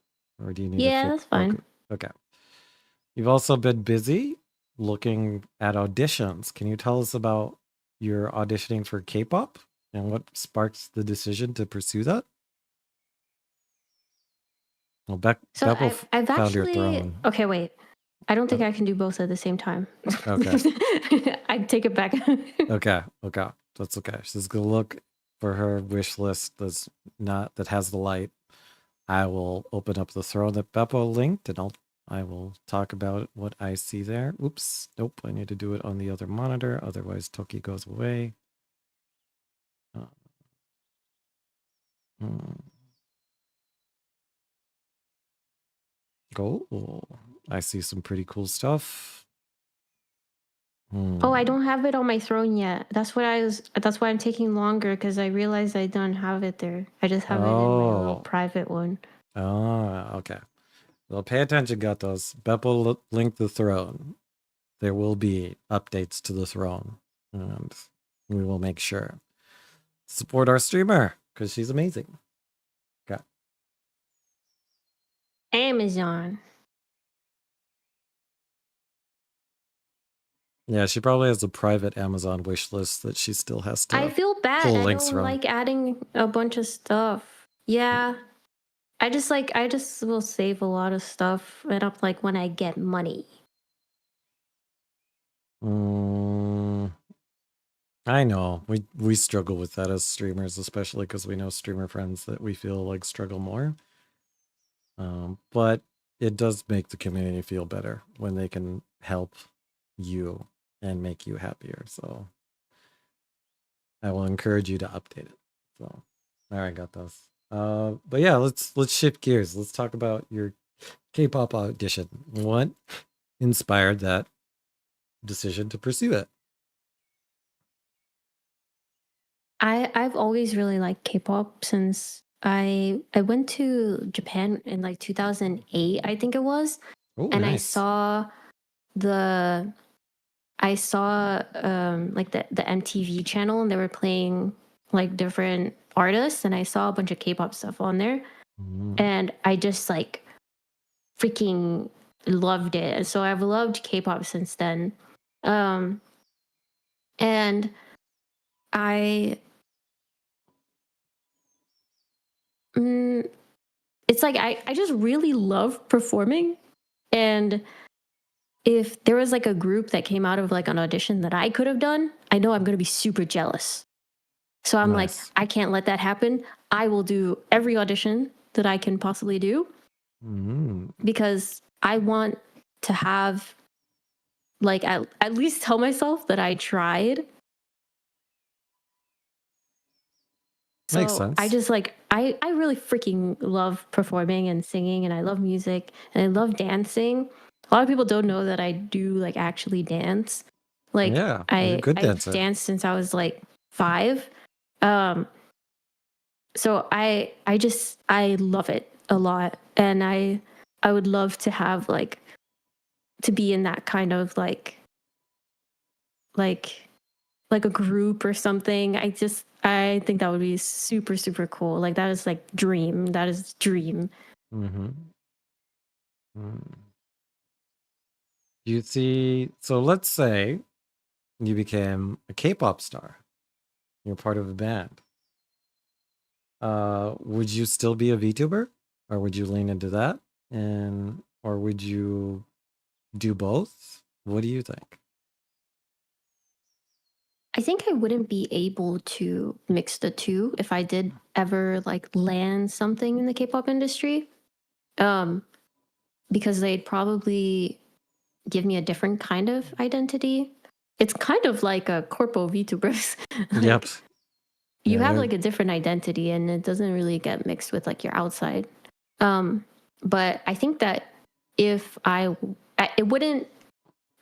Speaker 1: Or do you need
Speaker 2: Yeah, that's fine.
Speaker 1: Okay. You've also been busy looking at auditions. Can you tell us about your auditioning for K-pop and what sparks the decision to pursue that? Well,
Speaker 2: So I've
Speaker 1: found your
Speaker 2: actually
Speaker 1: throne.
Speaker 2: okay. Wait, I don't think I can do both at the same time.
Speaker 1: Okay.
Speaker 2: I take it back.
Speaker 1: Okay. That's okay. She's gonna look for her wish list that has the light. I will open up the throne that Beppo linked, and I will talk about what I see there. Oops. Nope. I need to do it on the other monitor. Otherwise, Toki goes away. Cool. I see some pretty cool stuff.
Speaker 2: Oh, I don't have it on my throne yet. That's why I'm taking longer, because I realized I don't have it there. I just have it in my little private one.
Speaker 1: Oh, okay. Well, pay attention, Gatos. Beppo linked the throne. There will be updates to the throne, and we will make sure. Support our streamer, because she's amazing. Okay.
Speaker 2: Amazon.
Speaker 1: Yeah, she probably has a private Amazon wish list that she still has to.
Speaker 2: I feel bad.
Speaker 1: pull
Speaker 2: I
Speaker 1: links
Speaker 2: don't
Speaker 1: from.
Speaker 2: like adding a bunch of stuff. Yeah. I just will save a lot of stuff right up like when I get money.
Speaker 1: I know we struggle with that as streamers, especially because we know streamer friends that we feel like struggle more. But it does make the community feel better when they can help you and make you happier. So I will encourage you to update it. So, all right, got those. But yeah, let's shift gears. Let's talk about your K-pop audition. What inspired that decision to pursue it?
Speaker 2: I've always really liked K-pop since I went to Japan in like 2008, I think it was.
Speaker 1: Oh,
Speaker 2: and
Speaker 1: nice.
Speaker 2: I saw like the MTV channel, and they were playing like different artists, and I saw a bunch of K-pop stuff on there. And I just like freaking loved it. And so I've loved K-pop since then. And I it's like I just really love performing. And if there was like a group that came out of like an audition that I could have done, I know I'm going to be super jealous. So I'm like,
Speaker 1: Nice.
Speaker 2: I can't let that happen. I will do every audition that I can possibly do because I want to have like at least tell myself that I tried.
Speaker 1: Makes
Speaker 2: So
Speaker 1: sense.
Speaker 2: I just like I really freaking love performing and singing, and I love music and I love dancing. A lot of people don't know that I do like actually dance. Like
Speaker 1: Yeah, you're a good
Speaker 2: I've
Speaker 1: dancer.
Speaker 2: danced since I was like 5. Um so I love it a lot, and I would love to have like to be in that kind of like like a group or something. I think that would be super super cool. Like that is like dream. That is dream.
Speaker 1: Mm-hmm. You see, so let's say you became a K-pop star. You're part of a band. Would you still be a VTuber, or would you lean into that, or would you do both? What do you think?
Speaker 2: I think I wouldn't be able to mix the two if I did ever like land something in the K-pop industry. Um because they'd probably give me a different kind of identity. It's kind of like a corpo VTubers.
Speaker 1: Yep.
Speaker 2: Like you
Speaker 1: Yeah,
Speaker 2: have
Speaker 1: they're
Speaker 2: like a different identity and it doesn't really get mixed with like your outside. But I think that if it wouldn't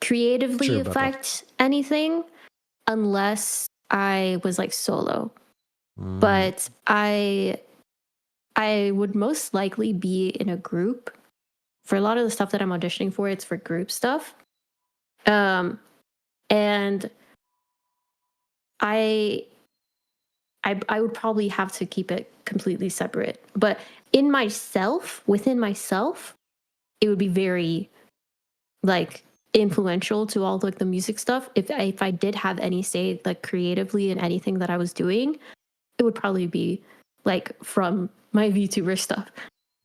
Speaker 2: creatively
Speaker 1: true about that.
Speaker 2: affect anything unless I was like solo.
Speaker 1: Mm,
Speaker 2: But I would most likely be in a group. For a lot of the stuff that I'm auditioning for, it's for group stuff. And I I would probably have to keep it completely separate. But within myself, it would be very like influential to all like the music stuff. If I did have any say like creatively in anything that I was doing, it would probably be like from my VTuber stuff.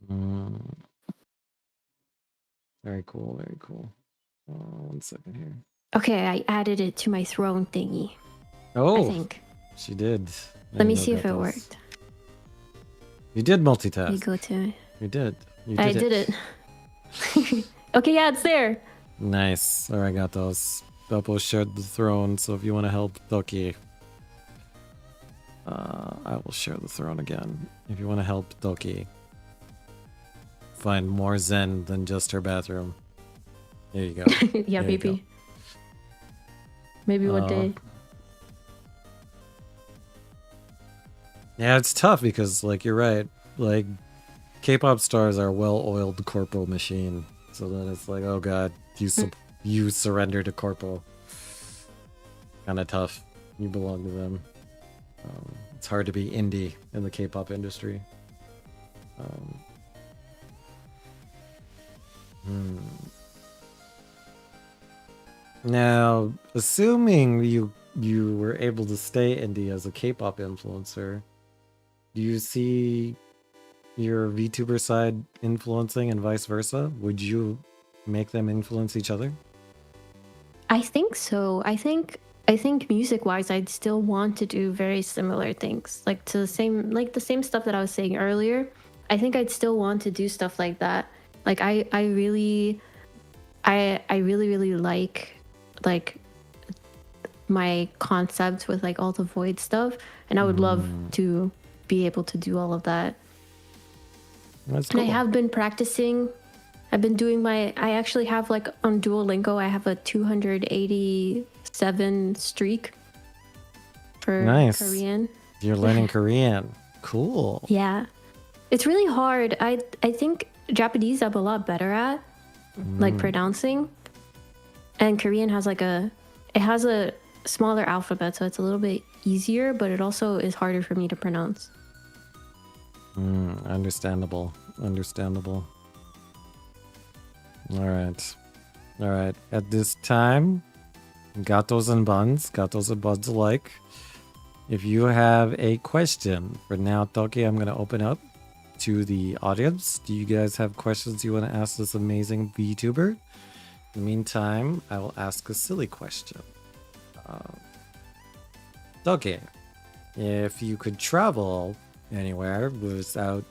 Speaker 1: mm. Very cool. Very cool. 1 second here.
Speaker 2: Okay, I added it to my throne thingy. I
Speaker 1: Oh,
Speaker 2: think.
Speaker 1: she did.
Speaker 2: Let me see if it worked.
Speaker 1: You did
Speaker 2: You
Speaker 1: multitask.
Speaker 2: go to.
Speaker 1: You did. You
Speaker 2: I did it. Okay, yeah, it's there.
Speaker 1: Nice. All right, got those. Beppo shared the throne, so if you want to help Toki, I will share the throne again. If you want to help Toki find more zen than just her bathroom, there you go.
Speaker 2: Yeah,
Speaker 1: There you go.
Speaker 2: maybe. Maybe one day.
Speaker 1: Yeah, it's tough because, like, you're right. Like, K-pop stars are a well-oiled corpo machine, so then it's like, oh god, you surrender to corpo. Kind of tough. You belong to them. It's hard to be indie in the K-pop industry. Now, assuming you were able to stay indie as a K-pop influencer, do you see your VTuber side influencing and vice versa? Would you make them influence each other?
Speaker 2: I think so. I think music wise I'd still want to do very similar things. Like to the same stuff that I was saying earlier. I think I'd still want to do stuff like that. Like I really really like my concept with like all the void stuff, and I would love to be able to do all of that.
Speaker 1: That's cool.
Speaker 2: And I have been practicing. I've been doing I actually have like on Duolingo, I have a 287 streak for
Speaker 1: Nice.
Speaker 2: Korean.
Speaker 1: You're learning Korean. Cool.
Speaker 2: Yeah. It's really hard. I think Japanese I'm a lot better at, like pronouncing. And Korean has it has a smaller alphabet, so it's a little bit easier, but it also is harder for me to pronounce.
Speaker 1: Understandable. All right. All right. At this time, gatos and buns alike. If you have a question for NyaTokki, I'm going to open up to the audience. Do you guys have questions you want to ask this amazing VTuber? In the meantime, I will ask a silly question. Okay, if you could travel anywhere without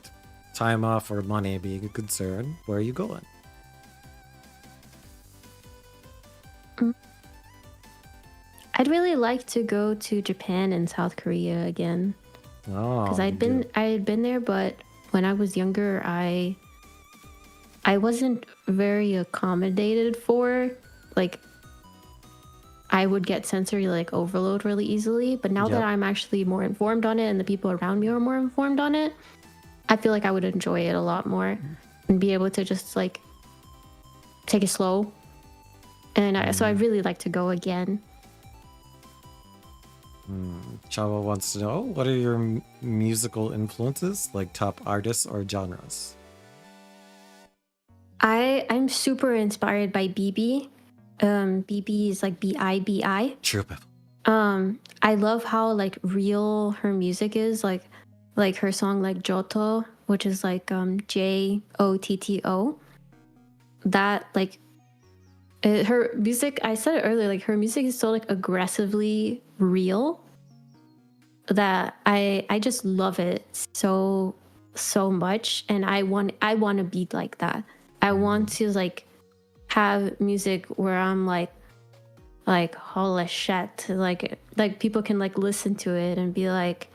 Speaker 1: time off or money being a concern, where are you going?
Speaker 2: I'd really like to go to Japan and South Korea again
Speaker 1: Oh,
Speaker 2: because I had been there, but when I was younger, I wasn't very accommodated for, like, I would get sensory like overload really easily. But now that I'm actually more informed on it and the people around me are more informed on it, I feel like I would enjoy it a lot more and be able to just like take it slow. And so I'd really like to go again.
Speaker 1: Chava wants to know, what are your musical influences, like top artists or genres?
Speaker 2: I'm super inspired by BB. BB is like BIBI.
Speaker 1: True.
Speaker 2: I love how like real her music is, like her song like Joto, which is like JOTTO. That like her music, I said it earlier, like her music is so like aggressively real that I just love it so much, and I want to be like that. I want to like have music where I'm like holy shit, like people can like listen to it and be like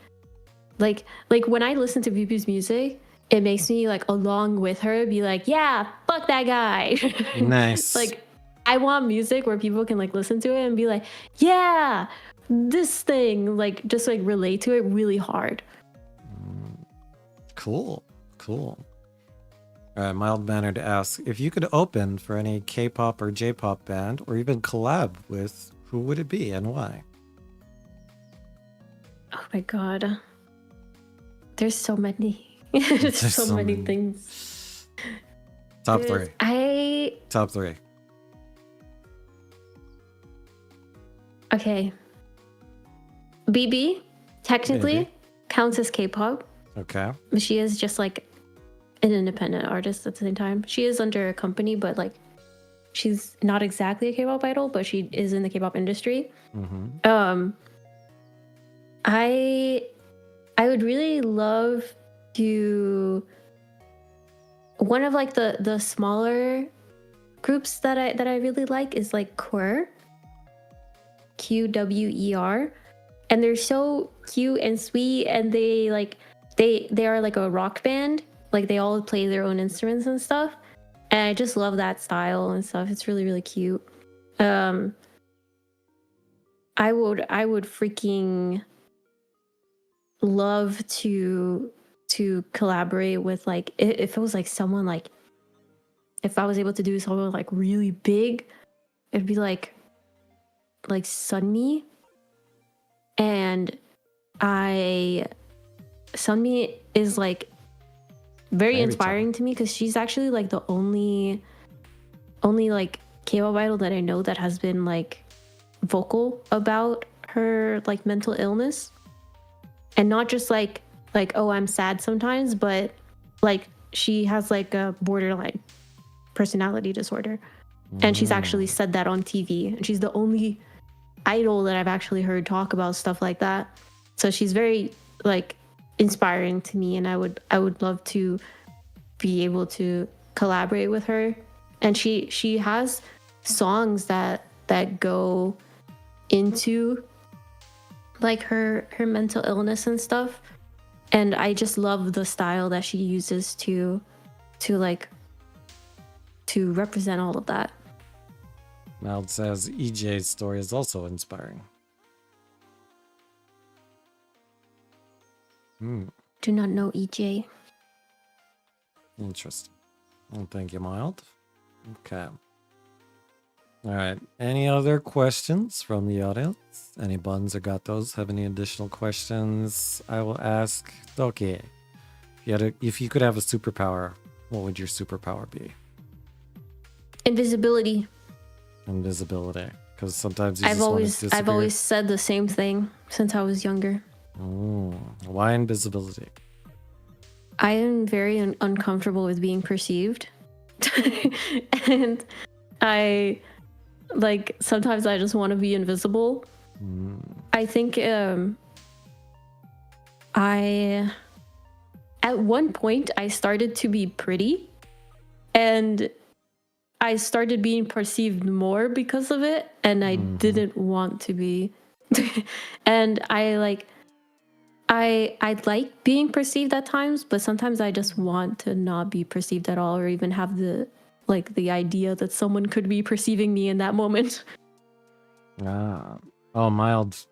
Speaker 2: when I listen to BB's music, it makes me like along with her be like, yeah, fuck that guy.
Speaker 1: Nice.
Speaker 2: Like I want music where people can like listen to it and be like, yeah, this thing, like just like relate to it really hard.
Speaker 1: Cool. Mild mannered asks, if you could open for any K-pop or J-pop band, or even collab with, who would it be and why?
Speaker 2: Oh my god, there's so many. There's so many things.
Speaker 1: Top three. Top three.
Speaker 2: Okay. BB technically counts as K-pop.
Speaker 1: Okay.
Speaker 2: But she is just like an independent artist at the same time. She is under a company, but like she's not exactly a K-pop idol, but she is in the K-pop industry. I would really love to, one of like the smaller groups that I really like is like Queer, QWER, and they're so cute and sweet, and they like they are like a rock band. Like they all play their own instruments and stuff, and I just love that style and stuff. It's really, really cute. I would freaking love to collaborate with, like, if it was like someone, like if I was able to do something like really big, it'd be like Sunmi. And Sunmi is like very inspiring to me because she's actually like the only like K-pop idol that I know that has been like vocal about her like mental illness, and not just like oh, I'm sad sometimes, but like she has like a borderline personality disorder, and she's actually said that on TV, and she's the only idol that I've actually heard talk about stuff like that. So she's very like inspiring to me, and I would love to be able to collaborate with her. And she has songs that go into like her mental illness and stuff, and I just love the style that she uses to represent all of that.
Speaker 1: Mild says EJ's story is also inspiring.
Speaker 2: Do not know EJ.
Speaker 1: Interesting. Well, thank you, Mild. Okay. All right. Any other questions from the audience? Any buns or gatos have any additional questions? I will ask Toki. If you could have a superpower, what would your superpower be?
Speaker 2: Invisibility.
Speaker 1: Invisibility. Because sometimes you
Speaker 2: I've
Speaker 1: just want to disappear.
Speaker 2: I've always said the same thing since I was younger.
Speaker 1: Why invisibility?
Speaker 2: I am very uncomfortable with being perceived. And I like sometimes I just want to be invisible. I think I at one point I started to be pretty, and I started being perceived more because of it, and I didn't want to be. And I like being perceived at times, but sometimes I just want to not be perceived at all, or even have the idea that someone could be perceiving me in that moment.
Speaker 1: Mild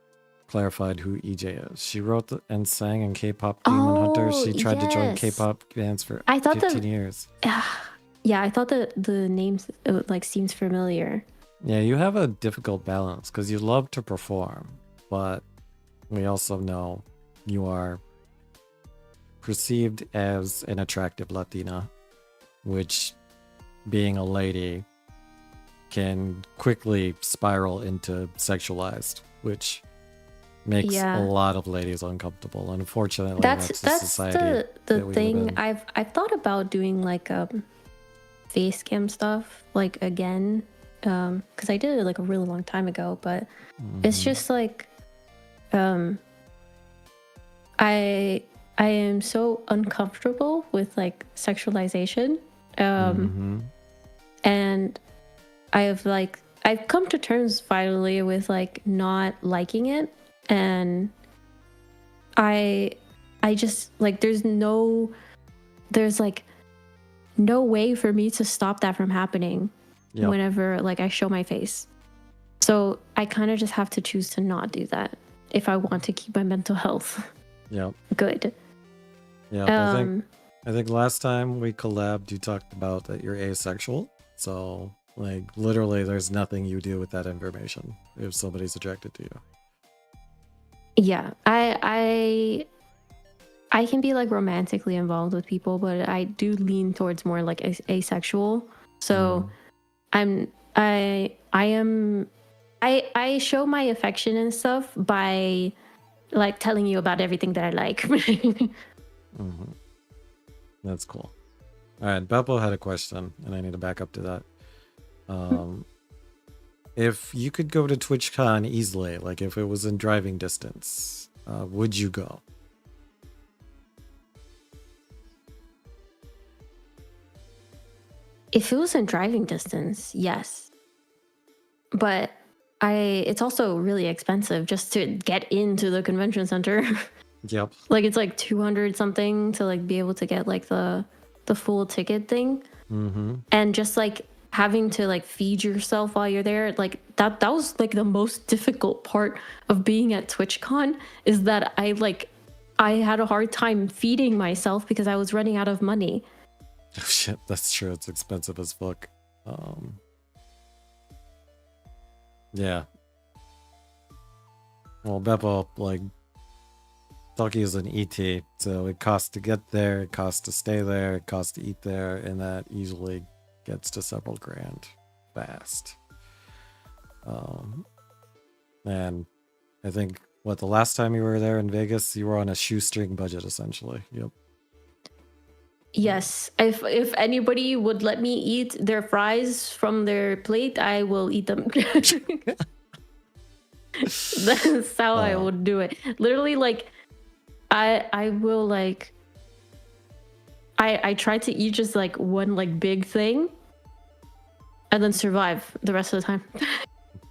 Speaker 1: clarified who EJ is. She wrote and sang in K-pop Demon Hunter. She tried to join K-pop bands for 15 years.
Speaker 2: Yeah, I thought that the names seems familiar.
Speaker 1: Yeah, you have a difficult balance because you love to perform, but we also know you are perceived as an attractive Latina, which, being a lady, can quickly spiral into sexualized, which makes a lot of ladies uncomfortable. Unfortunately, that's the society
Speaker 2: the thing. I've thought about doing like face cam stuff like again, because I did it like a really long time ago, but it's just like I am so uncomfortable with like sexualization, and I've come to terms finally with like not liking it, and I just like there's like no way for me to stop that from happening whenever like I show my face. So I kind of just have to choose to not do that if I want to keep my mental health good.
Speaker 1: I think last time we collabed, you talked about that you're asexual. So like literally there's nothing you do with that information if somebody's attracted to you.
Speaker 2: Yeah, I can be like romantically involved with people, but I do lean towards more like asexual. So I show my affection and stuff by like telling you about everything that I like.
Speaker 1: That's cool. All right, Beppo had a question, and I need to back up to that. If you could go to TwitchCon easily, like if it was in driving distance, would you go?
Speaker 2: If it was in driving distance, yes. But it's also really expensive just to get into the convention center.
Speaker 1: Yep.
Speaker 2: Like it's like 200 something to like be able to get like the full ticket thing. And just like having to like feed yourself while you're there, like that was like the most difficult part of being at TwitchCon, is that I had a hard time feeding myself because I was running out of money.
Speaker 1: Oh shit, that's true. It's expensive as fuck. Yeah. Well, Beppo, like, Toki is an ET, so it costs to get there, it costs to stay there, it costs to eat there, and that usually gets to several grand fast. And I think, the last time you were there in Vegas, you were on a shoestring budget, essentially. Yep.
Speaker 2: Yes, if anybody would let me eat their fries from their plate, I will eat them. That's how I would do it. Literally, like, I will like, I try to eat just like one like big thing, and then survive the rest of the time.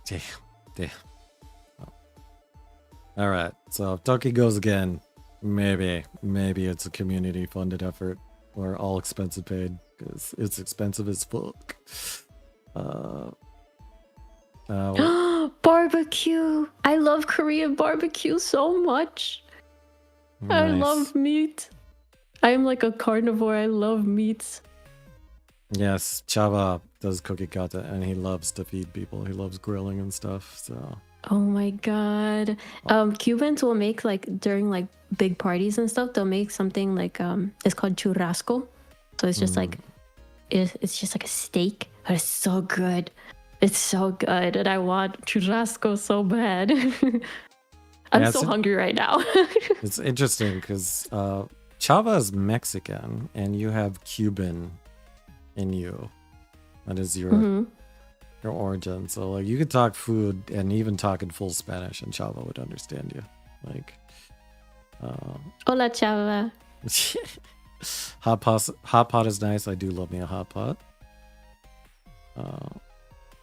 Speaker 1: Damn. All right, so if Toki goes again, maybe it's a community funded effort. Or all expenses paid, because it's expensive as fuck.
Speaker 2: Barbecue! I love Korean barbecue so much. Nice. I love meat. I'm like a carnivore. I love meats.
Speaker 1: Yes, Chava does cookie kata, and he loves to feed people. He loves grilling and stuff. So.
Speaker 2: Oh my god. Cubans will make like during like big parties and stuff, they'll make something like it's called churrasco. So it's just like it's just like a steak but it's so good. It's so good, and I want churrasco so bad. I'm
Speaker 1: Yeah,
Speaker 2: so hungry right now.
Speaker 1: it's interesting because Chava is Mexican and you have Cuban in you. That is your origin. So like you could talk food and even talk in full Spanish and Chava would understand you. Like
Speaker 2: Hola, chava.
Speaker 1: hot pot is nice. I do love me a hot pot.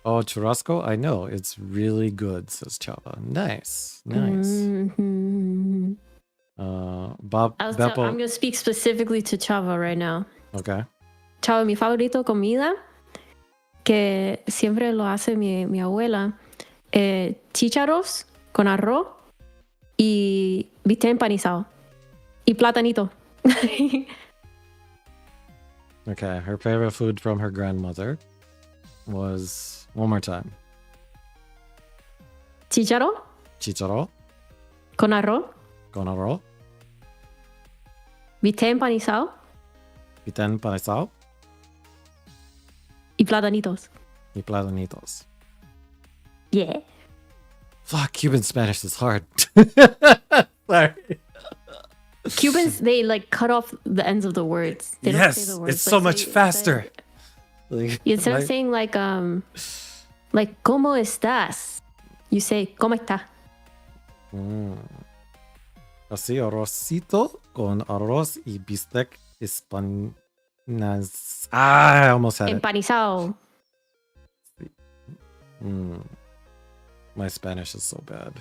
Speaker 1: Oh, churrasco? I know. It's really good, says Chava. Nice. Bob Beppo.
Speaker 2: I'm gonna speak specifically to Chava right now.
Speaker 1: Okay.
Speaker 2: Chava, mi favorito comida que siempre lo hace mi abuela, chícharos con arroz y bistec empanizado y platanito.
Speaker 1: Okay, her favorite food from her grandmother was, one more time,
Speaker 2: Chícharo
Speaker 1: chicharo
Speaker 2: con arroz,
Speaker 1: con arroz,
Speaker 2: bistec empanizado
Speaker 1: pitén panizado
Speaker 2: y platanitos.
Speaker 1: y platanitos.
Speaker 2: Yeah.
Speaker 1: Fuck, Cuban Spanish is hard. Sorry.
Speaker 2: Cubans, they like cut off the ends of the words. They don't say the words.
Speaker 1: It's so much faster.
Speaker 2: Instead of saying like ¿cómo estás? You say ¿cómo está?
Speaker 1: Así arrocito con arroz y bistec I almost had
Speaker 2: Empanizado.
Speaker 1: it. My Spanish is so bad.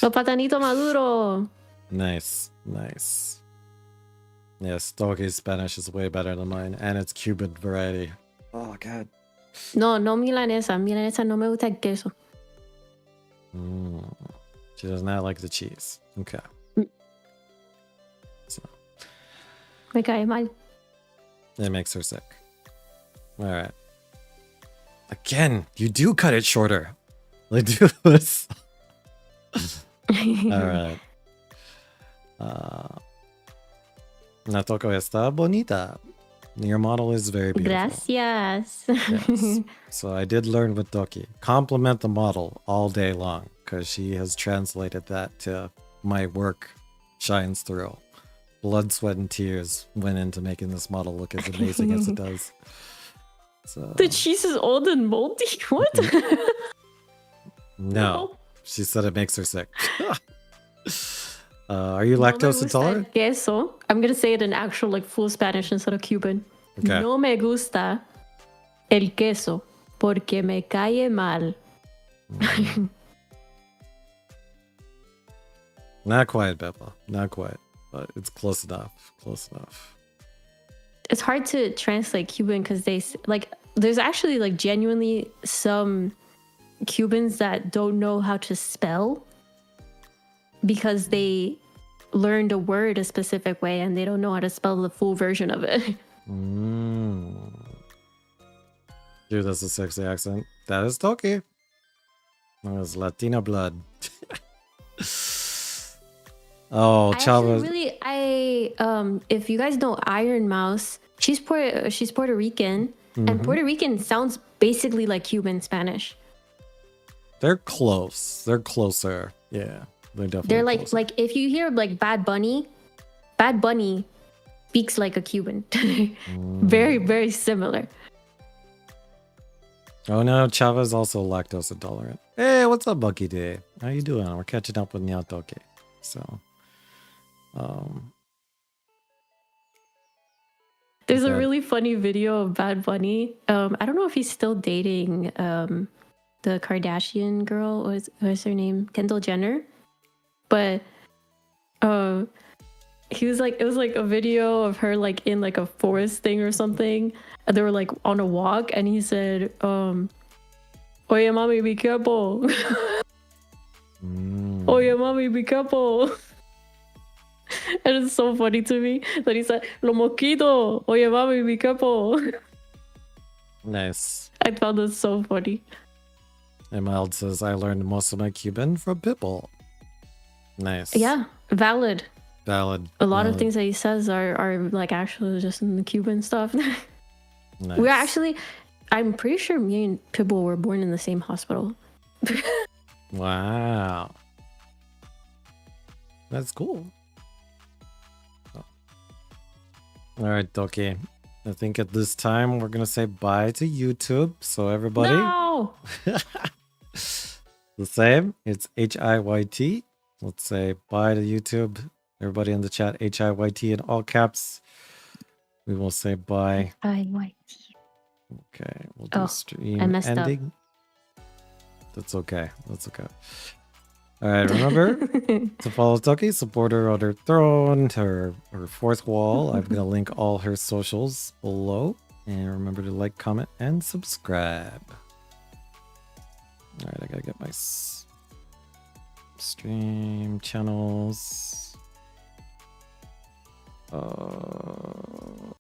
Speaker 2: Lo platanito maduro.
Speaker 1: Nice. Yes, Toki's Spanish is way better than mine, and it's Cuban variety. Oh, God.
Speaker 2: No milanesa. Milanesa no me gusta el queso.
Speaker 1: She does not like the cheese. Okay. So,
Speaker 2: Me cae mal.
Speaker 1: it makes her sick. All right. Again, you do cut it shorter. Like, do this. All right. NyaTokki está bonita. Your model is very beautiful.
Speaker 2: Gracias.
Speaker 1: Yes. So I did learn with Toki. Compliment the model all day long because she has translated that to my work shines through. Blood, sweat, and tears went into making this model look as amazing as it does. So,
Speaker 2: The cheese is old and moldy? What?
Speaker 1: no. She said it makes her sick. Are you
Speaker 2: No me
Speaker 1: lactose
Speaker 2: gusta
Speaker 1: intolerant?
Speaker 2: el queso. I'm gonna say it in actual like full Spanish instead of Cuban.
Speaker 1: Okay.
Speaker 2: No me gusta el queso porque me cae mal.
Speaker 1: Not quite, Beppa. Not quite. But it's close enough.
Speaker 2: It's hard to translate Cuban because there's actually like genuinely some Cubans that don't know how to spell because they learned a word a specific way and they don't know how to spell the full version of it.
Speaker 1: Dude, that's a sexy accent. That is Toki. That is Latina blood. Oh, Chava.
Speaker 2: If you guys know Iron Mouse, she's Puerto Rican, and Puerto Rican sounds basically like Cuban Spanish.
Speaker 1: They're close. They're closer. Yeah, they're definitely.
Speaker 2: They're like
Speaker 1: closer.
Speaker 2: like if you hear like Bad Bunny speaks like a Cuban. Very, very similar.
Speaker 1: Oh no, Chava's also lactose intolerant. Hey, what's up, Bucky Day? How you doing? We're catching up with NyaTokki. So,
Speaker 2: there's a really funny video of Bad Bunny. I don't know if he's still dating the Kardashian girl. What's her name? Kendall Jenner. But he was like, it was like a video of her like in like a forest thing or something. And they were like on a walk, and he said, "Oye, mami, be careful." Oye, mami, be careful. And it's so funny to me that he said, "Lo mosquito, oye, mami, be careful."
Speaker 1: nice.
Speaker 2: I found this so funny.
Speaker 1: And Mild says, I learned most of my Cuban from Pitbull. Nice.
Speaker 2: Yeah, valid.
Speaker 1: Valid.
Speaker 2: A lot of things that he says are like actually just in the Cuban stuff.
Speaker 1: Nice.
Speaker 2: We're actually, I'm pretty sure me and Pibble were born in the same hospital.
Speaker 1: Wow. That's cool. Oh. All right, Toki. I think at this time we're gonna say bye to YouTube. So everybody,
Speaker 2: No!
Speaker 1: the same. It's HIYT. Let's say bye to YouTube. Everybody in the chat, HIYT in all caps. We will say bye.
Speaker 2: HIYT.
Speaker 1: Okay, we'll do
Speaker 2: Oh,
Speaker 1: stream
Speaker 2: I messed up.
Speaker 1: ending. That's okay. That's okay. All right, remember to follow Toki, support her on her throne, her fourth wall. I'm gonna link all her socials below, and remember to like, comment, and subscribe. All right, I gotta get my stream channels.